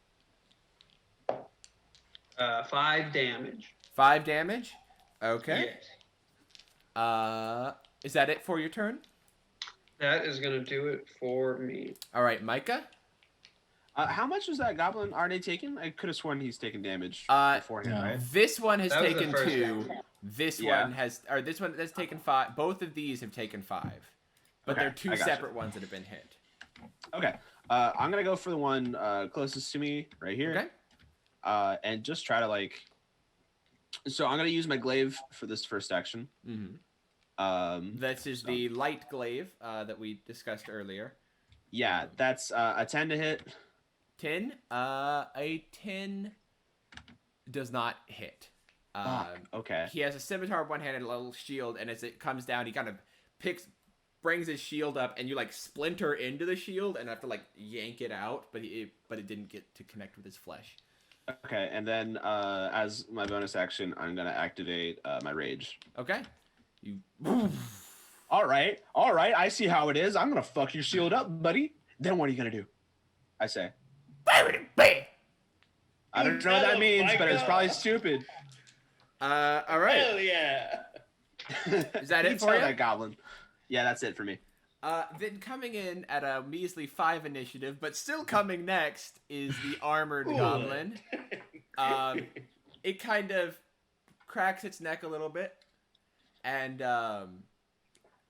5 damage. 5 damage? Okay. Yes. Is that it for your turn? That is gonna do it for me. All right, Micah? How much was that goblin already taken? I could have sworn he's taken damage beforehand, no. right? This one has That was the taken first 2. one. This Yeah. one has taken 5. Both of these have taken 5. But Okay, they're 2 I gotcha. separate ones that have been hit. Okay. I'm gonna go for the one closest to me right here. Okay. And just try to like. So I'm gonna use my glaive for this first action. Mm-hmm. This is the light glaive that we discussed earlier. Yeah, that's a 10 to hit. 10? A 10 does not hit. Okay. He has a scimitar, one-handed, a little shield, and as it comes down, he kind of brings his shield up, and you like splinter into the shield and have to like yank it out, but it didn't get to connect with his flesh. Okay, and then as my bonus action, I'm gonna activate my rage. Okay. You. All right, I see how it is. I'm gonna fuck your shield up, buddy. Then what are you gonna do? I say. I don't know what that means, but it's probably stupid. All right. Hell yeah! Is that You it for tell you? that goblin. Yeah, that's it for me. Then coming in at a measly 5 initiative, but still coming next is the Armored Goblin. It kind of cracks its neck a little bit and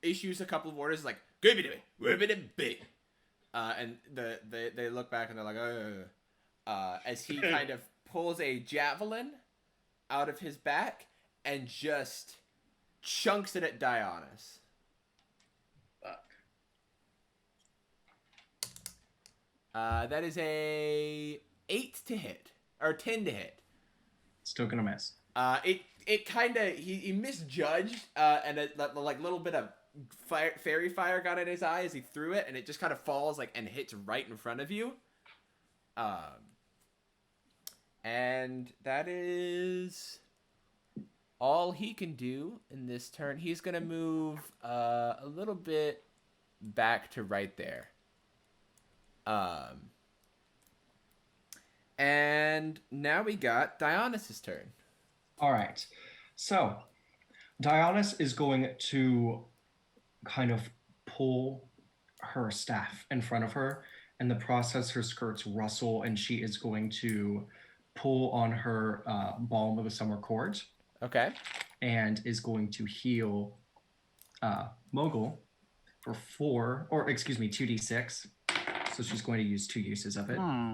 issues a couple of orders like, give it to me, whip it in big. And they look back and they're like, as he kind of pulls a javelin out of his back and just chunks it at Dionys. That is a 8 to hit, or 10 to hit. Still gonna miss. It kind of he misjudged, and a like little bit of fairy fire got in his eye as he threw it, and it just kind of falls like and hits right in front of you. And that is all he can do in this turn. He's gonna move a little bit back to right there. And now we got Dionys' turn. All right. So, Dionys is going to kind of pull her staff in front of her. In the process, her skirts rustle, and she is going to pull on her Balm of the Summer cord. Okay. And is going to heal Mogul for 2d6. So she's going to use 2 uses of it. Oh.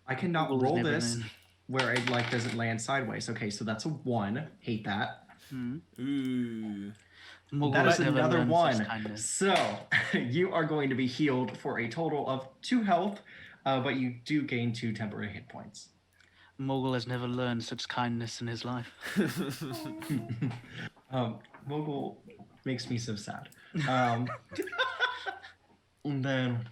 I cannot Mogul is roll never this been- where it like doesn't land sideways. Okay, so that's a 1. Hate that. Ooh. Mogul That has is never another learned 1. such kindness. So you are going to be healed for a total of 2 health, but you do gain 2 temporary hit points. Mogul has never learned such kindness in his life. Mogul makes me so sad. And then,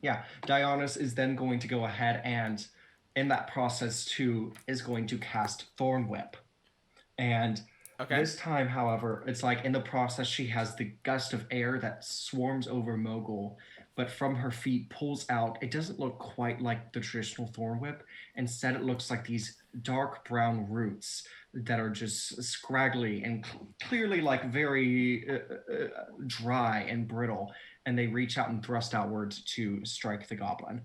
yeah, Dionys is then going to go ahead and, in that process too, is going to cast Thorn Whip. And Okay. this time, however, it's like in the process she has the gust of air that swarms over Mogul, but from her feet pulls out. It doesn't look quite like the traditional Thorn Whip. Instead, it looks like these dark brown roots that are just scraggly and clearly like very dry and brittle, and they reach out and thrust outwards to strike the goblin.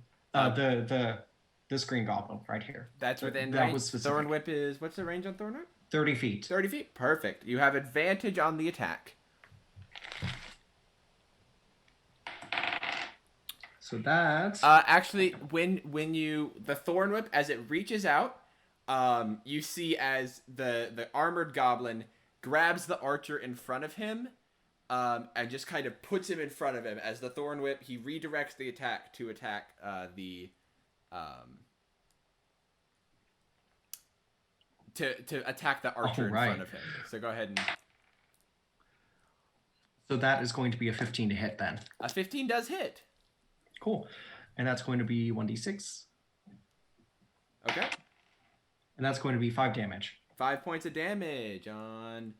This green goblin right here. That's within That range. was specific. Thorn Whip is, what's the range on Thorn Whip? 30 feet. 30 feet. Perfect. You have advantage on the attack. So that's Actually, when you the Thorn Whip, as it reaches out, you see as the armored goblin grabs the archer in front of him, and just kind of puts him in front of him as the thorn whip. He redirects the attack to attack to attack the archer in front of him. So go ahead and. So that is going to be a 15 to hit then. A 15 does hit. Cool. And that's going to be 1d6. Okay. And that's going to be 5 damage. 5 points of damage on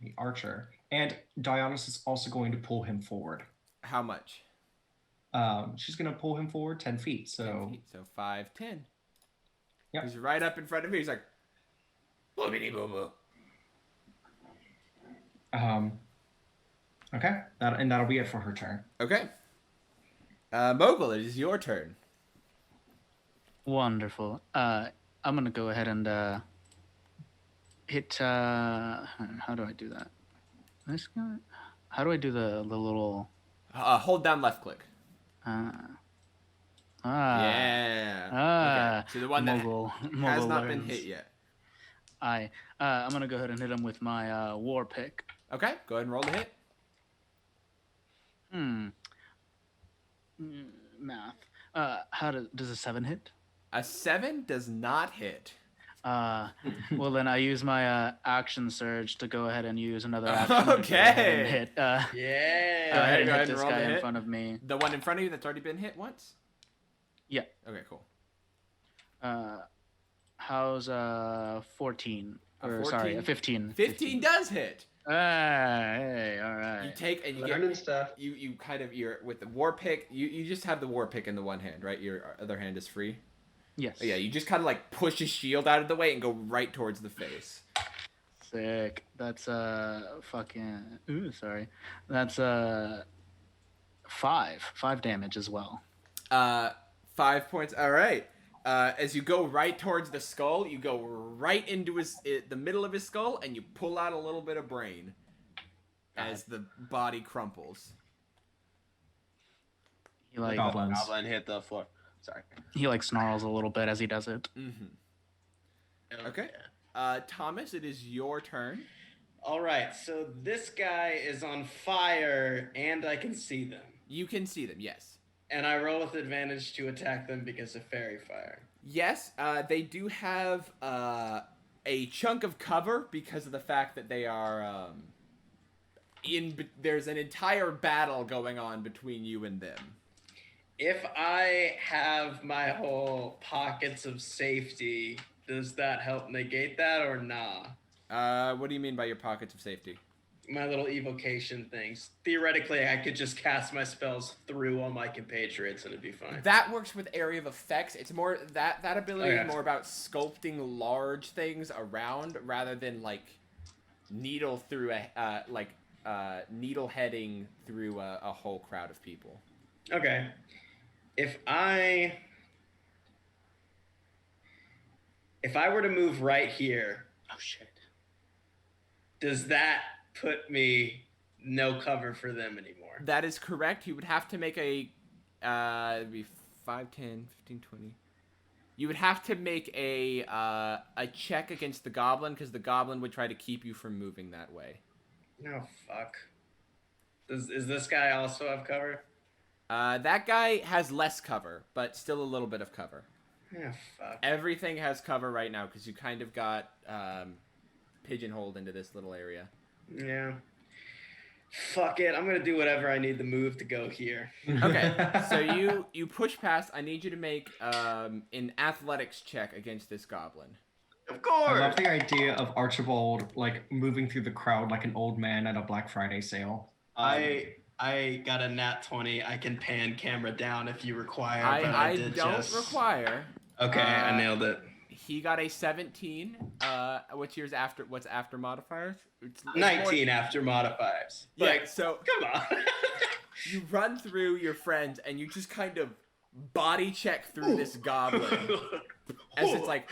the archer. And Dionysus is also going to pull him forward. How much? She's going to pull him forward 10 feet. So 10 feet. So 5, 10. Yep. He's right up in front of me. He's like, boobity boo boo. Okay. That'll be it for her turn. Okay. Mogul, it is your turn. Wonderful. I'm gonna go ahead and hit. How do I do that? This guy. How do I do the little? Hold down left click. Yeah. Okay. So the one that has not been hit yet. I'm gonna go ahead and hit him with my war pick. Okay. Go ahead and roll the hit. Math. Does a 7 hit? A 7 does not hit. Well then I use my action surge to go ahead and use another action. Okay. And hit. Yeah. Go ahead and go hit ahead and this roll the guy in hit. front of me. The one in front of you that's already been hit once? Yeah. Okay, cool. How's 14? Or 14? sorry, a 15. 15 does hit. Hey, all You right. take and you Learning get stuff. you kind of you're with the war pick. You just have the war pick in the one hand, right? Your other hand is free. Yes. Yeah, you just kind of like push his shield out of the way and go right towards the face. Sick. That's fucking. Ooh, sorry. That's 5 damage as well. 5 points. All right. As you go right towards the skull, you go right into the middle of his skull, and you pull out a little bit of brain as the body crumples. He like Goblins. Goblin hit the floor. Sorry. he like snarls a little bit as he does it. Mm-hmm. Okay. Thomas, it is your turn. All right. So this guy is on fire, and I can see them. You can see them, yes. And I roll with advantage to attack them because of fairy fire. Yes, they do have a chunk of cover because of the fact that they are there's an entire battle going on between you and them. If I have my whole pockets of safety, does that help negate that or nah? What do you mean by your pockets of safety? My little evocation things. Theoretically, I could just cast my spells through all my compatriots and it'd be fine. That works with area of effects. It's more that ability Okay. is more about sculpting large things around rather than like needle through needle heading through a whole crowd of people. Okay. If I were to move right here, Oh shit. does that put me no cover for them anymore? That is correct. You would have to make it'd be 5, 10, 15, 20. You would have to make a check against the goblin because the goblin would try to keep you from moving that way. No, fuck. Is this guy also have cover? That guy has less cover, but still a little bit of cover. Yeah, fuck. Everything has cover right now because you kind of got pigeonholed into this little area. Yeah. Fuck it. I'm gonna do whatever I need to move to go here. Okay, so you push past. I need you to make an athletics check against this goblin. Of I course. love the idea of Archibald like moving through the crowd like an old man at a Black Friday sale. I got a nat 20. I can pan camera down if you require. but I did don't just... require. Okay, I nailed it. He got a 17. What's after modifiers? It's 19 after modifiers. Yeah, Like, so come on. you run through your friends and you just kind of body check through this goblin as it's like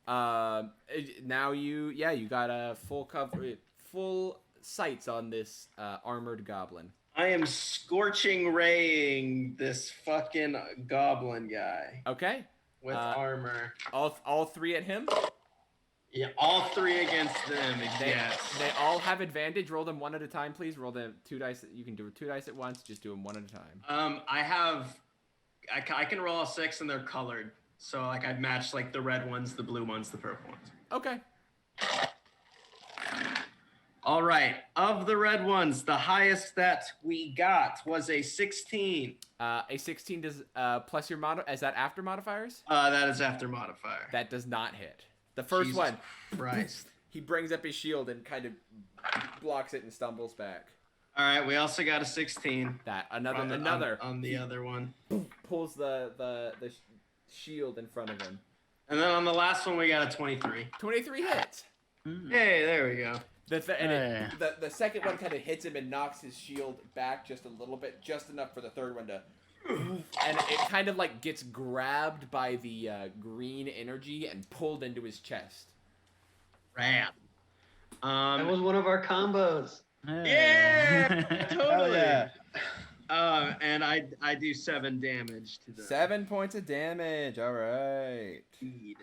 now you got a full sights on this armored goblin. I am scorching raying this fucking goblin guy Okay. with armor. All three at him? Yeah, all three against them. Yes. They all have advantage. Roll them one at a time, please. Roll the 2 dice. You can do 2 dice at once. Just do them one at a time. I can roll a 6 and they're colored. So like I'd match like the red ones, the blue ones, the purple ones. Okay. All right. Of the red ones, the highest that we got was a 16. A 16 does plus your is that after modifiers? That is after modifier. That does not hit. The first Jesus one. Christ. He brings up his shield and kind of blocks it and stumbles back. All right, we also got a 16. That another on the other one. pulls the shield in front of him. And then on the last one we got a 23. 23 hits. Hey, there we go. The second one kind of hits him and knocks his shield back just a little bit, just enough for the third one to. And it kind of like gets grabbed by the green energy and pulled into his chest. Rad. That was one of our combos. Yeah, totally. yeah. And I do 7 damage to them. 7 points of damage. All right. Indeed.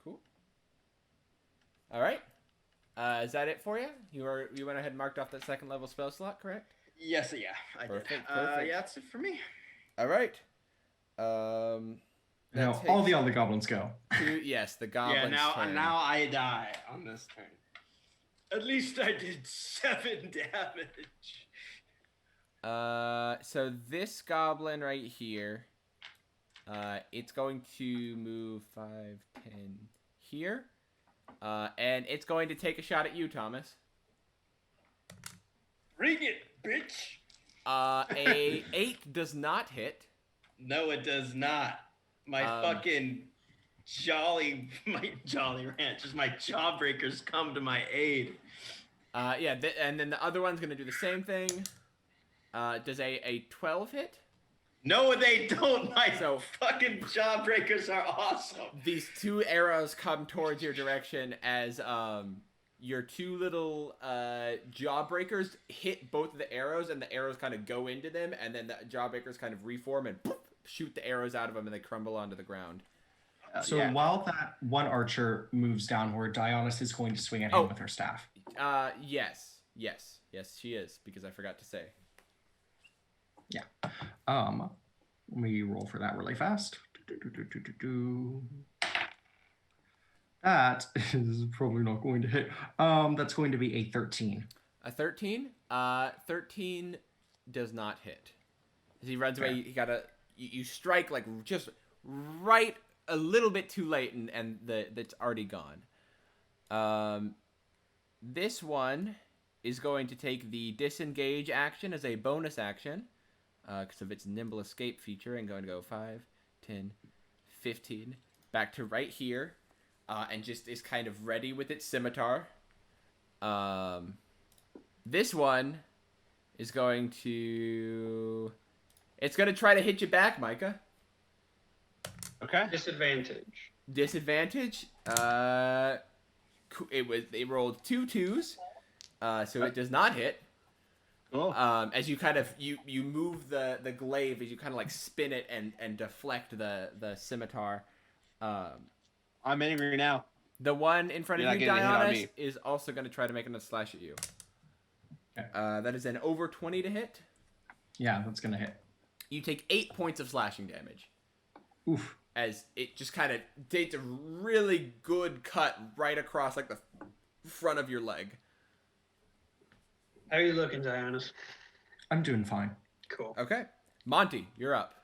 Cool. All right. Is that it for you? You went ahead and marked off that second level spell slot, correct? Yes, yeah, I did. Perfect. Yeah, that's it for me. All right. Now all the other goblins go. Yes, the goblins. Yeah, now I die on this turn. At least I did 7 damage. So this goblin right here, it's going to move 5, 10 here. And it's going to take a shot at you, Thomas. Bring it, bitch. A 8 does not hit. No, it does not. My jolly ranchers, my jawbreakers come to my aid. Yeah, and then the other one's going to do the same thing. Does a 12 hit? No, they don't. My So- fucking jawbreakers are awesome. These 2 arrows come towards your direction as your 2 little jawbreakers hit both of the arrows, and the arrows kind of go into them, and then the jawbreakers kind of reform and poof, shoot the arrows out of them, and they crumble onto the ground. So yeah. while that one archer moves downward, Dionysus is going to swing at him with her staff. Yes, she is, because I forgot to say. Yeah. Let me roll for that really fast. That is probably not going to hit. That's going to be a 13. A 13? 13 does not hit. As he runs away, you strike like just right a little bit too late, and that's already gone. This one is going to take the disengage action as a bonus action because of its nimble escape feature, and going to go 5, 10, 15, back to right here, and just is kind of ready with its scimitar. This one is going to... It's going to try to hit you back, Micah. Okay. Disadvantage. Disadvantage. They rolled 2 2s, so it does not hit. Cool. As you kind of you move the glaive, as you kind of like spin it and deflect the scimitar. I'm angry now. The one in front You're of you, not getting a hit on Dionysus, me. is also going to try to make another slash at you. Okay. That is an over 20 to hit. Yeah, that's going to hit. You take 8 points of slashing damage. Oof. As it just kind of takes a really good cut right across like the front of your leg. How are you looking, Dionysus? I'm doing fine. Cool. Okay. Monty, you're up.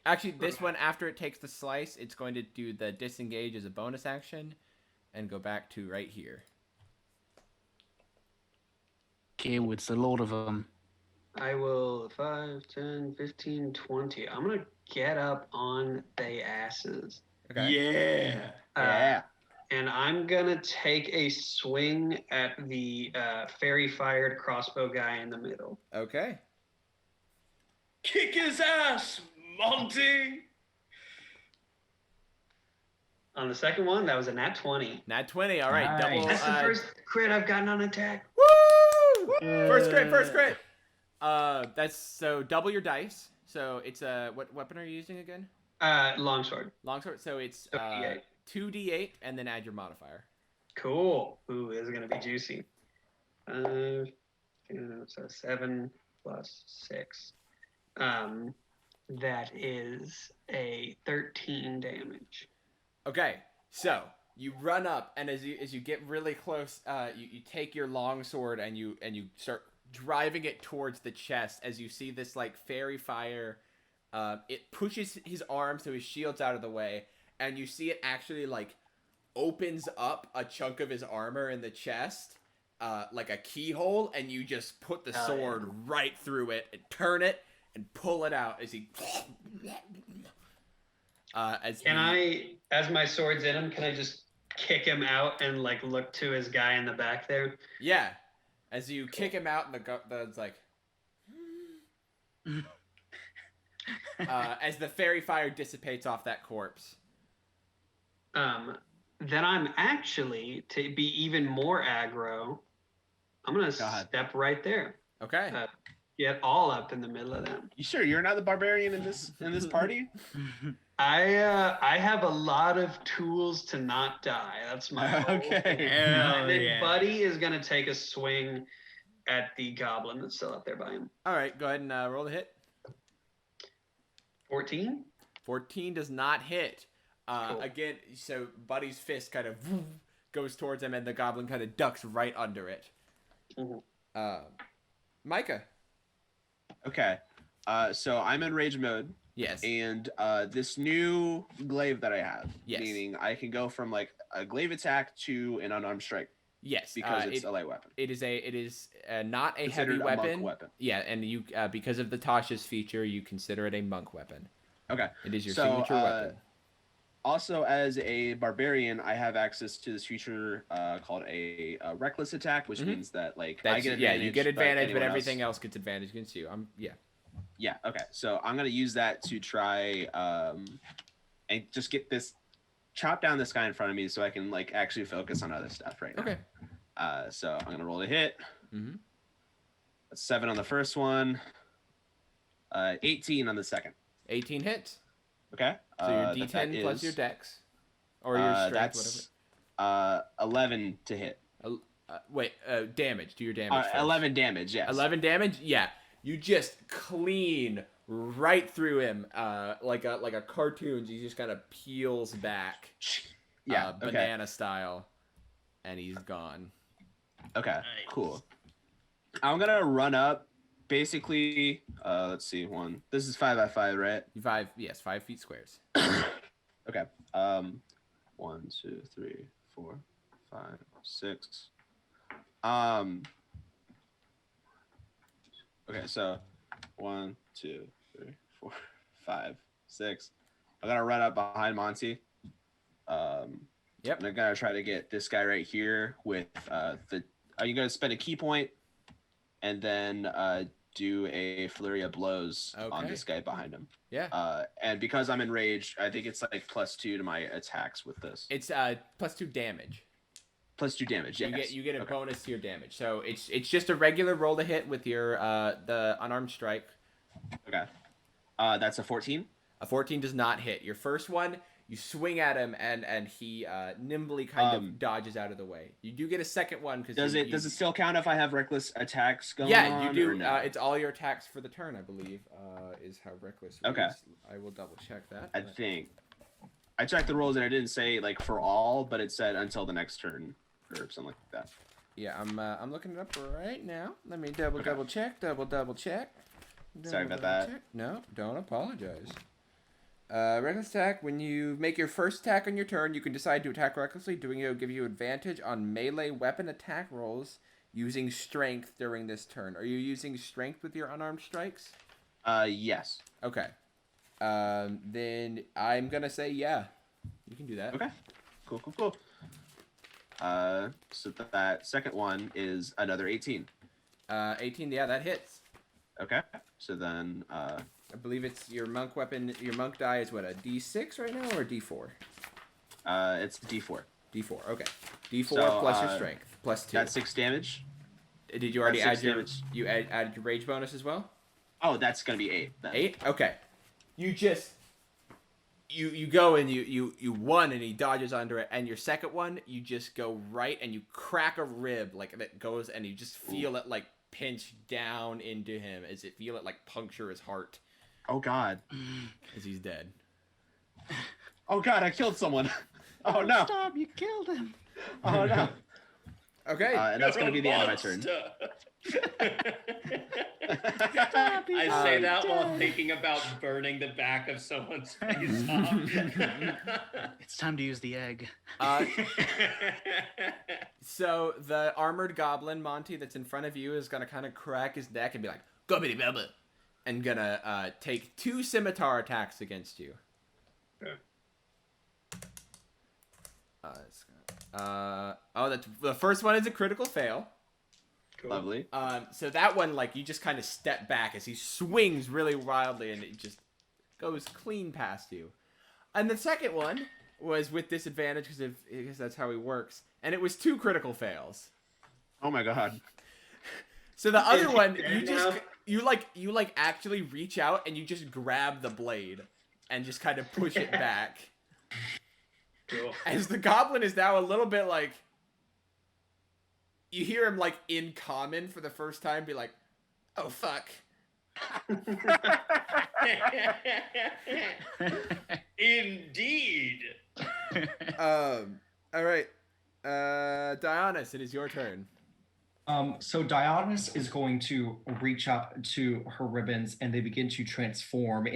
Actually, this one, after it takes the slice, it's going to do the disengage as a bonus action and go back to right here. Okay, it's a load of them. I will 5, 10, 15, 20. I'm going to get up on they asses. Okay. Yeah. Yeah. And I'm going to take a swing at the fairy-fired crossbow guy in the middle. Okay. Kick his ass, Monty. On the second one, that was a nat 20. Nat 20. All right. Nice. Double. That's the first crit I've gotten on attack. Woo! First crit. That's so double your dice. So it's what weapon are you using again? Longsword. Longsword. So it's So D8. 2d8 and then add your modifier. Cool. Ooh, this is gonna be juicy. So 7 plus 6. That is a 13 damage. Okay, so you run up, and as you get really close, you take your longsword and you start driving it towards the chest. As you see this like fairy fire, it pushes his arm so his shield's out of the way, and you see it actually like opens up a chunk of his armor in the chest, like a keyhole, and you just put the sword right through it and turn it and pull it out as he. As my sword's in him, can I just kick him out and like look to his guy in the back there? Yeah, as you kick him out, and it's like. As the fairy fire dissipates off that corpse. Then I'm actually, to be even more aggro, I'm gonna step right there. Okay. Get all up in the middle of them. You sure you're not the barbarian in this party? I have a lot of tools to not die. That's my goal. Okay. And then Buddy is gonna take a swing at the goblin that's still up there by him. All right, go ahead and roll the hit. 14? 14 does not hit. Cool. Again, so Buddy's fist kind of goes towards him, and the goblin kind of ducks right under it. Mm-hmm. Micah. Okay. So I'm in rage mode. Yes. And this new glaive that I have, yes. meaning I can go from like a glaive attack to an unarmed strike. Yes, because it's a light weapon. It is not a Considered heavy weapon. Monk weapon. Yeah, and you because of the Tasha's feature, you consider it a monk weapon. Okay. It is your signature weapon. Also, as a barbarian, I have access to this feature called a reckless attack, which means that like I get advantage. Yeah, you get advantage, but anyone everything else gets advantage against you. Yeah. Okay. So I'm gonna use that to try and just get this, chop down this guy in front of me, so I can like actually focus on other stuff right now. Okay. So I'm gonna roll a hit. Mm-hmm. That's 7 on the first one. 18 on the second. 18 hits. Okay. So your D10 plus your dex, or your strength, whatever. 11 to hit. Damage. Do your damage. 11 damage. Yes. 11 damage. Yeah. You just clean right through him, like a cartoon. He just kind of peels back. Yeah. Banana style, and he's gone. Okay. Nice. Cool. I'm gonna run up. Basically, let's see. This is 5 by 5, right? 5 feet squares. Okay. 1, 2, 3, 4, 5, 6. Okay, so 1, 2, 3, 4, 5, 6. I'm gonna run up behind Monty. Yep. And I'm gonna try to get this guy right here with Are you gonna spend a key point, and then do a flurry of blows on this guy behind him? Yeah. And because I'm enraged, I think it's like +2 to my attacks with this. It's +2 damage. +2 damage. Yes. You get a bonus to your damage. So it's just a regular roll to hit with your the unarmed strike. Okay. That's a 14. A 14 does not hit. Your first one, you swing at him, and he nimbly kind of dodges out of the way. You do get a second one because does it still count if I have reckless attacks going on? Yeah, you do. No? It's all your attacks for the turn, I believe, is how reckless. Okay. I will double check that. I think I checked the rules and it didn't say like for all, but it said until the next turn or something like that. Yeah, I'm looking it up right now. Let me double check. Sorry about that. Check. No, don't apologize. Reckless attack. When you make your first attack on your turn, you can decide to attack recklessly. Doing it will give you advantage on melee weapon attack rolls using strength during this turn. Are you using strength with your unarmed strikes? Yes. Okay. Then I'm gonna say yeah. You can do that. Okay. Cool. So that second one is another 18. 18. Yeah, that hits. Okay. So then I believe it's your monk weapon. Your monk die is what, a D6 right now or a D4? It's D4. D4. Okay. D4 So, plus your strength +2. That's 6 damage. Did you already add your damage. you added your rage bonus as well? Oh, that's gonna be 8. Then. 8. Okay. You just you go and you one and he dodges under it, and your second one you just go right and you crack a rib like that goes, and you just feel it like pinch down into him as it feel it like puncture his heart. Oh God. As he's dead. Oh God, I killed someone. Oh no. Stop! You killed him. Oh no. Okay. And that's gonna be the end of my turn. I say that while thinking about burning the back of someone's face off. It's time to use the egg. So the armored goblin, Monty, that's in front of you is gonna kind of crack his neck and be like, "Go, bitty, blah, and gonna take 2 scimitar attacks against you. Okay. That's the first one is a critical fail. Cool. Lovely. So that one, like, you just kind of step back as he swings really wildly, and it just goes clean past you. And the second one was with disadvantage because that's how he works, and it was 2 critical fails. Oh my God. So the other one, dead you actually reach out and you just grab the blade and just kind of push it back. Cool. As the goblin is now a little bit like, you hear him like in common for the first time be like, "Oh fuck." Indeed. All right. Dionysus, it is your turn. So Dionysus is going to reach up to her ribbons, and they begin to transform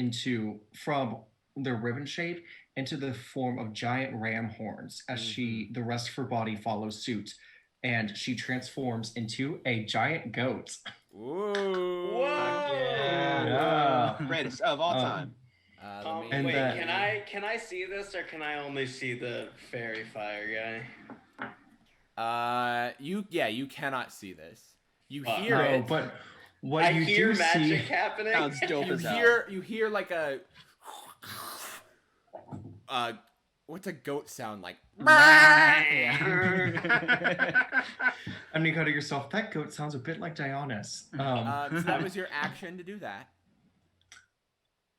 from their ribbon shape into the form of giant ram horns as the rest of her body follows suit, and she transforms into a giant goat. Ooh. Whoa! Yeah. Greatest of all time. And Wait, that- can I see this, or can I only see the fairy fire You cannot see this. You Fuck. hear No, it. but what guy? I you hear do magic see, happening. Sounds dope as hell. You hear like a what's a goat sound like? and you go to yourself, that goat sounds a bit like Dionysus. So that was your action to do that.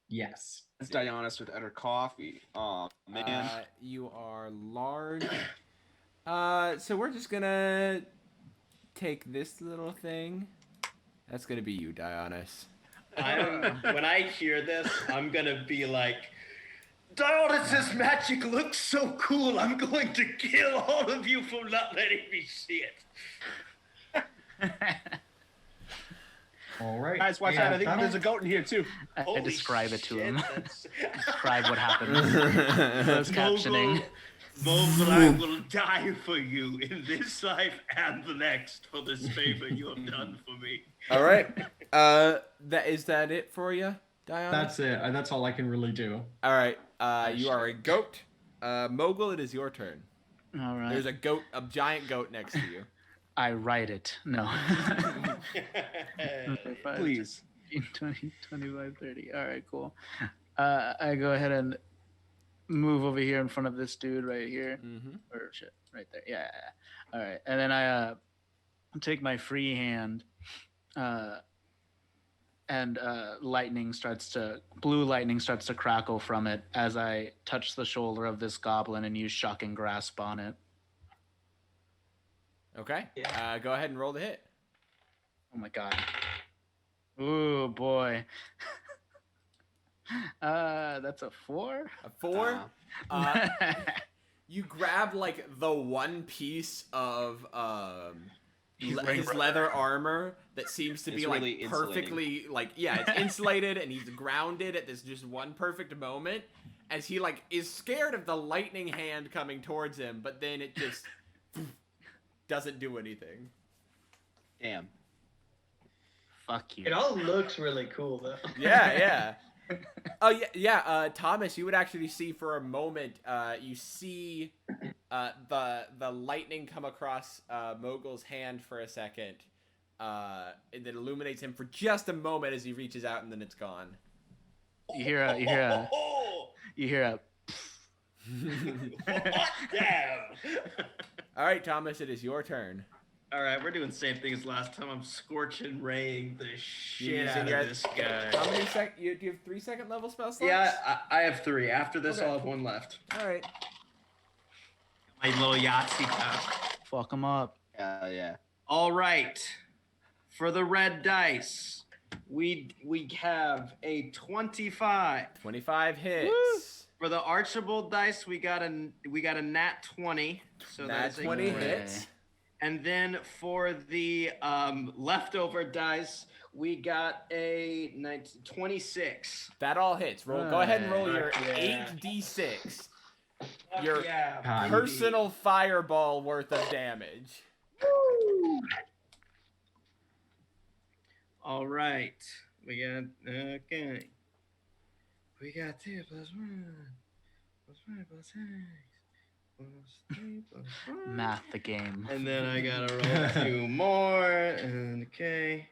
Yes. It's Dionysus with utter coffee. Oh man. You are large. So we're just gonna take this little thing. That's gonna be you, Dionysus. When I hear this, I'm gonna be like, Dionysus' magic looks so cool. I'm going to kill all of you for not letting me see it. All right. Guys, watch out. I think there's a goat in here too. I Holy describe it to shit, him. that's- Describe what happened. Closed captioning. Mogul, I will die for you in this life and the next for this favor you have done for me. All right. Is that it for you, Dionysus? That's it. That's all I can really do. All right. You are a goat. Mogul, it is your turn. All right. There's a giant goat next to you. I write it. No. Please. 20, 25, 30. All right, cool. I go ahead and move over here in front of this dude right here. Mm-hmm. Or shit, right there. Yeah. All right. And then I take my free hand, and blue lightning starts to crackle from it as I touch the shoulder of this goblin and use shocking grasp on it. Okay. Yeah. Go ahead and roll the hit. Oh my god. Ooh boy. That's a 4. A 4. You grab like the one piece of his leather armor that seems to be It's like really perfectly it's insulated, and he's grounded at this just one perfect moment as he like is scared of the lightning hand coming towards him, but then it just doesn't do anything. Damn. Fuck you. It all looks really cool though. Yeah. Oh yeah. Thomas, you would actually see for a moment. You see the lightning come across Mogul's hand for a second, and then illuminates him for just a moment as he reaches out, and then it's gone. You hear a Damn. All right, Thomas, it is your turn. All right, we're doing the same thing as last time. I'm scorching raying the shit using out your- of this guy. How many do you have 3 second level spell slots? Yeah, I have 3. After this, Okay. I'll have 1 left. All right. My little Yahtzee cup. Fuck him up. Yeah. All right. For the red dice, we have a 25. 25 hits. Woo! For the Archibald dice, we got a nat 20. So Nat that's a 20 crit. hits. And then for the leftover dice, we got a 26. That all hits. Go ahead and roll your Fuck yeah. 8d6. Fuck Your yeah, God. baby. Personal fireball worth of damage. All right. We got, okay. We got 2 plus 1 plus 5 plus 6 plus 3 plus 4. Math the game. And then I gotta roll 2 more. And okay.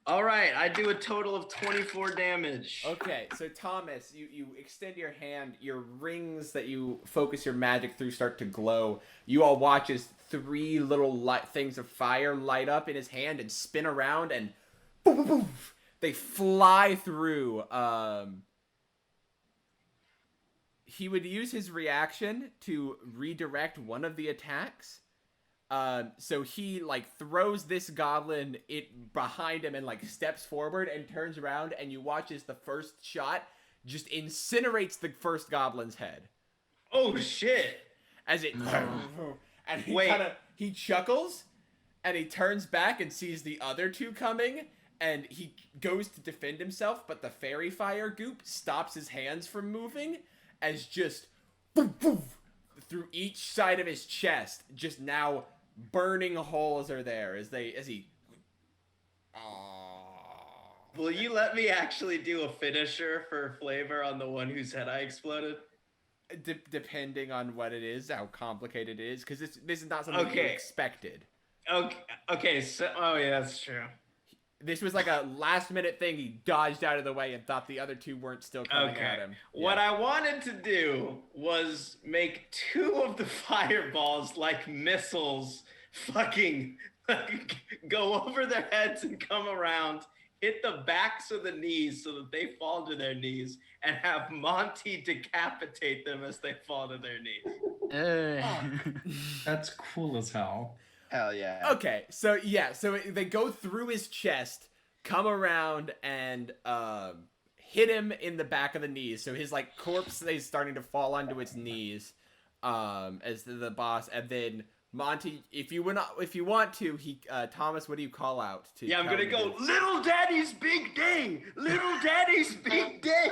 All right, I do a total of 24 damage. Okay, so Thomas, you extend your hand, your rings that you focus your magic through start to glow. You all watch as 3 little things of fire light up in his hand and spin around, and boom, boom, boom, they fly through. He would use his reaction to redirect one of the attacks. So he throws this goblin behind him and steps forward and turns around, and you watch as the first shot just incinerates the first goblin's head. Oh shit! As it and Wait. he chuckles and he turns back and sees the other 2 coming, and he goes to defend himself, but the fairy fire goop stops his hands from moving as just boom, boom, through each side of his chest, just now burning holes are there as he. Will you let me actually do a finisher for flavor on the one whose head I exploded? Depending on what it is, how complicated it is, because this is not something you Okay. expected. Okay. So, oh yeah, that's true. This was like a last minute thing. He dodged out of the way and thought the other 2 weren't still coming at him. What I wanted to do was make 2 of the fireballs like missiles fucking go over their heads and come around, hit the backs of the knees so that they fall to their knees, and have Monty decapitate them as they fall to their knees. That's cool as hell. Hell yeah. Okay, so they go through his chest, come around, and hit him in the back of the knees. So his corpse is starting to fall onto its knees, as the boss. And then Monty, if you want to, Thomas, what do you call out to? Yeah, I'm gonna tell him go, to do? Little Daddy's big day! Little Daddy's big day!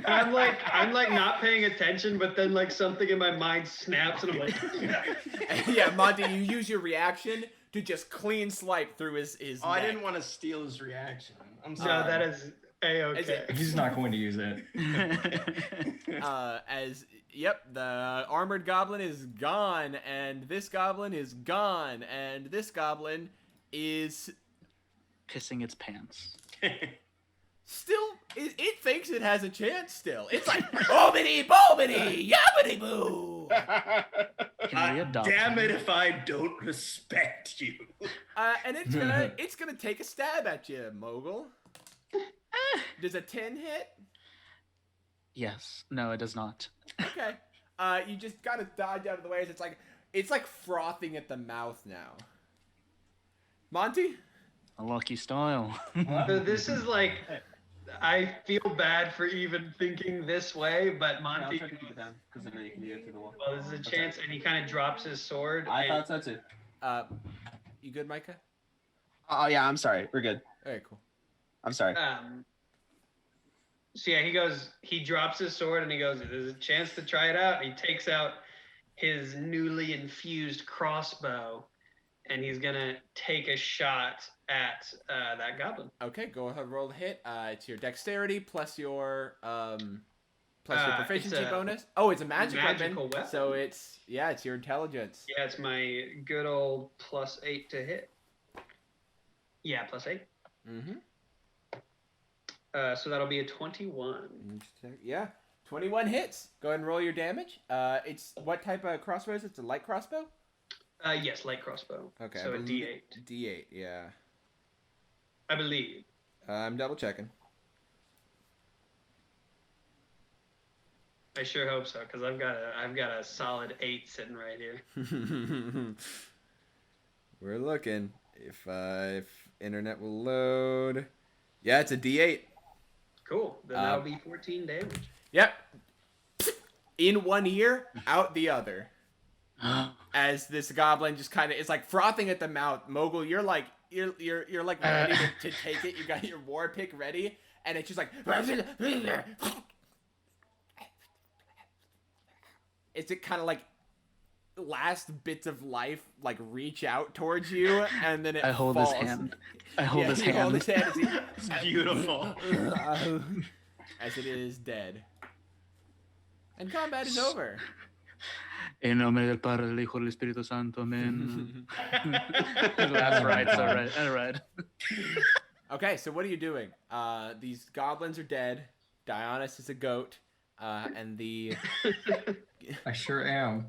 I'm not paying attention, but then something in my mind snaps, and I'm like, Yeah, Monty, you use your reaction to just clean swipe through his Oh, I neck. didn't want to steal his reaction. I'm no, sorry. that is A-okay. He's not going to use it. The Armored Goblin is gone, and this Goblin is gone, and this Goblin is Pissing its pants. still, it thinks it has a chance still. It's like, boobity boobity, yabbity boo. Can we adopt Damn it him? if I don't respect you. And it's gonna take a stab at you, Mogul. Does a 10 hit? Yes. No, it does not. Okay. You just gotta dodge out of the way. It's like frothing at the mouth now. Monty? A lucky style. So this is I feel bad for even thinking this way, but Monty, well, there's a chance, and he kind of drops his sword. I and- thought so too. You good, Micah? Oh yeah, I'm sorry. We're good. Okay, cool. I'm sorry. So yeah, he drops his sword and he goes, there's a chance to try it out. And he takes out his newly infused crossbow, and he's gonna take a shot at that goblin. Okay, go ahead, roll the hit. It's your dexterity plus your proficiency it's a bonus. Oh, it's a magical weapon. So it's your intelligence. Yeah, it's my good old +8 to hit. Yeah, +8. Mm-hmm. So that'll be a 21. Yeah, 21 hits. Go ahead and roll your damage. It's what type of crossbow is it? It's a light crossbow? Yes, light crossbow. Okay. So a D8. D8, yeah. I believe. I'm double checking. I sure hope so, because I've got a solid 8 sitting right here. We're looking. If internet will load. Yeah, it's a D8. Cool. Then that'll be 14 damage. Yep. In one ear, out the other. As this goblin just kind of is like frothing at the mouth. Mogul, you're like ready to take it. You got your war pick ready, and it's just like it's kind of like last bits of life like reach out towards you, and then it I hold falls. his hand. I hold his you hand. hold his hand as, It's beautiful. as it is dead. And combat is over. En nombre del Padre, del Hijo, del Espíritu Santo, amen. That's right, so right. All right. Okay, so what are you doing? These goblins are dead. Dionysus is a goat. And the I sure am.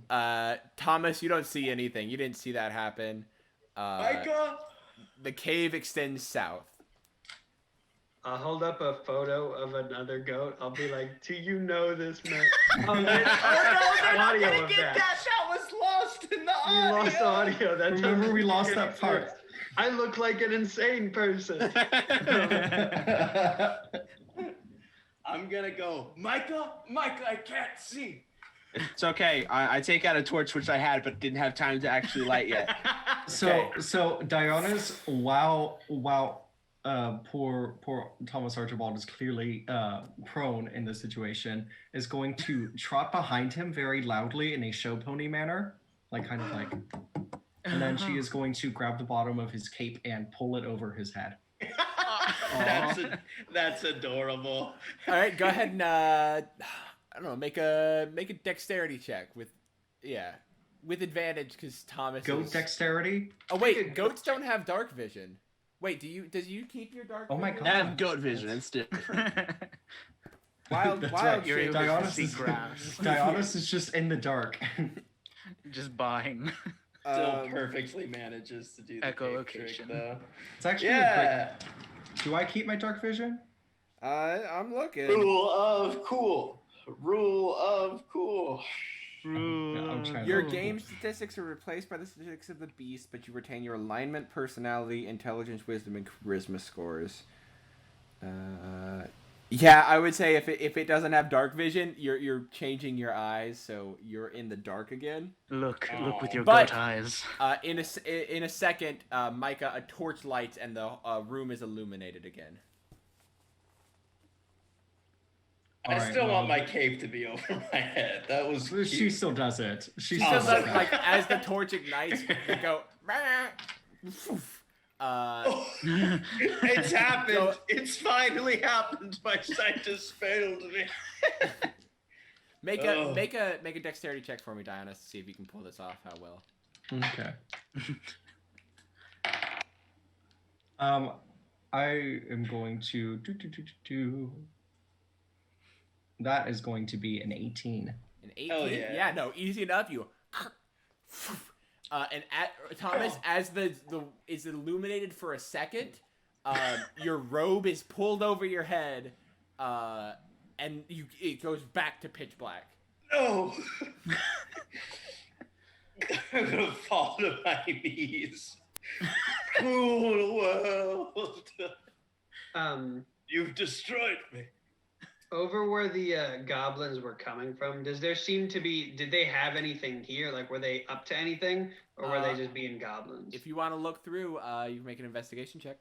Thomas, you don't see anything. You didn't see that happen. Micah! The cave extends south. I'll hold up a photo of another goat. I'll be like, "Do you know this man?" Oh no, they're not Audio gonna of get that. That was lost in the We audio. lost audio. That's Remember we lost that part. I look like an insane person. I'm gonna go, Micah, I can't see. It's okay. I take out a torch, which I had, but didn't have time to actually light yet. So Dionysus, while poor Thomas Archibald is clearly prone in this situation, is going to trot behind him very loudly in a show pony manner, kind of like, and then she is going to grab the bottom of his cape and pull it over his head. That's adorable. All right, go ahead and I don't know, make a dexterity check with advantage because Thomas. Goat dexterity. Oh wait, goats don't have dark vision. Wait, does you keep your dark? Oh my vision? God. I have goat vision. It's different. Wild That's wild right. You're shape. able to Dionysus see is, grass. Dionysus is just in the dark. Just buying. Still perfectly manages to do the Echolocation. trick, though. It's actually Yeah. Do I keep my dark vision? I'm looking. Rule of cool. Rule of cool. I'm trying Your to- game statistics are replaced by the statistics of the beast, but you retain your alignment, personality, intelligence, wisdom, and charisma scores. Yeah, I would say if it doesn't have dark vision, you're changing your eyes, so you're in the dark again. Look with your But- goat eyes. In a second, Micah, a torch lights and the room is illuminated again. I Alright, still want well- my cape to be over my head. That was She cute. still does it. She She still still does does, it. like as the torch ignites, you go. It's happened. So- It's finally happened. My sight just failed me. Make Oh. a dexterity check for me, Dionysus, to see if you can pull this off. How well? Okay. I am going to do. That is going to be an 18. An 18? Hell yeah. No, easy enough. You. And Thomas, as the is illuminated for a second, your robe is pulled over your head, and it goes back to pitch black. No. I'm gonna fall to my knees. Cruel world. You've destroyed me. Over where the goblins were coming from, did they have anything here? Like, were they up to anything, or were they just being goblins? If you want to look through, you can make an investigation check.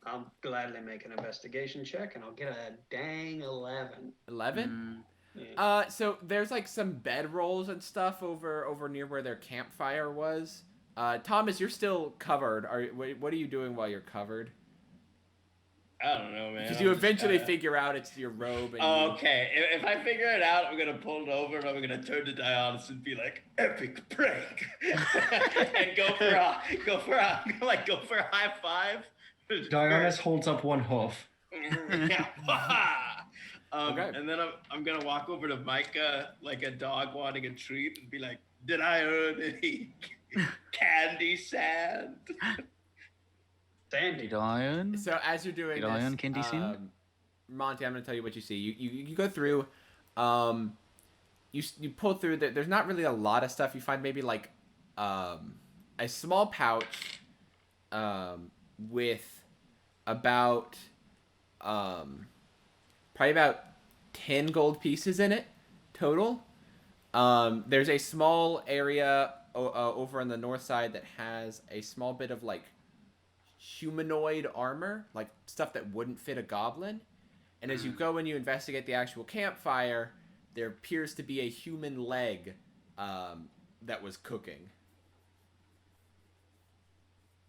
I'll gladly make an investigation check, and I'll get a dang 11. 11. Yeah. So there's like some bed rolls and stuff over near where their campfire was. Thomas, you're still covered. What are you doing while you're covered? I don't know, man. Because I'm you just eventually kinda- figure out it's your robe. And Oh, okay. If I figure it out, I'm gonna pull it over and I'm gonna turn to Dionysus and be like, "Epic prank," and go for a high five. Dionysus holds up one hoof. Okay. And then I'm gonna walk over to Micah like a dog wanting a treat and be like, "Did I earn any Candy sand. Sandy. Iron. So as you're doing Did this, Ion Candy Sin? Monty, I'm going to tell you what you see. You go through, you pull through. There's not really a lot of stuff. You find maybe like a small pouch with about probably about 10 gold pieces in it total. There's a small area over on the north side that has a small bit of like humanoid armor, like stuff that wouldn't fit a goblin. And as you go and you investigate the actual campfire, there appears to be a human leg that was cooking.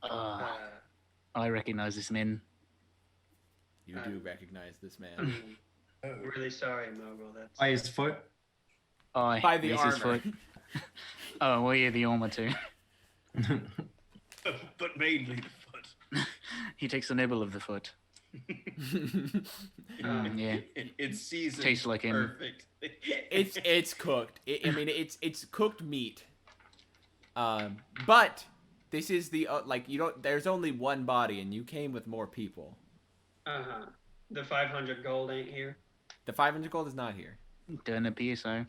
I recognize this man. You do recognize this man. I'm really sorry, Mogul. That's By his foot. Oh, By the his armor. foot. Oh, well, yeah, the armor too. But mainly the foot. He takes a nibble of the foot. Yeah, It's seasoned. tastes like him. Perfect. It's cooked. I mean, it's cooked meat. But this is the like you don't. There's only one body, and you came with more people. The 500 gold ain't here. The 500 gold is not here. Doesn't appear so.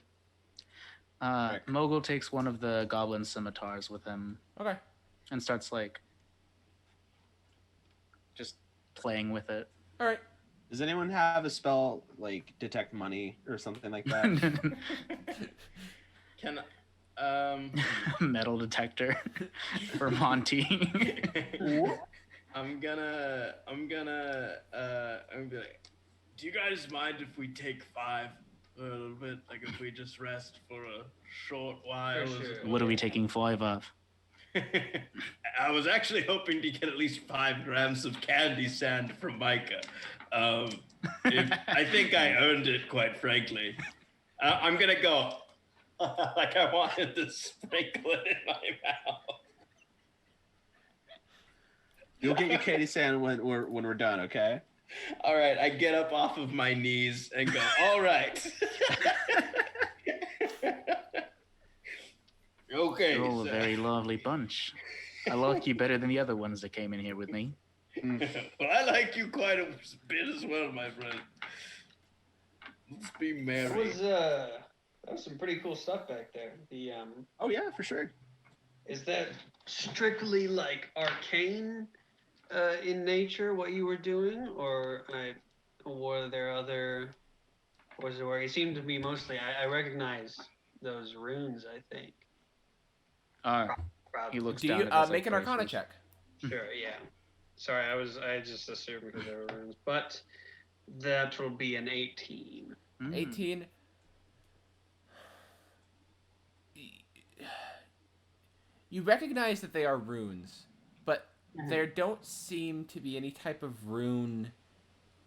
Mogul takes one of the goblin scimitars with him Okay. and starts like just playing with it. All right. Does anyone have a spell like detect money or something like that? Can Metal detector for Monty. I'm gonna do you guys mind if we take 5 for a little bit? Like if we just rest for a short while? For sure. What are we taking 5 of? I was actually hoping to get at least 5 grams of candy sand from Micah. I think I earned it, quite frankly. I'm gonna go like I wanted to sprinkle it in my mouth. You'll get your candy sand when we're done, okay? All right, I get up off of my knees and go, all right. Okay. You're all a so- very lovely bunch. I like you better than the other ones that came in here with me. Well, I like you quite a bit as well, my friend. Let's be merry. That was some pretty cool stuff back there. The Oh yeah, for sure. is that strictly like arcane in nature what you were doing, or were there other? Was it where it seemed to be mostly? I recognize those runes. I think. He looks Do down you at us make an like Arcana braces. check? Sure. Yeah. Sorry, I just assumed because there were runes, but that will be an 18. 18. You recognize that they are runes, but there don't seem to be any type of rune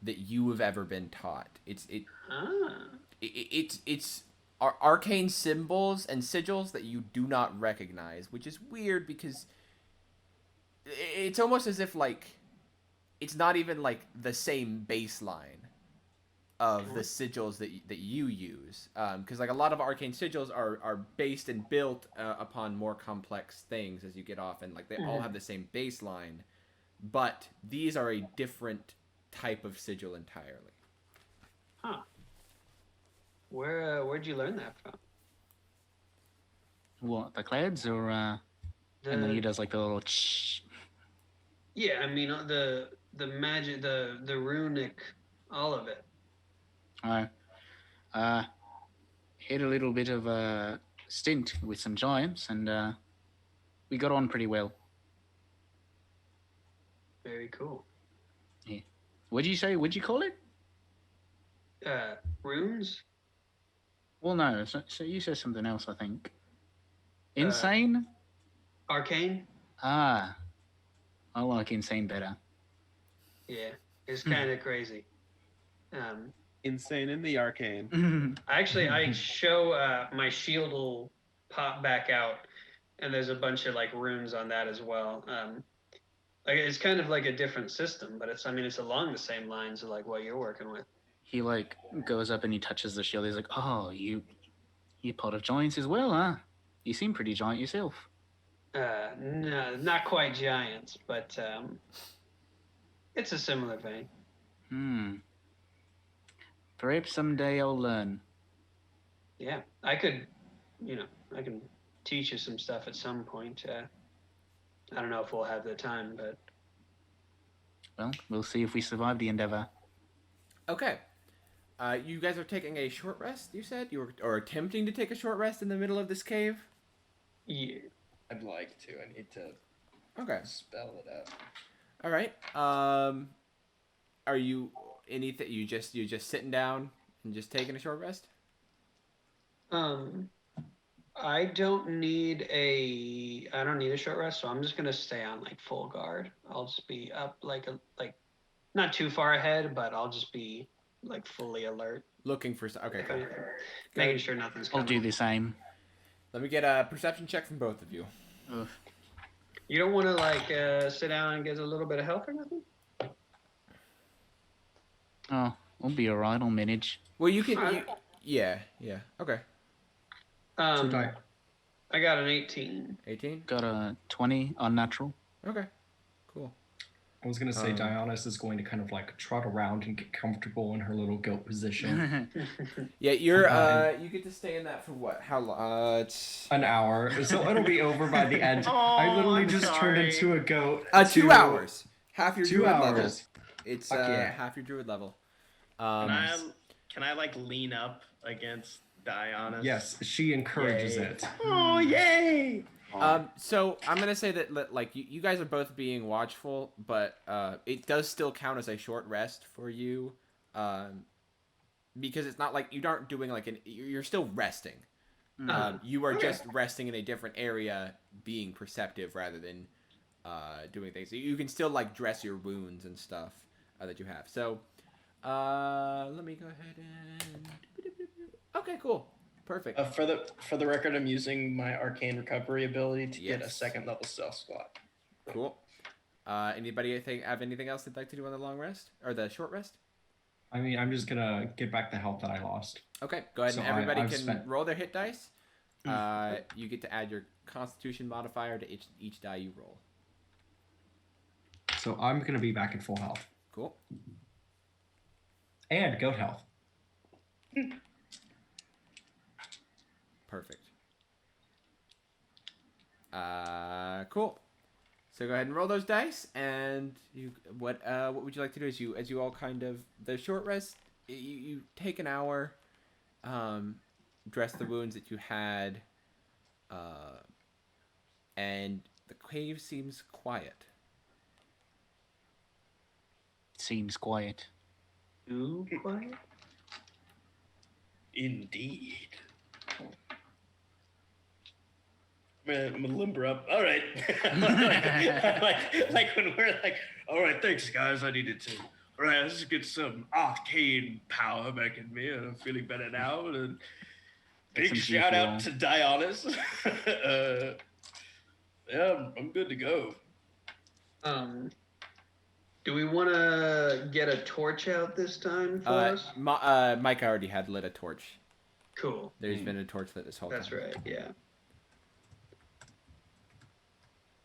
that you have ever been taught. It's arcane symbols and sigils that you do not recognize, which is weird because it's almost as if like it's not even like the same baseline of the sigils that you use, because like a lot of arcane sigils are based and built upon more complex things as you get off, and like they all have the same baseline, but these are a different type of sigil entirely. Huh. Where'd you learn that from? What, the clouds or and then he does like the little Yeah, I mean the magic, the runic, all of it. had a little bit of a stint with some giants, and we got on pretty well. Very cool. What'd you say? What'd you call it? Runes? Well, no. So you said something else, I think. Insane? Arcane? I like insane better. Yeah, it's kind of crazy. Insane in the arcane. Actually, I show my shield will pop back out, and there's a bunch of like runes on that as well. Like it's kind of like a different system, but it's along the same lines of like what you're working with. He like goes up and he touches the shield. He's like, "Oh, you part of giants as well, huh? You seem pretty giant yourself." No, not quite giants, but it's a similar vein. Perhaps someday I'll learn. Yeah, I could, I can teach you some stuff at some point. I don't know if we'll have the time, but Well, we'll see if we survive the endeavor. Okay. You guys are taking a short rest, you said? Or attempting to take a short rest in the middle of this cave? yeah. I'd like to. I need to Okay. spell it out. All right. Are you anything? You're just sitting down and just taking a short rest? I don't need a short rest, so I'm just gonna stay on like full guard. I'll just be up like not too far ahead, but I'll just be like fully alert, Looking for. Okay. Cool. making sure nothing's I'll coming. do the same. Let me get a perception check from both of you. Ugh. You don't want to like sit down and get a little bit of health or nothing? Oh, we'll be alright. I'll manage. Well, you can. Yeah. Okay. So Di- I got an 18. 18. Got a 20 unnatural. Okay. Cool. I was gonna say Dionysus is going to kind of like trot around and get comfortable in her little goat position. Yeah, you're. You get to stay in that for what? How long? It's An hour, so it'll be over by the end. Oh, I literally I'm just sorry. turned into a goat. 2 to- hours. Half your 2 druid level. hours. It's Fuck yeah. half your druid level. Can I like lean up against Dionysus? Yes, she encourages Yay. it. Oh yay! So I'm gonna say that like you guys are both being watchful, but it does still count as a short rest for you, because it's not like you aren't doing like you're still resting. You are just resting in a different area, being perceptive rather than doing things. You can still like dress your wounds and stuff that you have. So let me go ahead and. Okay, cool. Perfect. For the record, I'm using my arcane recovery ability to get a Yes. 2nd level stealth squat. Cool. Anybody have anything else they'd like to do on the long rest or the short rest? I mean, I'm just gonna get back the health that I lost. Okay, go ahead So and everybody I've can spent- roll their hit dice. You get to add your Constitution modifier to each die you roll. So I'm gonna be back at full health Cool. and goat health. Perfect. Cool. So go ahead and roll those dice, and what would you like to do? As you all kind of the short rest, you take an hour, dress the wounds that you had, and the cave seems quiet. Seems quiet. Too quiet? Indeed. Man, I'm gonna limber up. All right. like when we're like, all right, thanks guys. I needed to. All right, let's get some arcane power back in me, and I'm feeling better now. And Get big some shout fuel. out to Dionysus. Yeah, I'm good to go. Do we want to get a torch out this time for us? Mike already had lit a torch. Cool. There's been a torch lit this whole That's time. right. Yeah.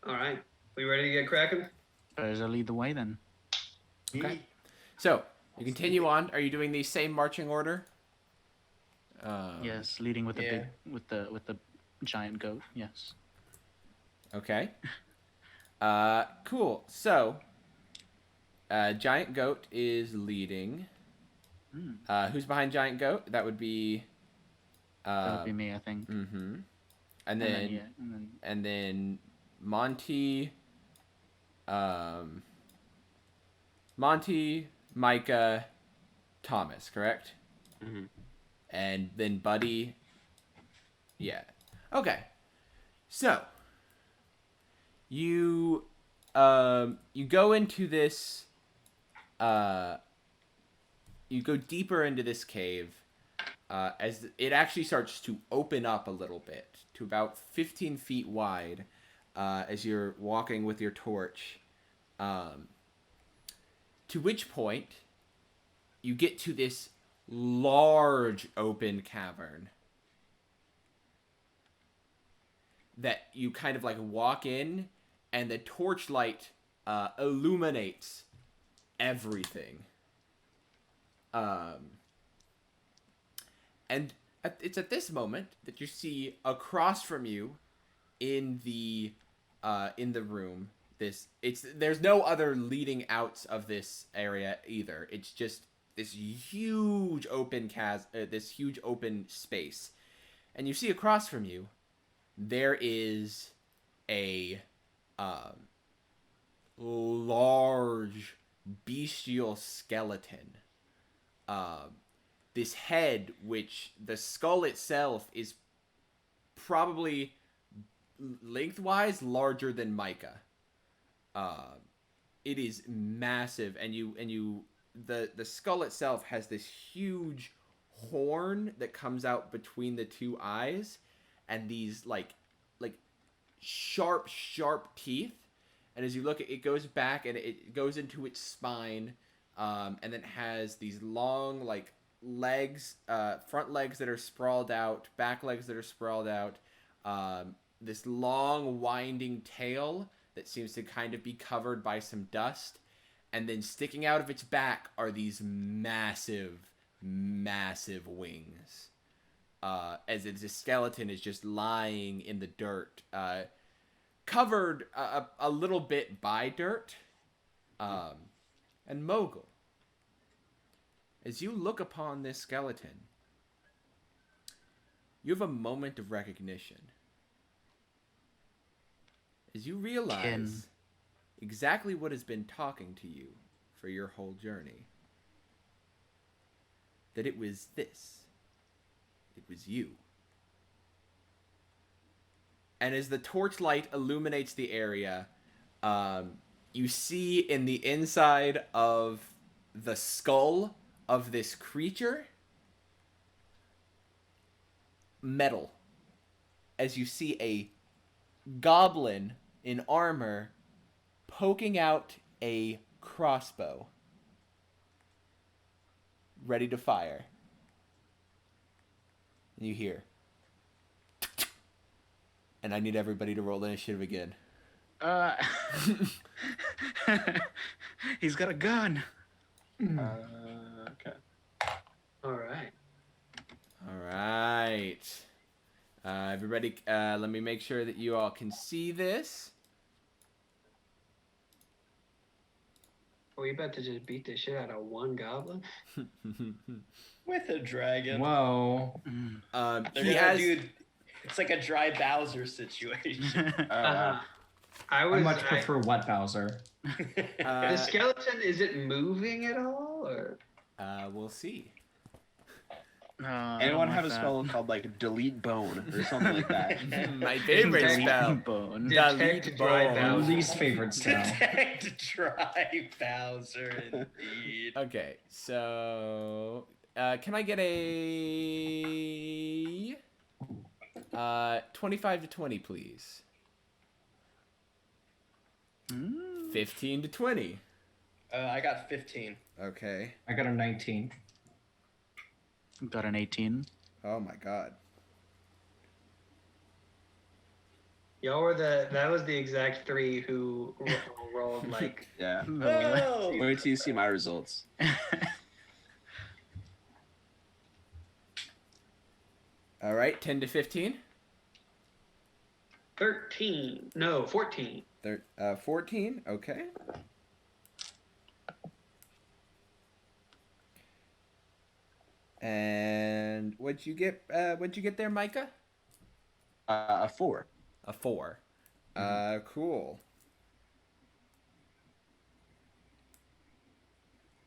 All right. We ready to get cracking? Better lead the way then. Okay. So you continue on. Are you doing the same marching order? Yes, leading with the yeah. with the giant goat. Yes. Okay. Cool. So, Giant Goat is leading. Who's behind Giant Goat? That would be. That would be me, I think. Mm-hmm. And then, and then Monty. Monty, Micah, Thomas, correct? Mm-hmm. And then Buddy. Yeah. Okay. So you go into this you go deeper into this cave as it actually starts to open up a little bit to about 15 feet wide as you're walking with your torch, to which point you get to this large open cavern. that you kind of like walk in, and the torchlight illuminates everything. And it's at this moment that you see across from you in the room. There's no other leading outs of this area either. It's just this huge open this huge open space. And you see across from you there is a large bestial skeleton. This head, which the skull itself is probably lengthwise larger than Micah. It is massive, and the skull itself has this huge horn that comes out between the two eyes, and these like sharp teeth. And as you look, it goes back and it goes into its spine, and then has these long like legs, front legs that are sprawled out, back legs that are sprawled out, this long winding tail that seems to kind of be covered by some dust, and then sticking out of its back are these massive wings, as the skeleton is just lying in the dirt, covered a little bit by dirt. And Mogul, as you look upon this skeleton, you have a moment of recognition. As you realize exactly what has been talking to you for your whole journey. That it was this. It was you. And as the torchlight illuminates the area, you see in the inside of the skull of this creature metal. As you see a goblin in armor poking out a crossbow, ready to fire. And you hear, and I need everybody to roll initiative again. He's got a gun. Okay. All right. All right. Everybody, let me make sure that you all can see this. Are we about to just beat the shit out of one goblin? With a dragon. Whoa. They're He gonna has... do. It's like a dry Bowser situation. I I was. much prefer wet Bowser. The skeleton, is it moving at all? Or? We'll see. Anyone have a spell called like delete bone or something like that? My favorite spell. Bone. Detect dry My Bowser. least favorite spell. Detect dry Bowser, indeed. Okay, so can I get a 25 to 20, please? 15 to 20. I got 15. Okay. I got a 19. Got an 18. Oh my god. Y'all were that was the exact three who rolled like. Yeah. Oh! Wait till you see my results. All right, 10 to 15. 13. No, 14. 14. Okay. And what'd you get? What'd you get there, Micah? A 4. A 4. Cool.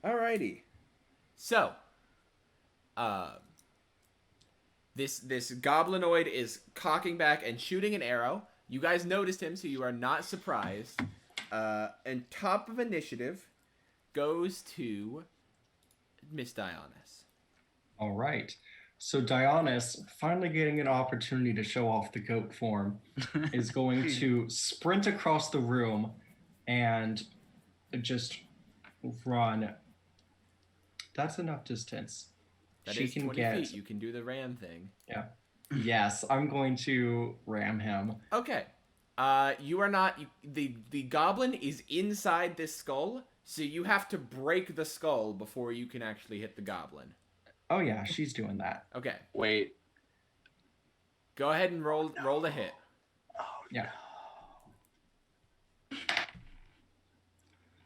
Alrighty. So, this goblinoid is cocking back and shooting an arrow. You guys noticed him, so you are not surprised. And top of initiative goes to Miss Dionys. All right. So Dionys, finally getting an opportunity to show off the goat form, is going to sprint across the room and just run. That's enough distance. That She is can 20 get feet. You can do the ram thing. Yeah. Yes, I'm going to ram him. Okay. You are not. The goblin is inside this skull, so you have to break the skull before you can actually hit the goblin. Oh yeah, she's doing that. Okay. Wait. Go ahead and roll the hit. Oh, Yeah. no.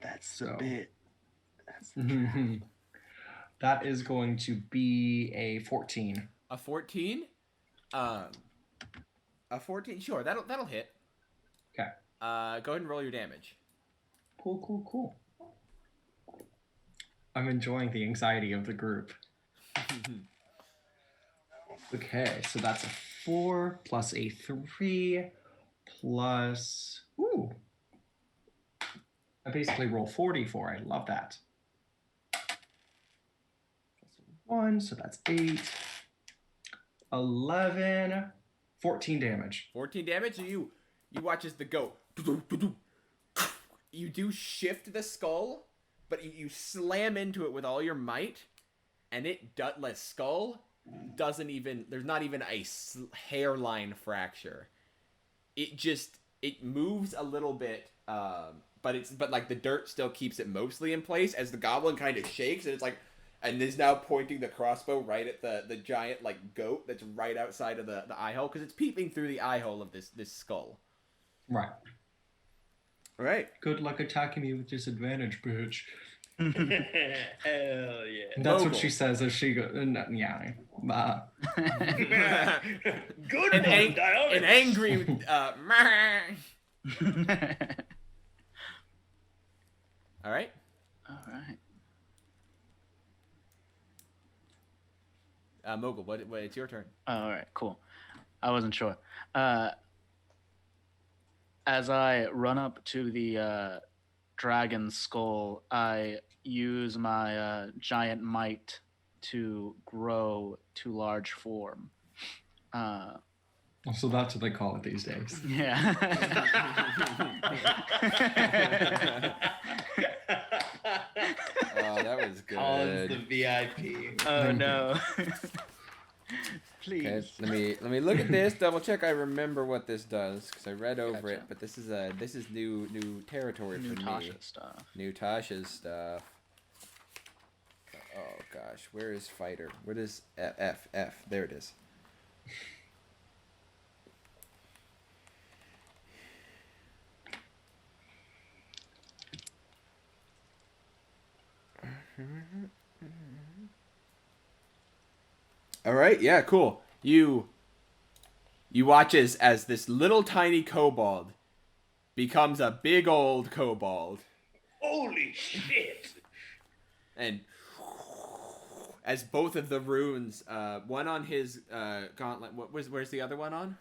That's So- a bit. That's That is going to be a 14. A 14. A 14. Sure, that'll hit. Okay. Go ahead and roll your damage. Cool. I'm enjoying the anxiety of the group. Okay, so that's a 4 plus a 3 plus. Ooh. I basically roll 44. I love that. Plus 1, so that's 8. 11. 14 damage. 14 damage. So you watch as the goat. You do shift the skull, but you slam into it with all your might, and the skull doesn't even. There's not even a hairline fracture. It moves a little bit, but like the dirt still keeps it mostly in place as the goblin kind of shakes, and it's like. And is now pointing the crossbow right at the giant like goat that's right outside of the eye hole, because it's peeping through the eye hole of this skull. Right. All right. Good luck attacking me with disadvantage, bitch. Hell yeah. That's Mogul. what she says as she goes. Yeah. Good An, one, ang- Diomedes. an angry. All right. All right. Mogul, what? It's your turn. All right, cool. I wasn't sure. As I run up to the dragon skull, I use my giant might to grow to large form. So that's what they call it these days. Yeah. Oh, that was Colin's the good. VIP. Oh no. Okay, Please. let me look at this. Double check. I remember what this does because I read over it. Gotcha. But this is new territory New for me. Tasha stuff. New Tasha's stuff. Oh gosh, where is fighter? What is F? There it is. All right, yeah, cool. You watch as this little tiny kobold becomes a big old kobold. Holy shit. And as both of the runes, one on his gauntlet, where's the other one on?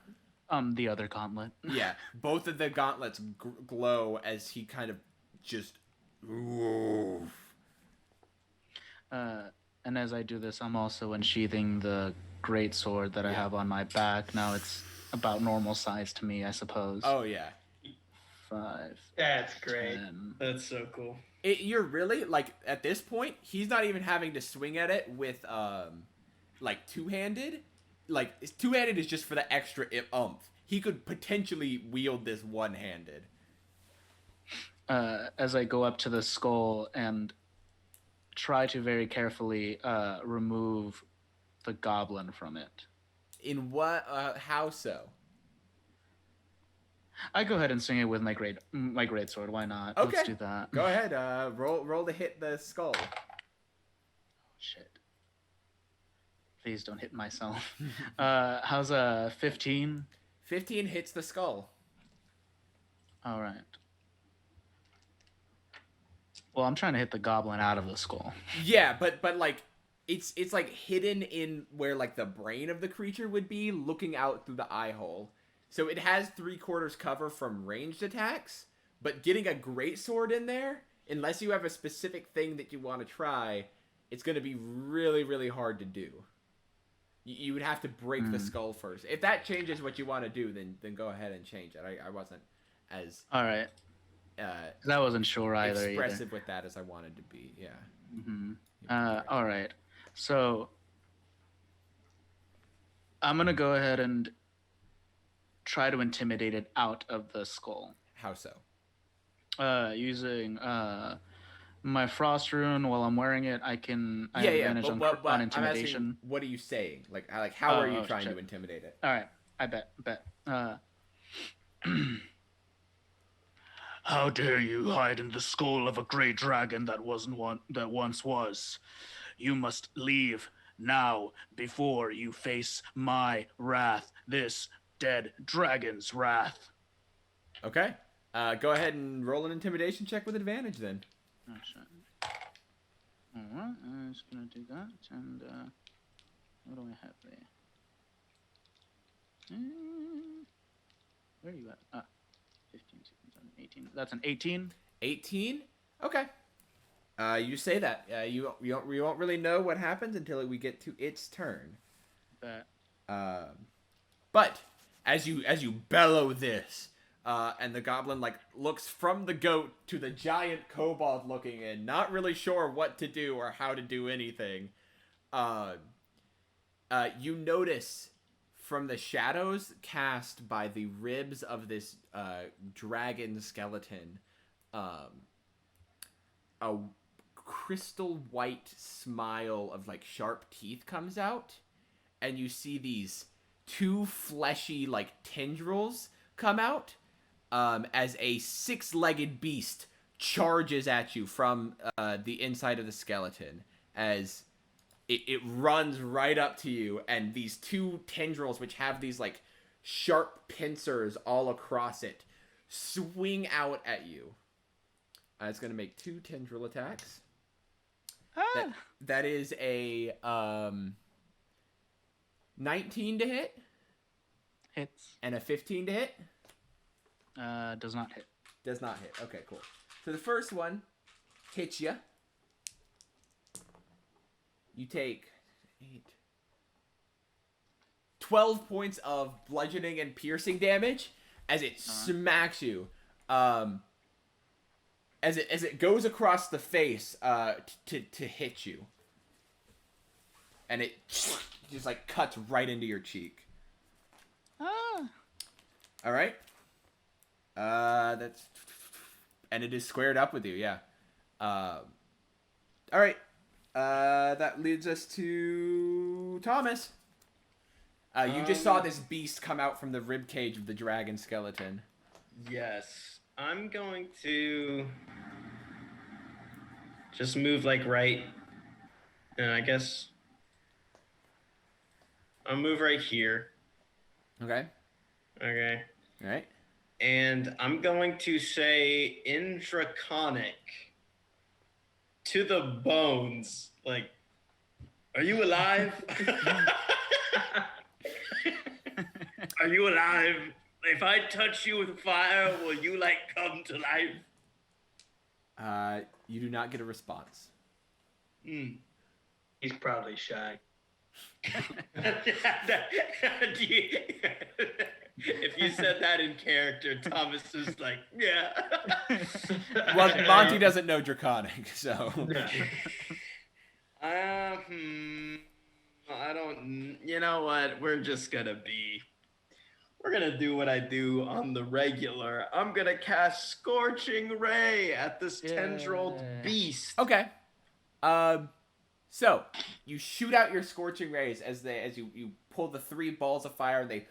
The other gauntlet. Yeah, both of the gauntlets glow as he kind of just. And as I do this, I'm also unsheathing the great sword that I have on my back. Now it's about normal size to me, I suppose. Oh yeah, 5. That's great. 10. That's so cool. you're really like at this point, he's not even having to swing at it with like two-handed. Like two-handed is just for the extra oomph. He could potentially wield this one-handed. As I go up to the skull and try to very carefully remove the goblin from it. In what? How so? I go ahead and swing it with my great sword. Why not? Okay. Let's do that. Go ahead. Roll to hit the skull. Shit. Please don't hit myself. How's a 15? 15 hits the skull. All right. Well, I'm trying to hit the goblin out of the skull. Yeah, but like it's like hidden in where like the brain of the creature would be, looking out through the eye hole. So it has 3/4 cover from ranged attacks, but getting a greatsword in there, unless you have a specific thing that you want to try, it's going to be really, really hard to do. You would have to break the skull first. If that changes what you want to do, then go ahead and change it. I wasn't as All right. 'Cause I wasn't sure either. expressive with that as I wanted to be. Yeah. Mm-hmm. All right. So I'm gonna go ahead and try to intimidate it out of the skull. How so? Using my frost rune while I'm wearing it. I have advantage on I'm intimidation. asking, what are you saying? Like how are you trying to intimidate it? All right, I bet. How dare you hide in the skull of a great dragon that once was? You must leave now before you face my wrath, this dead dragon's wrath. Okay. Go ahead and roll an intimidation check with advantage then. Oh, shit. Alright, I'm just gonna do that, and what do I have there? Where are you at? 15, 16, 17, 18. That's an 18. 18? Okay. You say that. You won't really know what happens until we get to its turn. Bet. But as you bellow this, and the goblin looks from the goat to the giant kobold looking in, not really sure what to do or how to do anything. You notice from the shadows cast by the ribs of this dragon skeleton, a crystal white smile of sharp teeth comes out, and you see these two fleshy tendrils come out as a 6-legged beast charges at you from the inside of the skeleton, as it runs right up to you, and these two tendrils, which have these sharp pincers all across it, swing out at you. It's going to make 2 tendril attacks. That is a 19 to hit. Hits. And a 15 to hit. Does not hit. Does not hit. Okay, cool. So the first one hits you. You take 12 points of bludgeoning and piercing damage as it smacks you. As it goes across the face to hit you. And it just cuts right into your cheek. All right. And it is squared up with you, yeah. All right. That leads us to Thomas. You just saw this beast come out from the rib cage of the dragon skeleton. Yes. I'm going to just move right, and I guess I'll move right here. Okay. Okay. All right. And I'm going to say in Draconic to the bones, are you alive? Are you alive? If I touch you with fire, will you come to life? You do not get a response. He's probably shy. If you said that in character, Thomas is yeah. Well, Monty doesn't know Draconic, so. I don't. You know what? We're gonna do what I do on the regular. I'm gonna cast Scorching Ray at this tendrilled beast. Okay. So you shoot out your scorching rays as you pull the 3 balls of fire. They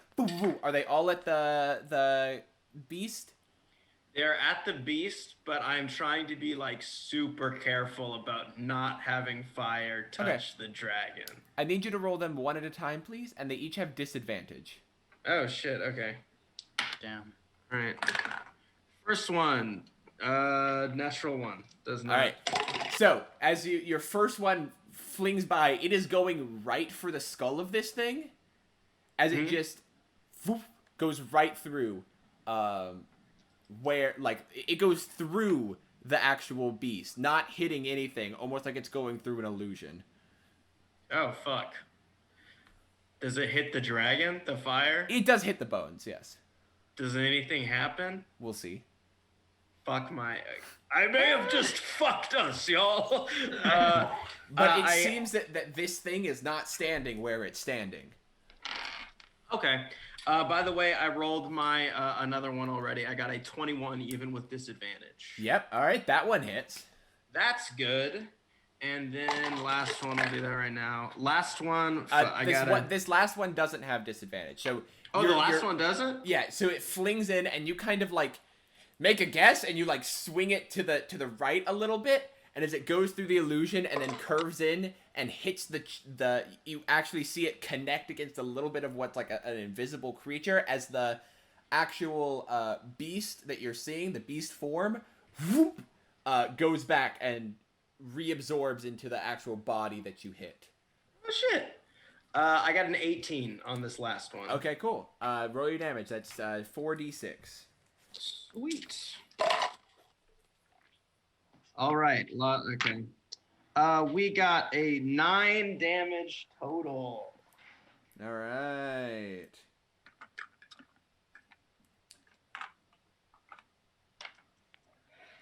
are they all at the beast? They're at the beast, but I'm trying to be super careful about not having fire touch the dragon. I need you to roll them one at a time, please, and they each have disadvantage. Oh shit! Okay. Damn. All right. First one, natural 1. Does not. All right. So as your first one flings by, it is going right for the skull of this thing, as it just goes right through, where it goes through the actual beast, not hitting anything, almost like it's going through an illusion. Oh fuck. Does it hit the dragon, the fire? It does hit the bones, yes. Does anything happen? We'll see. Fuck my... I may have just fucked us, y'all. But it seems that this thing is not standing where it's standing. Okay. By the way, I rolled my another one already. I got a 21 even with disadvantage. Yep. All right, that one hits. That's good. And then last one, I'll do that right now. Last one, This last one doesn't have disadvantage. So the last one doesn't? Yeah. So it flings in, and you kind of like make a guess, and you like swing it to the right a little bit, and as it goes through the illusion and then curves in and hits the you actually see it connect against a little bit of what's like an invisible creature as the actual beast that you're seeing, the beast form, whoop, goes back and reabsorbs into the actual body that you hit. Oh shit! I got an 18 on this last one. Okay, cool. Roll your damage. That's 4d6. Sweet. All right. Okay. We got a 9 damage total. All right.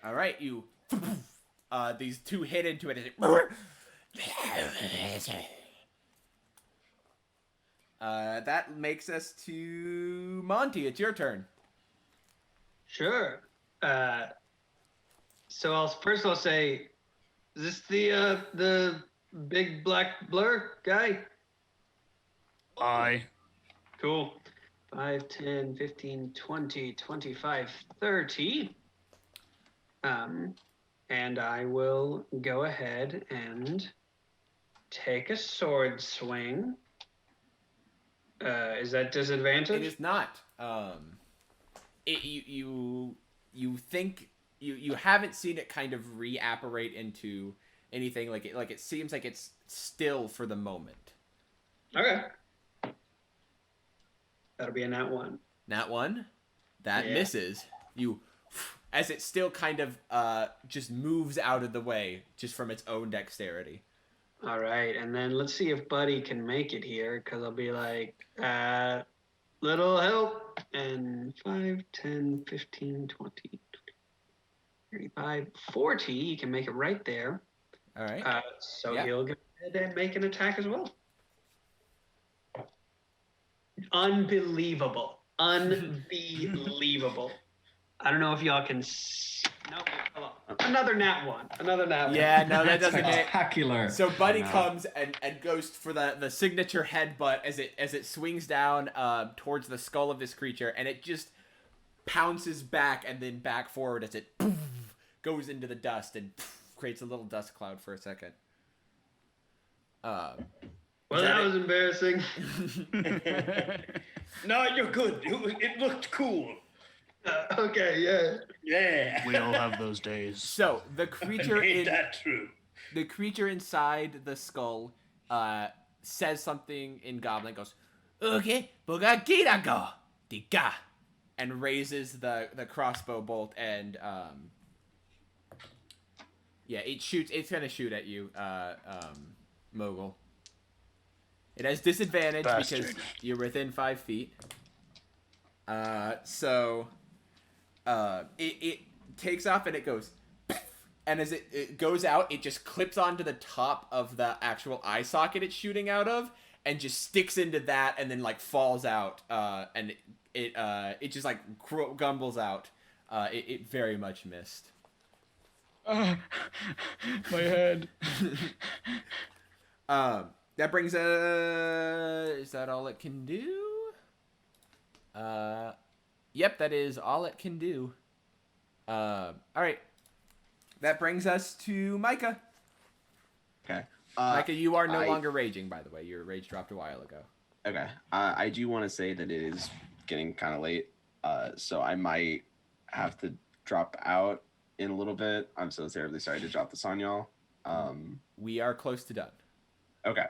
All right, you. These two hit into it. That makes us to Monty. It's your turn. Sure. So I'll say, is this the big black blur guy? Aye. Cool. 5, 10, 15, 20, 25, 30. And I will go ahead and take a sword swing. Is that disadvantage? It is not. You think you haven't seen it kind of reapparate into anything like it seems like it's still for the moment. Okay. That'll be a nat 1. Nat 1? That misses. You, as it still kind of just moves out of the way just from its own dexterity. All right, and then let's see if Buddy can make it here, because I'll be like, little help, and 5, 10, 15, 20, 35, 40, you can make it right there. All right. He'll go ahead and make an attack as well. Unbelievable. Unbelievable. I don't know if y'all can see. Nope. Another nat 1. Yeah, no, that doesn't hit. Spectacular. So Buddy comes and goes for the signature headbutt as it swings down towards the skull of this creature, and it just pounces back and then back forward as it goes into the dust and creates a little dust cloud for a second. Well, that was embarrassing. No, you're good. It looked cool. Okay, yeah. Yeah. We all have those days. So the creature Ain't that true? The creature inside the skull says something in Goblin. Goes, okay, bugagirago, diga, and raises the crossbow bolt and it shoots. It's gonna shoot at you, Mogul. It has disadvantage because you're within 5 feet. It takes off and it goes, and as it goes out, it just clips onto the top of the actual eye socket it's shooting out of, and just sticks into that, and then like falls out, and it just like gumbles out. It very much missed. My head. That brings is that all it can do? Yep, that is all it can do. All right. That brings us to Micah. Okay. Micah, you are no longer raging, by the way. Your rage dropped a while ago. Okay. I do want to say that it is getting kind of late, so I might have to drop out in a little bit. I'm so terribly sorry to drop this on y'all. We are close to done. Okay.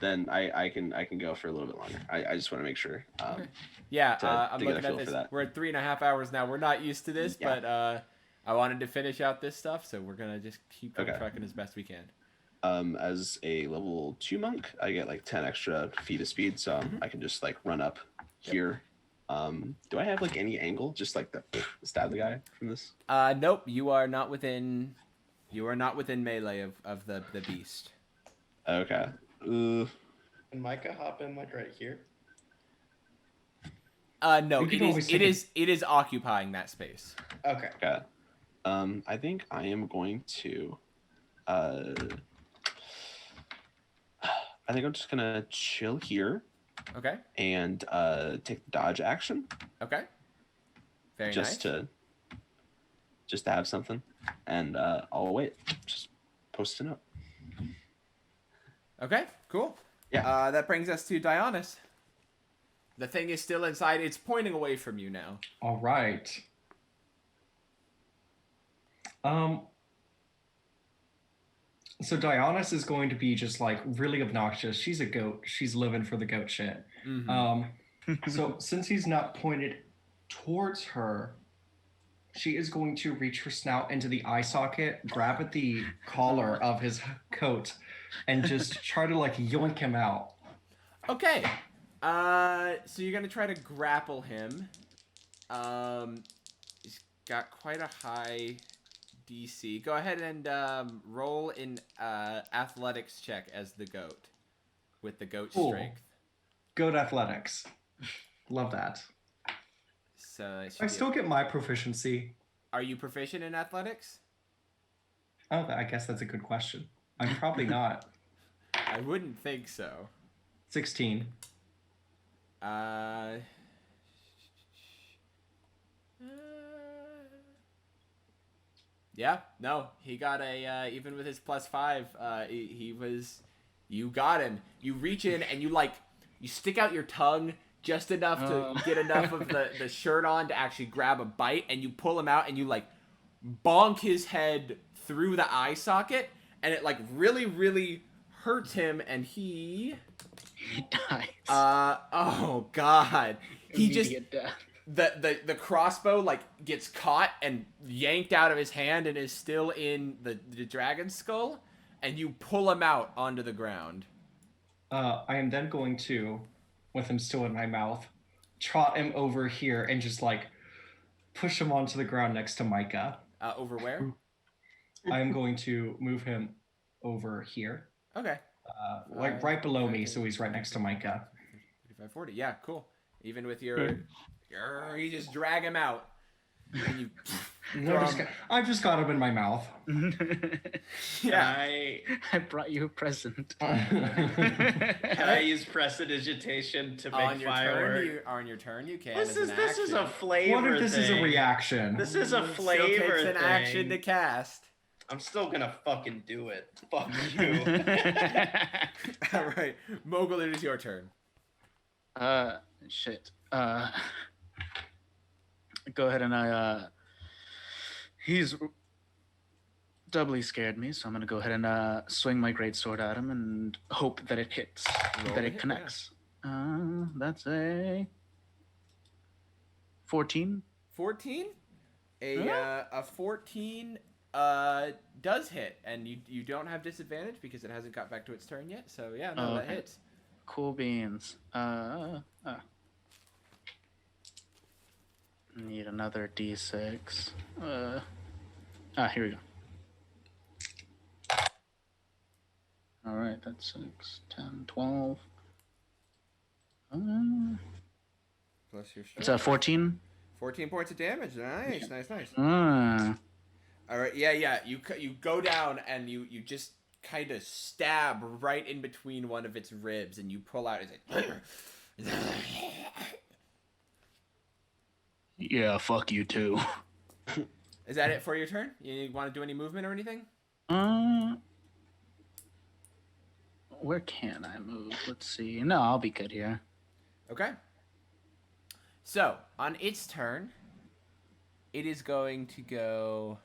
Then I can go for a little bit longer. I just want to make sure. Okay. Yeah, I'm to get a looking feel at for this. that. We're at 3.5 hours now. We're not used to this, Yeah. but I wanted to finish out this stuff, so we're gonna just keep Okay. trucking as best we can. As a level 2 monk, I get like 10 extra feet of speed, so I can just like run up here. Do I have like any angle? Just like the stab the guy from this? Nope. You are not within melee of the beast. Okay. Can Micah hop in like right here? No, You can it always is. take It is occupying that space. Okay. Okay. I think I am going to. I think I'm just gonna chill here Okay. and take the dodge action Okay. Very just nice. to have something, and I'll wait. Just post it up. Okay. Cool. Yeah. That brings us to Dionys. The thing is still inside. It's pointing away from you now. All right. So Dionys is going to be just like really obnoxious. She's a goat. She's living for the goat shit. Mhm. So since he's not pointed towards her, she is going to reach her snout into the eye socket, grab at the collar of his coat, and just try to like yoink him out. Okay. So you're gonna try to grapple him. He's got quite a high DC. Go ahead and roll in athletics check as the goat with the goat Cool. strength. Goat athletics. Love that. So it should I be still get my proficiency. Are you proficient in athletics? Oh, I guess that's a good question. I'm probably not. I wouldn't think so. 16. Yeah, no, he got a even with his +5. He was. You got him. You reach in and you stick out your tongue just enough to get enough of the shirt on to actually grab a bite, and you pull him out and you bonk his head through the eye socket, and it really really hurts him, and he dies. Oh god. He just Immediate death. the crossbow gets caught and yanked out of his hand and is still in the dragon's skull, and you pull him out onto the ground. I am then going to, with him still in my mouth, trot him over here and just push him onto the ground next to Micah. Over where? I am going to move him over here. Okay. Right below me, so he's right next to Micah. 35, 40. Yeah, cool. Even with your you just drag him out. And you I've just got him in my mouth. Yeah. I brought you a present. Can I use prestidigitation to make firework? On your turn, you can. This is a action. flavor What if this is a thing. reaction? This is a Still flavor takes an thing. action to cast. I'm still gonna fucking do it. Fuck you. All right, Mogul, it is your turn. Shit. Go ahead and he's doubly scared me, so I'm gonna go ahead and swing my greatsword at him and hope that it hits, Roll that to it hit, connects. That's a 14. 14. A 14 does hit, and you don't have disadvantage because it hasn't got back to its turn yet. So yeah, no, that Okay. hits. Cool beans. Need another D6. Here we go. All right, that's 6, 10, 12. Plus your It's a 14. 14 points of damage. Nice, nice, nice. All right, yeah. You go down and you just kind of stab right in between one of its ribs, and you pull out. Is it? Yeah, fuck you too. Is that it for your turn? You want to do any movement or anything? Where can I move? Let's see. No, I'll be good here. Okay. So, on its turn, it is going to go...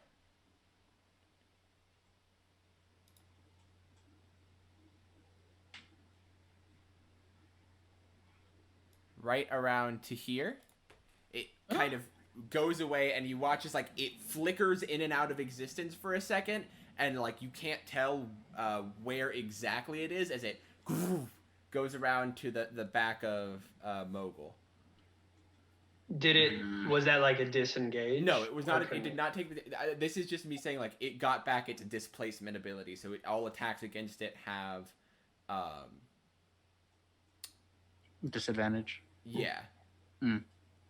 right around to here. It kind of goes away, and you watch as it flickers in and out of existence for a second, and you can't tell where exactly it is as it goes around to the back of Mogul. Was that a disengage? No, it was not. Okay. It did not take. This is just me saying it got back its displacement ability, so all attacks against it have, Disadvantage. yeah.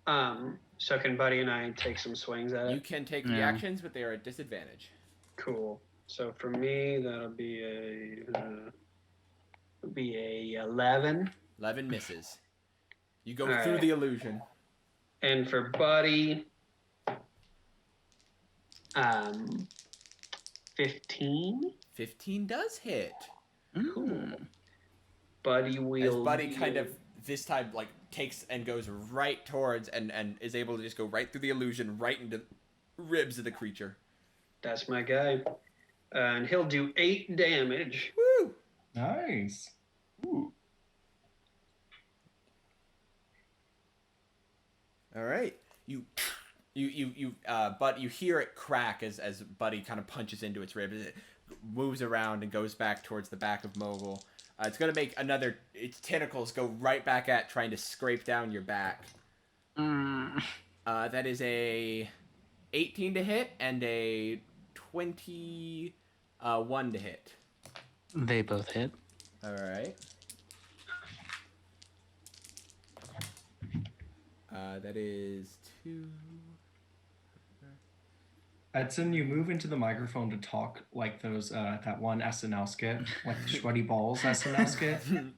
So can Buddy and I take some swings at it? You can take the Yeah. actions, but they are at disadvantage. Cool. So for me, that'll be a 11. 11 misses. You go All through right. the illusion. And for Buddy, 15. 15 does hit. Mm. Buddy As will. Buddy kind of this time like takes and goes right towards and is able to just go right through the illusion, right into the ribs of the creature. That's my guy. And he'll do 8 damage. Woo! Nice. Ooh. All right. But you hear it crack as Buddy kind of punches into its ribs. It moves around and goes back towards the back of Mogul. It's going to make its tentacles go right back at trying to scrape down your back. That is a 18 to hit and a 21 to hit. They both hit. All right. That is 2. Edson, you move into the microphone to talk like those that one SNL skit, like the sweaty balls SNL skit. You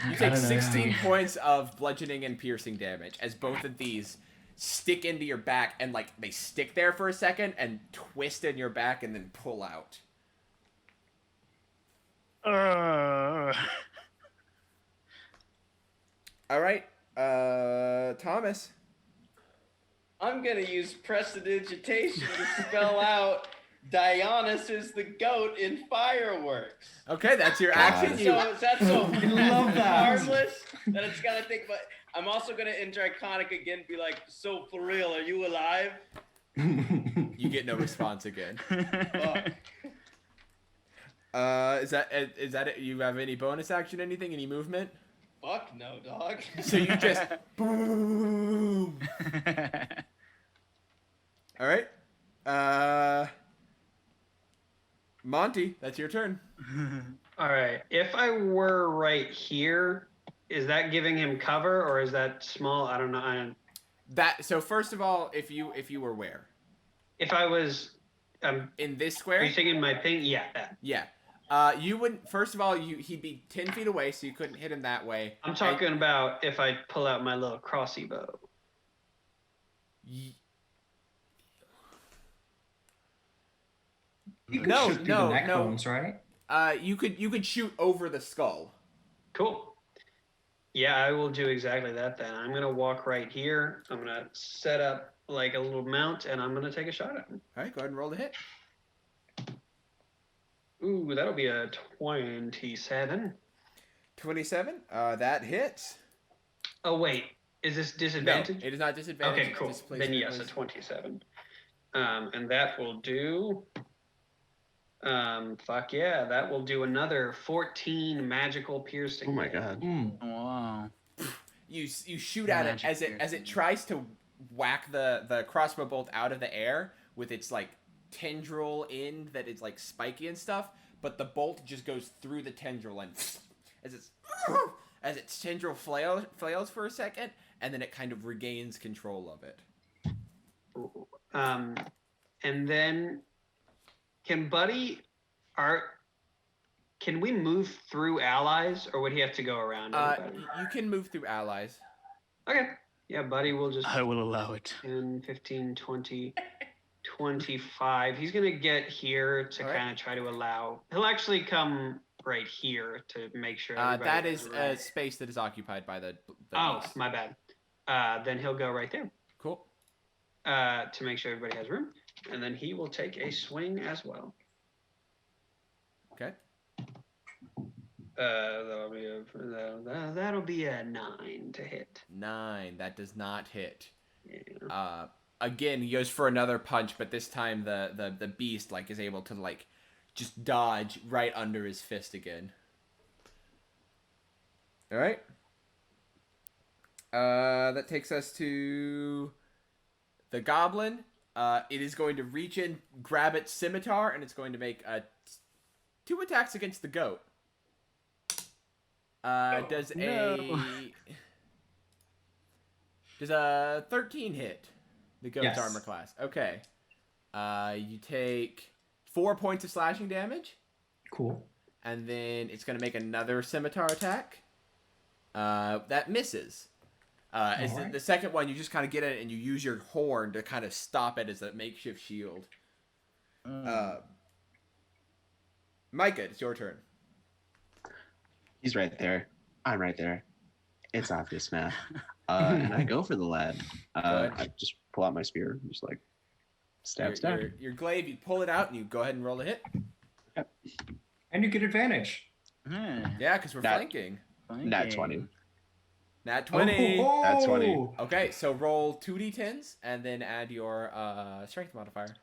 I take don't know. 16 points of bludgeoning and piercing damage as both of these stick into your back and like they stick there for a second and twist in your back and then pull out. All right, Thomas. I'm gonna use prestidigitation to spell out Dionysus is the goat in fireworks. Okay, that's your action. You So that's so I love that. harmless that it's gotta think about. I'm also gonna in Draconic again be like, so for real, are you alive? you get no response again. Fuck. Is that it? You have any bonus action? Anything? Any movement? Fuck no, dog. So you just boom. All right. Monty, that's your turn. All right. If I were right here, is that giving him cover or is that small? I don't know. So first of all, if you were where? If I was, In this are square? you thinking my thing? Yeah, that. Yeah. You wouldn't. First of all, he'd be 10 feet away, so you couldn't hit him that way. I'm talking about if I pull out my little crossy bow. Y- You could No, shoot through no, the neck no. bones, right? you could shoot over the skull. Cool. Yeah, I will do exactly that then. I'm going to walk right here. I'm going to set up like a little mount and I'm going to take a shot at him. All right, go ahead and roll the hit. Ooh, that'll be a 27. 27. That hits. Oh, wait. Is this No, disadvantage? it is not disadvantage. Okay, it's cool. displacement Then yes, a was- 27. And that will do... fuck yeah, that will do another 14 magical piercing. Oh my god. Wow. You shoot at it Magic as it tries to whack the crossbow bolt out of the air with its like tendril end that is like spiky and stuff, but the bolt just goes through the tendril and as its tendril flails for a second, and then it kind of regains control of it. And then can we move through allies or would he have to go around everybody? You can move through allies. Okay. Yeah, Buddy will just I will allow it. 10, 15, 20, 25. He's going to get here to All right. kind of try to allow. He'll actually come right here to make sure. everybody That has is room. a space that is occupied by the Oh, beast. my bad. Then he'll go right there Cool. to make sure everybody has room. And then he will take a swing as well. Okay. That'll be a 9 to hit. 9. That does not hit. Yeah. Again, he goes for another punch, but this time the beast like is able to like just dodge right under his fist again. All right. That takes us to the goblin. It is going to reach in, grab its scimitar, and it's going to make 2 attacks against the goat. Does no. Does a 13 hit the goat's Yes. armor class? Okay. You take 4 points of slashing damage, Cool. and then it's going to make another scimitar attack. That misses. Alright. The second one, you just kind of get it, and you use your horn to kind of stop it as a makeshift shield. Micah, it's your turn. He's right there. I'm right there. It's obvious, man. And I go for the lad. I just pull out my spear, and just like stab. Your glaive, you pull it out, and you go ahead and roll a hit. And you get advantage. Yeah, because we're flanking. Nat 20. Nat 20. Oh, Nat 20. Okay, so roll 2d10s, and then add your strength modifier.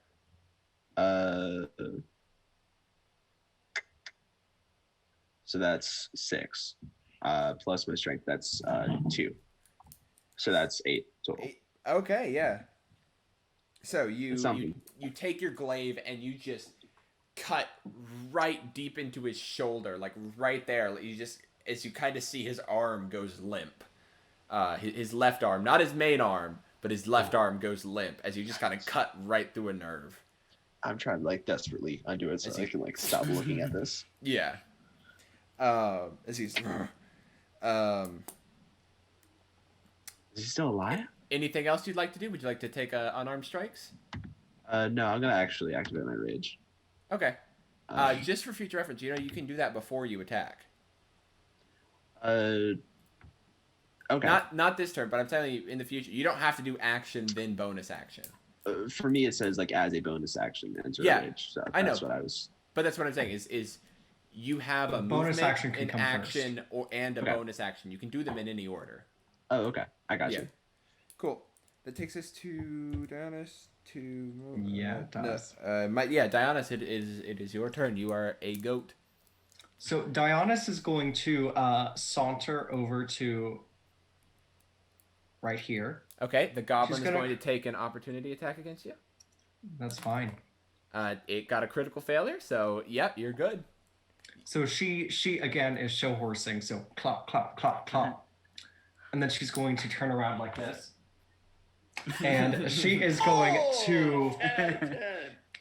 So that's 6. Plus my strength, that's 2. So that's 8 total. Okay, yeah. So you Something. you take your glaive and you just cut right deep into his shoulder, like right there. You just, as you kind of see his arm goes limp. His left arm, not his main arm, but his left arm goes limp as you just kind of cut right through a nerve. I'm trying to like desperately undo it so I can like stop looking at this. Yeah. As he's Is he still alive? anything else you'd like to do? Would you like to take unarmed strikes? No, I'm gonna actually activate my rage. Okay. Just for future reference, you can do that before you attack. Okay. Not this turn, but I'm telling you, in the future, you don't have to do action then bonus action. For me, it says like as a bonus action enter Yeah, rage. So I know. that's what I was. But that's what I'm saying is you have a bonus movement, action can an come action, and a Okay. bonus action. You can do them in any order. Oh, okay. I got Yeah. you. Cool. That takes us to Dionysus. Yeah, it does. Dionysus, it is your turn. You are a goat. So Dionysus is going to saunter over to right here. Okay, the goblin She's is gonna- going to take an opportunity attack against you. That's fine. It got a critical failure, so yep, you're good. So she again is show horsing. So clop, clop, clop, clop. And then she's going to turn around like this. And she is going to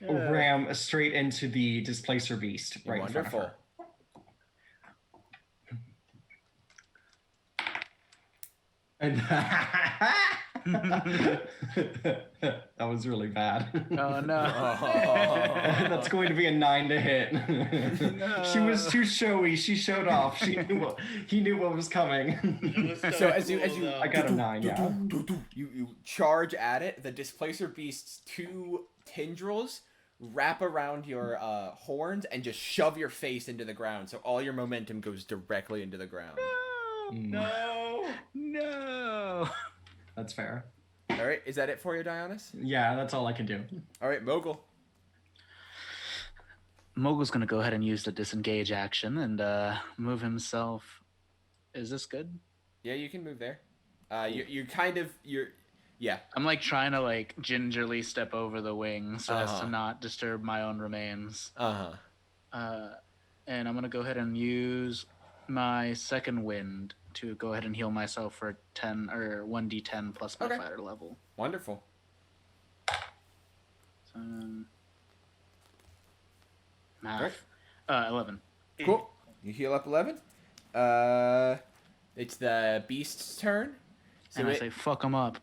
ram straight into the displacer beast right in front of Wonderful. her. And that was really bad. Oh no. That's going to be a 9 to hit. She was too showy. She showed off. He knew what was coming. It was So as you I got a 9, yeah. You charge at it. The displacer beast's 2 tendrils wrap around your horns and just shove your face into the ground. So all your momentum goes directly into the ground. No. That's fair. All right, is that it for you, Dionysus? Yeah, that's all I can do. All right, Mogul. Mogul's gonna go ahead and use the disengage action and move himself. Is this good? Yeah, you can move there. You're yeah. I'm like trying to like gingerly step over the wing so as Uh-huh. to not disturb my own remains. Uh-huh. And I'm gonna go ahead and use my second wind to go ahead and heal myself for 10 or 1d10 plus my Okay. fighter level. Wonderful. Math. 11. Cool. You heal up 11. It's the beast's turn. So And I say, fuck him up.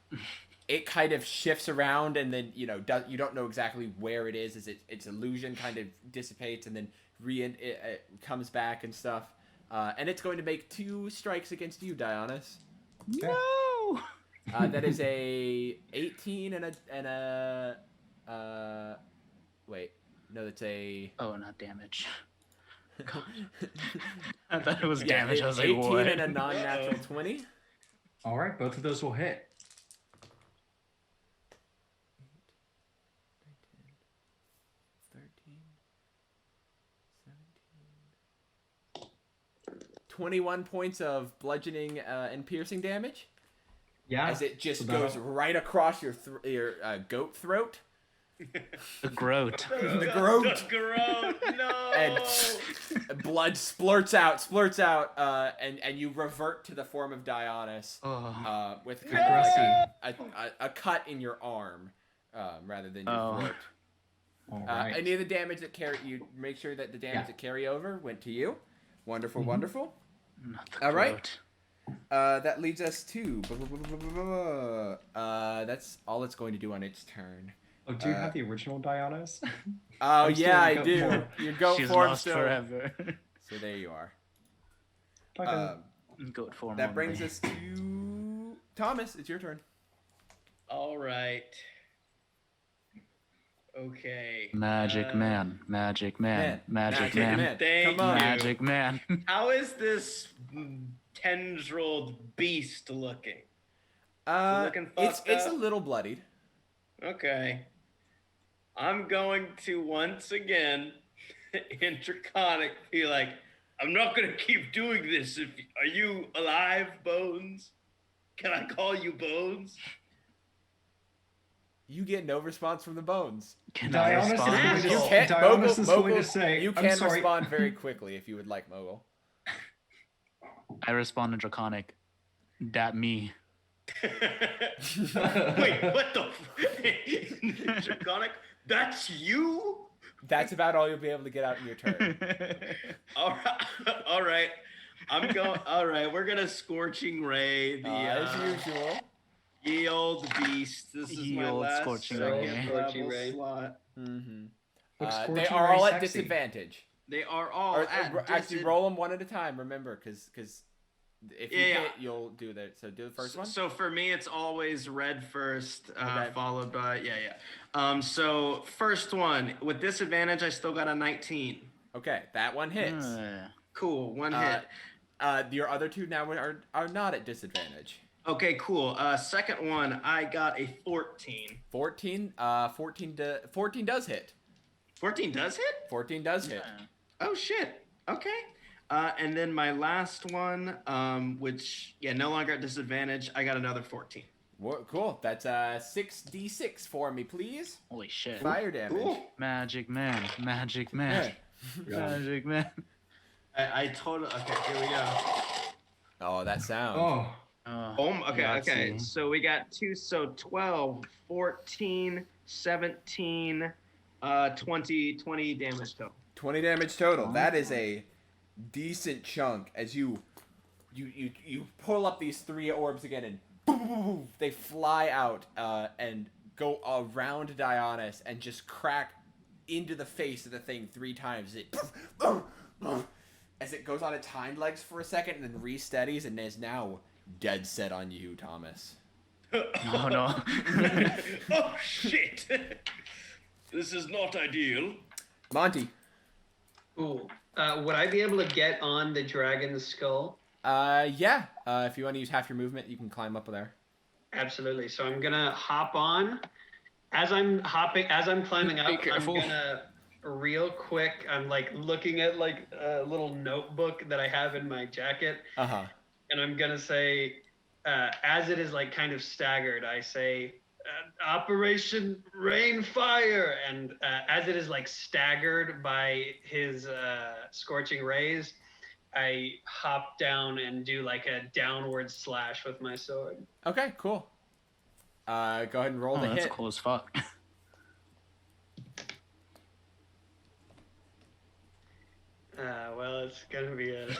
it kind of shifts around, and then you don't know exactly where it is. As its illusion kind of dissipates, and then it comes back and stuff. And it's going to make 2 strikes against you, Dionysus. No! That is a 18 and a wait, no, that's a Oh, not damage. I thought it was yeah, damage. I was like, 18 what? and a non-natural 20. All right, both of those will hit. 21 points of bludgeoning and piercing damage Yeah. as it just so goes that'll- right across your goat throat. The Groat. The Groat. The Groat. No. And blood splurts out, and you revert to the form of Dionys, Oh. with kind of like a cut in your arm, rather than your throat. All right. Any of the damage that you make sure that the damage that carry over went to you. Wonderful, wonderful. Not the All right. Groat. That leads us to that's all it's going to do on its turn. Oh, do you have the original Dionys? Oh I'm still yeah, in I goat do. form. Your goat She's form lost still. forever. So there you are. Okay. Goat form. That brings only. us to Thomas. It's your turn. All right. Okay. Magic man, magic man, magic man, Thank Come on. you. magic man. How is this tendrilled beast looking? Looking It's fucked a up? little bloodied. Okay. I'm going to once again, in Draconic, be like, I'm not going to keep doing this. Are you alive, Bones? Can I call you Bones? You get no response from the bones. Can I Dionys is respond? going to, You can't. Mogul, Dionys is going Mogul, to say, you I'm can sorry. respond very quickly if you would like, Mogul. I respond in Draconic. Dat me. Wait, what the? Draconic? That's you? That's about all you'll be able to get out in your turn. All right. All right. I'm going. All right. We're gonna scorching ray the As usual. ye old beast. This is Ye my old last Scorching second Ray. Scorching level Ray. slot. Mm-hmm. Looks They scorching are all ray at sexy. disadvantage. They are all Or, at actually, roll them one at a time. Remember, because if you Yeah. hit, you'll do that. So do the first one. So for me, it's always red first, Okay. followed by So first one with disadvantage, I still got a 19. Okay, that one hits. Cool, one Uh, hit. Your other two now are not at disadvantage. Okay, cool. Second one, I got a 14. 14. 14 does hit. 14 does hit? 14 does hit. Oh shit. Okay. And then my last one, which no longer at disadvantage, I got another 14. Cool. That's 6d6 for me, please. Holy shit. Fire damage. Cool. Magic man, magic man, magic man. I totally. Okay, here we go. Oh, that sound. Oh, Boom. Okay, okay. Yahtzee. So we got 2, so 12, 14, 17, 20 damage total. 20 damage total. That is a decent chunk as you pull up these 3 orbs again and boom, boom, boom, boom, they fly out and go around Dionys and just crack into the face of the thing 3 times. It as it goes on its hind legs for a second and then re-steadies and is now dead set on you, Thomas. Oh no. Oh shit! This is not ideal. Monty. Cool. Would I be able to get on the dragon's skull? Yeah. If you want to use half your movement, you can climb up there. Absolutely. So I'm gonna hop on. As I'm climbing up, I'm careful. gonna real quick. I'm like looking at like a little notebook that I have in my jacket, Uh-huh. and I'm gonna say, as it is like kind of staggered, I say, Operation Rain Fire, and as it is like staggered by his scorching rays, I hop down and do like a downward slash with my sword. Okay, cool. Go ahead and roll Oh, the that's hit. cool as fuck. Well, it's gonna be an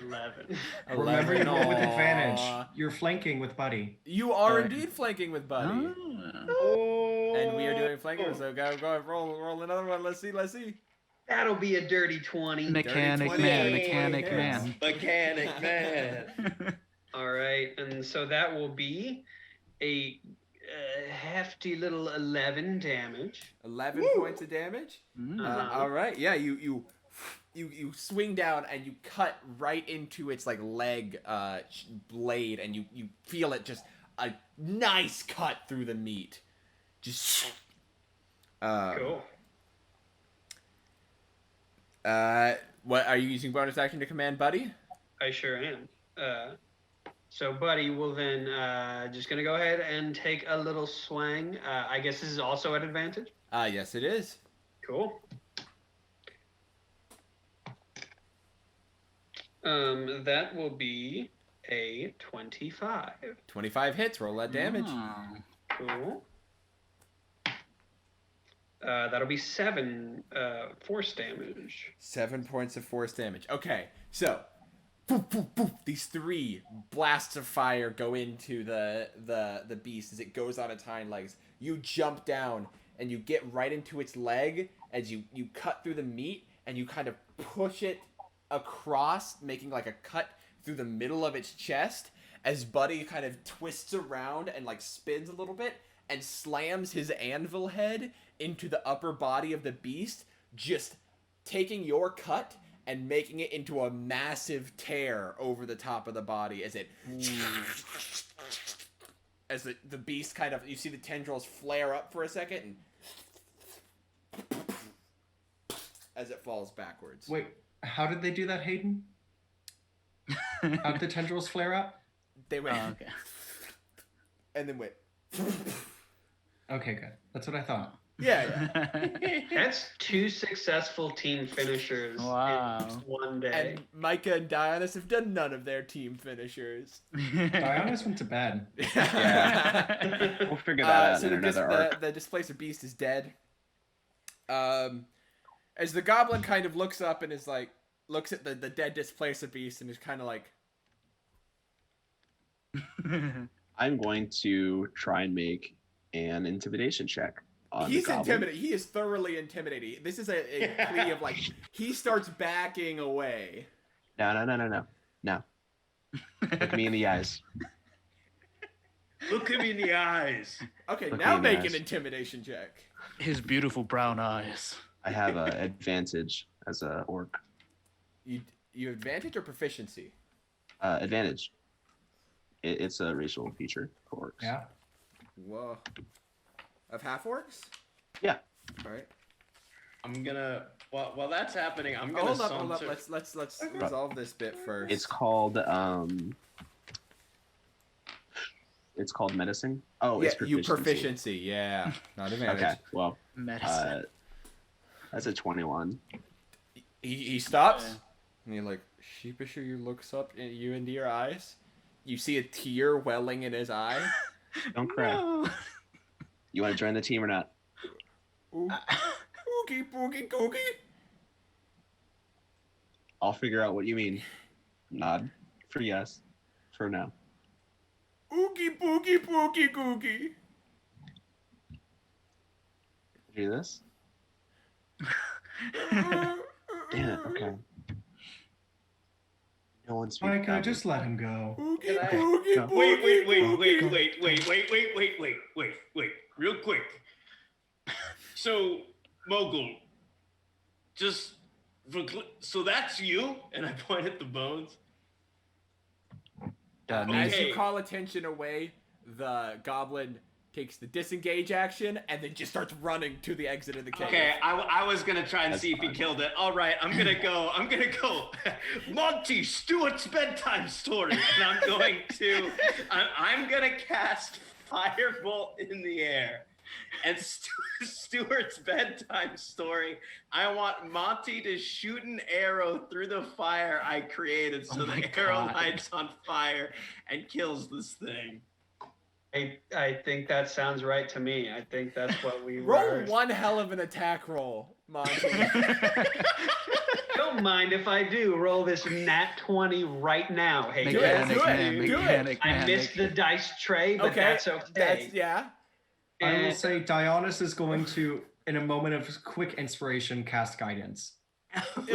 11. remember you roll with 11. advantage. Aw. You're flanking with Buddy. You are Alright. indeed flanking with Buddy. Oh. And we are doing flanking, so go ahead, roll another one. Let's see. That'll be a dirty 20. Mechanic 20 man, hits. mechanic man. Mechanic man. All right, and so that will be a hefty little 11 damage. 11 points of damage. Uh-huh. All right, yeah, you swing down and you cut right into its like leg blade, and you feel it just a nice cut through the meat. Just Cool. What are you using bonus action to command Buddy? I sure am. So Buddy will then just gonna go ahead and take a little swing. I guess this is also at advantage. Yes, it is. Cool. That will be a 25. 25 hits. Roll that damage. Oh. Cool. That'll be 7 force damage. 7 points of force damage. Okay, so poof, poof, poof, these 3 blasts of fire go into the beast as it goes on its hind legs. You jump down and you get right into its leg as you cut through the meat and you kind of push it across, making like a cut through the middle of its chest as Buddy kind of twists around and like spins a little bit and slams his anvil head into the upper body of the beast, just taking your cut and making it into a massive tear over the top of the body as it as the beast kind of, you see the tendrils flare up for a second and as it falls backwards. Wait, how did they do that, Hayden? How did the tendrils flare up? They went Okay. and then went Okay, good. That's what I thought. yeah. That's 2 successful team finishers Wow. in one day. And Micah and Dionys have done none of their team finishers. Dionys went to bed. Yeah. We'll figure that out So in another arc. the displacer beast is dead. As the goblin kind of looks up and is like, looks at the dead displacer beast and is kind of like, I'm going to try and make an intimidation check on he's the goblin. intimidated. He is thoroughly intimidating. This is a plea of like, he starts backing away. No. Look me in the eyes. Look him in the eyes. Okay, Look now me in the make eyes. an intimidation check. His beautiful brown eyes. I have an advantage as a orc. You advantage or proficiency? Advantage. It's a racial feature for orcs. Yeah. Whoa. Of half orcs? Yeah. All right. I'm gonna while that's happening, I'm gonna Hold up. saunter- Let's resolve this bit first. It's called medicine. Oh, yeah, it's proficiency. proficiency. Yeah, not advantage. Okay. Well, Medicine. that's a 21. He stops, Yeah. and he like sheepishly looks up at you into your eyes. You see a tear welling in his eye. Don't cry. No. You want to join the team or not? Oogie boogie googie. I'll figure out what you mean. Nod for yes. For no. Oogie boogie boogie googie. Do this? Damn it. Okay. No one speaks. Micah, Goblin. just let him go. Oogie Can I- boogie No. boogie. Wait, real quick. So, Mogul, so that's you? And I point at the bones. As Okay. you call attention away, the goblin takes the disengage action and then just starts running to the exit of the cave. Okay, I was gonna try and That's see if he fine. killed it. All right, I'm gonna go. Monty Stewart's bedtime story, and I'm gonna cast Firebolt in the air. And Stewart's bedtime story, I want Monty to shoot an arrow through the fire I created so Oh my the arrow God. lights on fire and kills this thing. I think that sounds right to me. I think that's what we Roll were. one hell of an attack roll, Monty. Don't mind if I do. Roll this nat 20 right now. Hey, Do it, Mechanic do it, man, do it. mechanic I man, missed the dice tray, but Okay, that's okay. That's yeah. I will And- say Dionys is going to, in a moment of quick inspiration, cast guidance. That would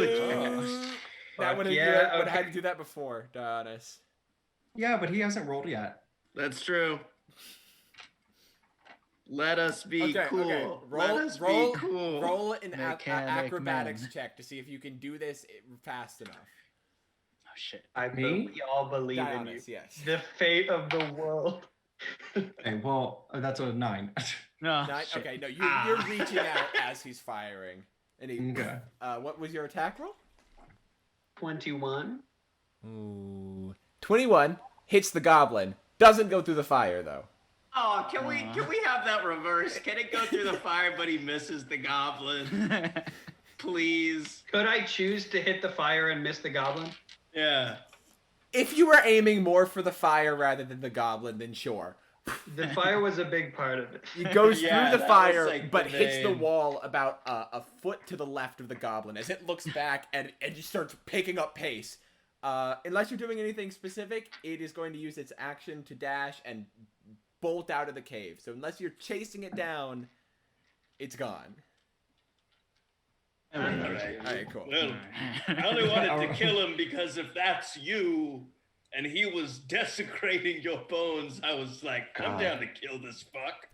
have yeah, would have had okay. to do that before, Dionys. Yeah, but he hasn't rolled yet. That's true. Let us be Okay, cool. okay. Let Roll, us roll, be cool. roll an Mechanic acrobatics man. check to see if you can do this fast enough. Oh shit. Me? We all believe in you. Dionys, yes. The fate of the world. Okay, well, that's a 9. No. Nine, shit. okay, no, you're reaching out as he's firing. And he, Okay. what was your attack roll? 21. Ooh. 21 hits the goblin. Doesn't go through the fire though. Oh, can we have that reverse? Can it go through the fire, but he misses the goblin? Please. Could I choose to hit the fire and miss the goblin? Yeah. If you were aiming more for the fire rather than the goblin, then sure. The fire was a big part of it. He goes Yeah, through the that fire, was, like, but the hits the main- wall about a foot to the left of the goblin as it looks back and just starts picking up pace. Unless you're doing anything specific, it is going to use its action to dash and bolt out of the cave. So unless you're chasing it down, it's gone. All right. All right, cool. Well, I only wanted to kill him because if that's you and he was desecrating your bones, I was like, I'm down to kill this fuck.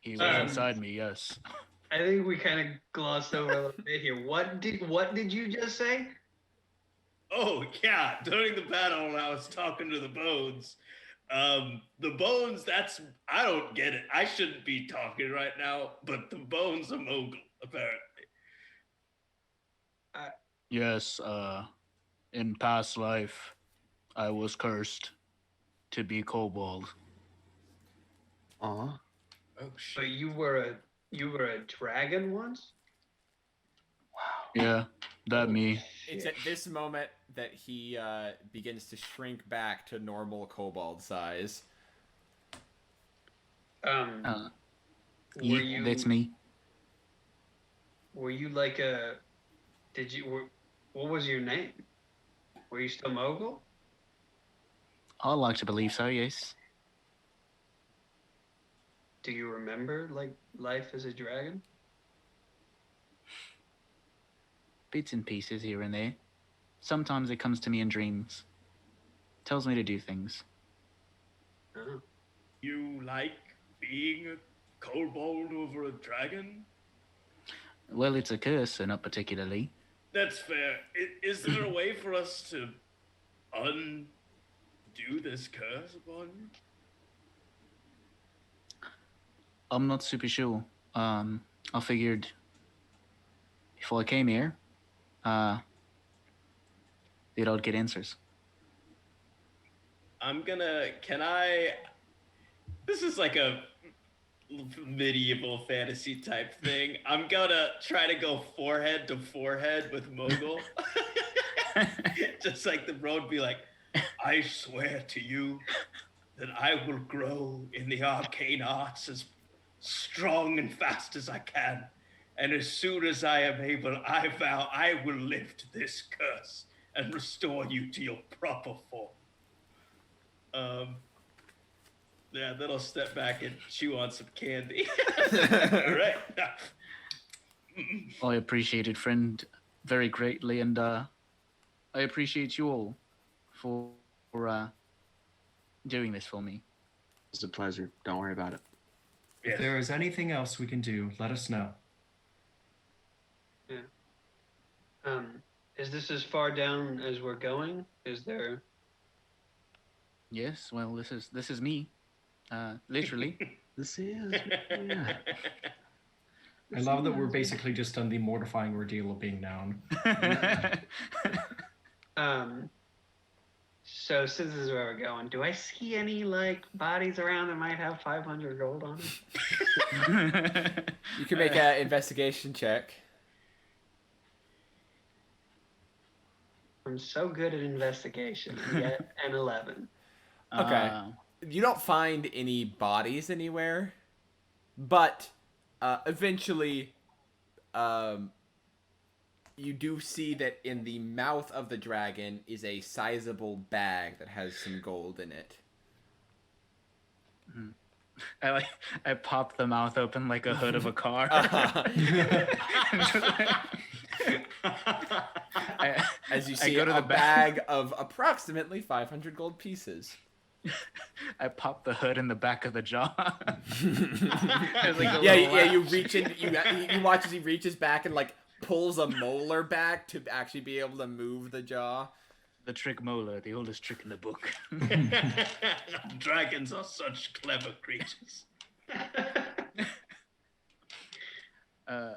He was inside me, yes. I think we kind of glossed over a little bit here. What did you just say? Oh, yeah. During the battle, when I was talking to the bones, the bones, I don't get it. I shouldn't be talking right now, but the bones are mogul, apparently. Yes, in past life, I was cursed to be Kobold. Aw. Oh, So shit. you were a dragon once? Yeah, that me. It's at this moment that he begins to shrink back to normal kobold size. Were Yeah, you? that's me. Were you like a? What was your name? Were you still mogul? I like to believe so, yes. Do you remember like life as a dragon? Bits and pieces here and there. Sometimes it comes to me in dreams. Tells me to do things. Oh. You like being a kobold over a dragon? Well, it's a curse, so not particularly. That's fair. Is there a way for us to undo this curse upon you? I'm not super sure. I figured before I came here, that I'd get answers. This is like a medieval fantasy type thing. I'm gonna try to go forehead to forehead with Mogul. Just like the road be like, I swear to you that I will grow in the arcane arts as strong and fast as I can. And as soon as I am able, I vow I will lift this curse and restore you to your proper form. Yeah, then I'll step back and chew on some candy. All right. I appreciate it, friend, very greatly, and I appreciate you all for doing this for me. It's a pleasure. Don't worry about it. If there is anything else we can do, let us know. Is this as far down as we're going? Is there? Yes, well, this is me, literally. This is. Yeah. I love that we're basically just done the mortifying ordeal of being down. So since this is where we're going, do I see any like bodies around that might have 500 gold on them? You can make an investigation check. I'm so good at investigation. I get an 11. Okay. You don't find any bodies anywhere, but eventually you do see that in the mouth of the dragon is a sizable bag that has some gold in it. I pop the mouth open like a hood of a car. As you I see go to a the bag of approximately 500 gold pieces. I pop the hood in the back of the jaw. There's like a Yeah, little you latch. reach in, you watch as he reaches back and like pulls a molar back to actually be able to move the jaw. The trick molar, the oldest trick in the book. Dragons are such clever creatures. So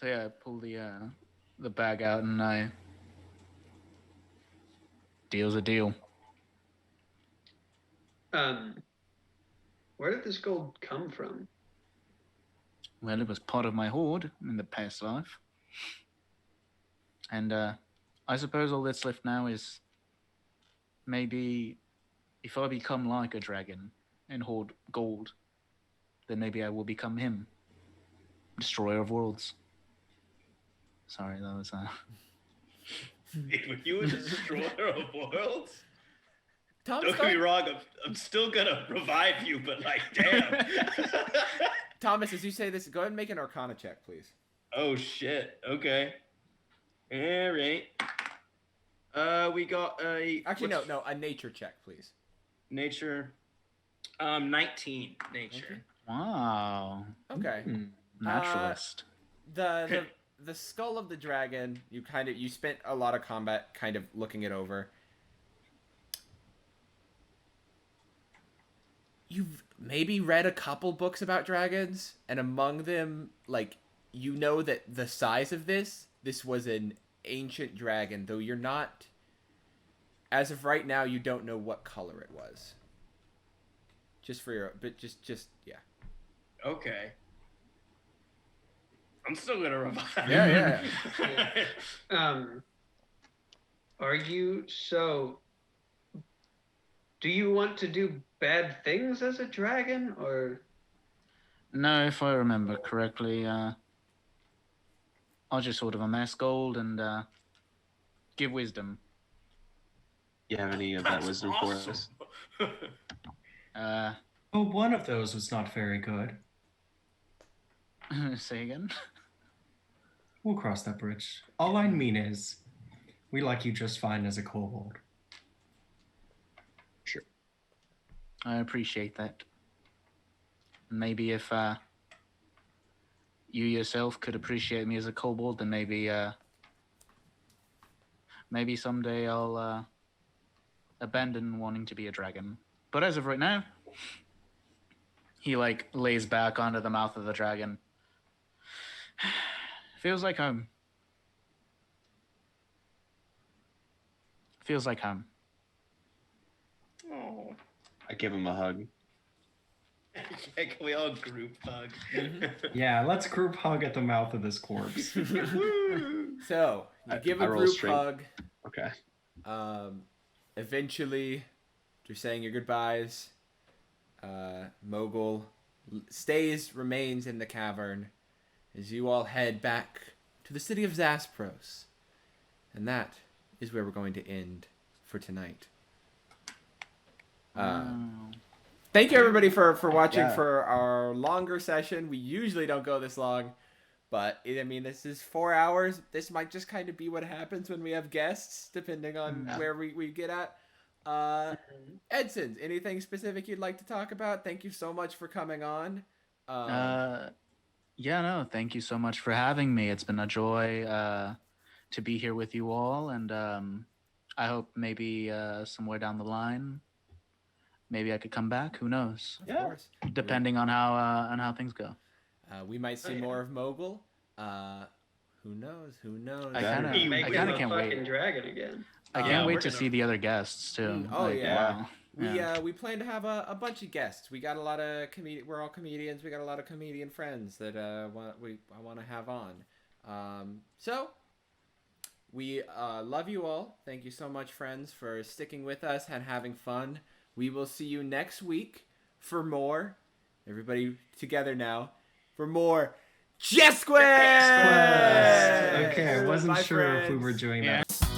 yeah, I pull the bag out and deal's a deal. Where did this gold come from? Well, it was part of my hoard in the past life. And I suppose all that's left now is maybe if I become like a dragon and hoard gold, then maybe I will become him. Destroyer of worlds. Sorry, that was Were you a destroyer of worlds? Tom's Don't get me wrong, I'm still gonna revive you, but like, damn. Thomas, as you say this, go ahead and make an Arcana check, please. Oh shit. Okay. All right. We got a. Actually, no, a nature check, please. Nature. 19 nature. wow. Okay. Naturalist. The skull of the dragon, you spent a lot of combat kind of looking it over. You've maybe read a couple books about dragons, and among them, like, you know that the size of this was an ancient dragon, though you're not, as of right now, you don't know what color it was. Yeah. Okay. I'm still gonna revive. Yeah. Are you so? Do you want to do bad things as a dragon, or? No, if I remember correctly, I'll just sort of amass gold and give wisdom. You have any of that That's wisdom awesome. for us? Well, one of those was not very good. Say again? We'll cross that bridge. All I mean is, we like you just fine as a kobold. I appreciate that. Maybe if you yourself could appreciate me as a kobold, then maybe someday I'll abandon wanting to be a dragon. But as of right now, he like lays back onto the mouth of the dragon. Feels like home. Feels like home. Oh. I give him a hug. Can we all group hug? Yeah, let's group hug at the mouth of this corpse. So, you give a I roll group straight. hug. Okay. Eventually, you're saying your goodbyes. Mogul remains in the cavern as you all head back to the city of Zaspros. And that is where we're going to end for tonight. Thank you everybody for watching for our longer session. We usually don't go this long, but this is 4 hours. This might just kind of be what happens when we have guests, depending on where we get at. Edson, anything specific you'd like to talk about? Thank you so much for coming on. Thank you so much for having me. It's been a joy to be here with you all, and I hope maybe somewhere down the line, maybe I could come back. Who knows? Of course. Depending on how things go. We might see more of Mogul. Who knows? I kind of can't fucking wait. dragon again. I can't wait to see the other guests too. Oh, yeah. wow. We plan to have a bunch of guests. We got a lot of we're all comedians. We got a lot of comedian friends that I want to have on. So we love you all. Thank you so much, friends, for sticking with us and having fun. We will see you next week for more. Everybody together now for more Jest Quest! Okay, I wasn't Bye, sure if we friends. were doing Yeah. that.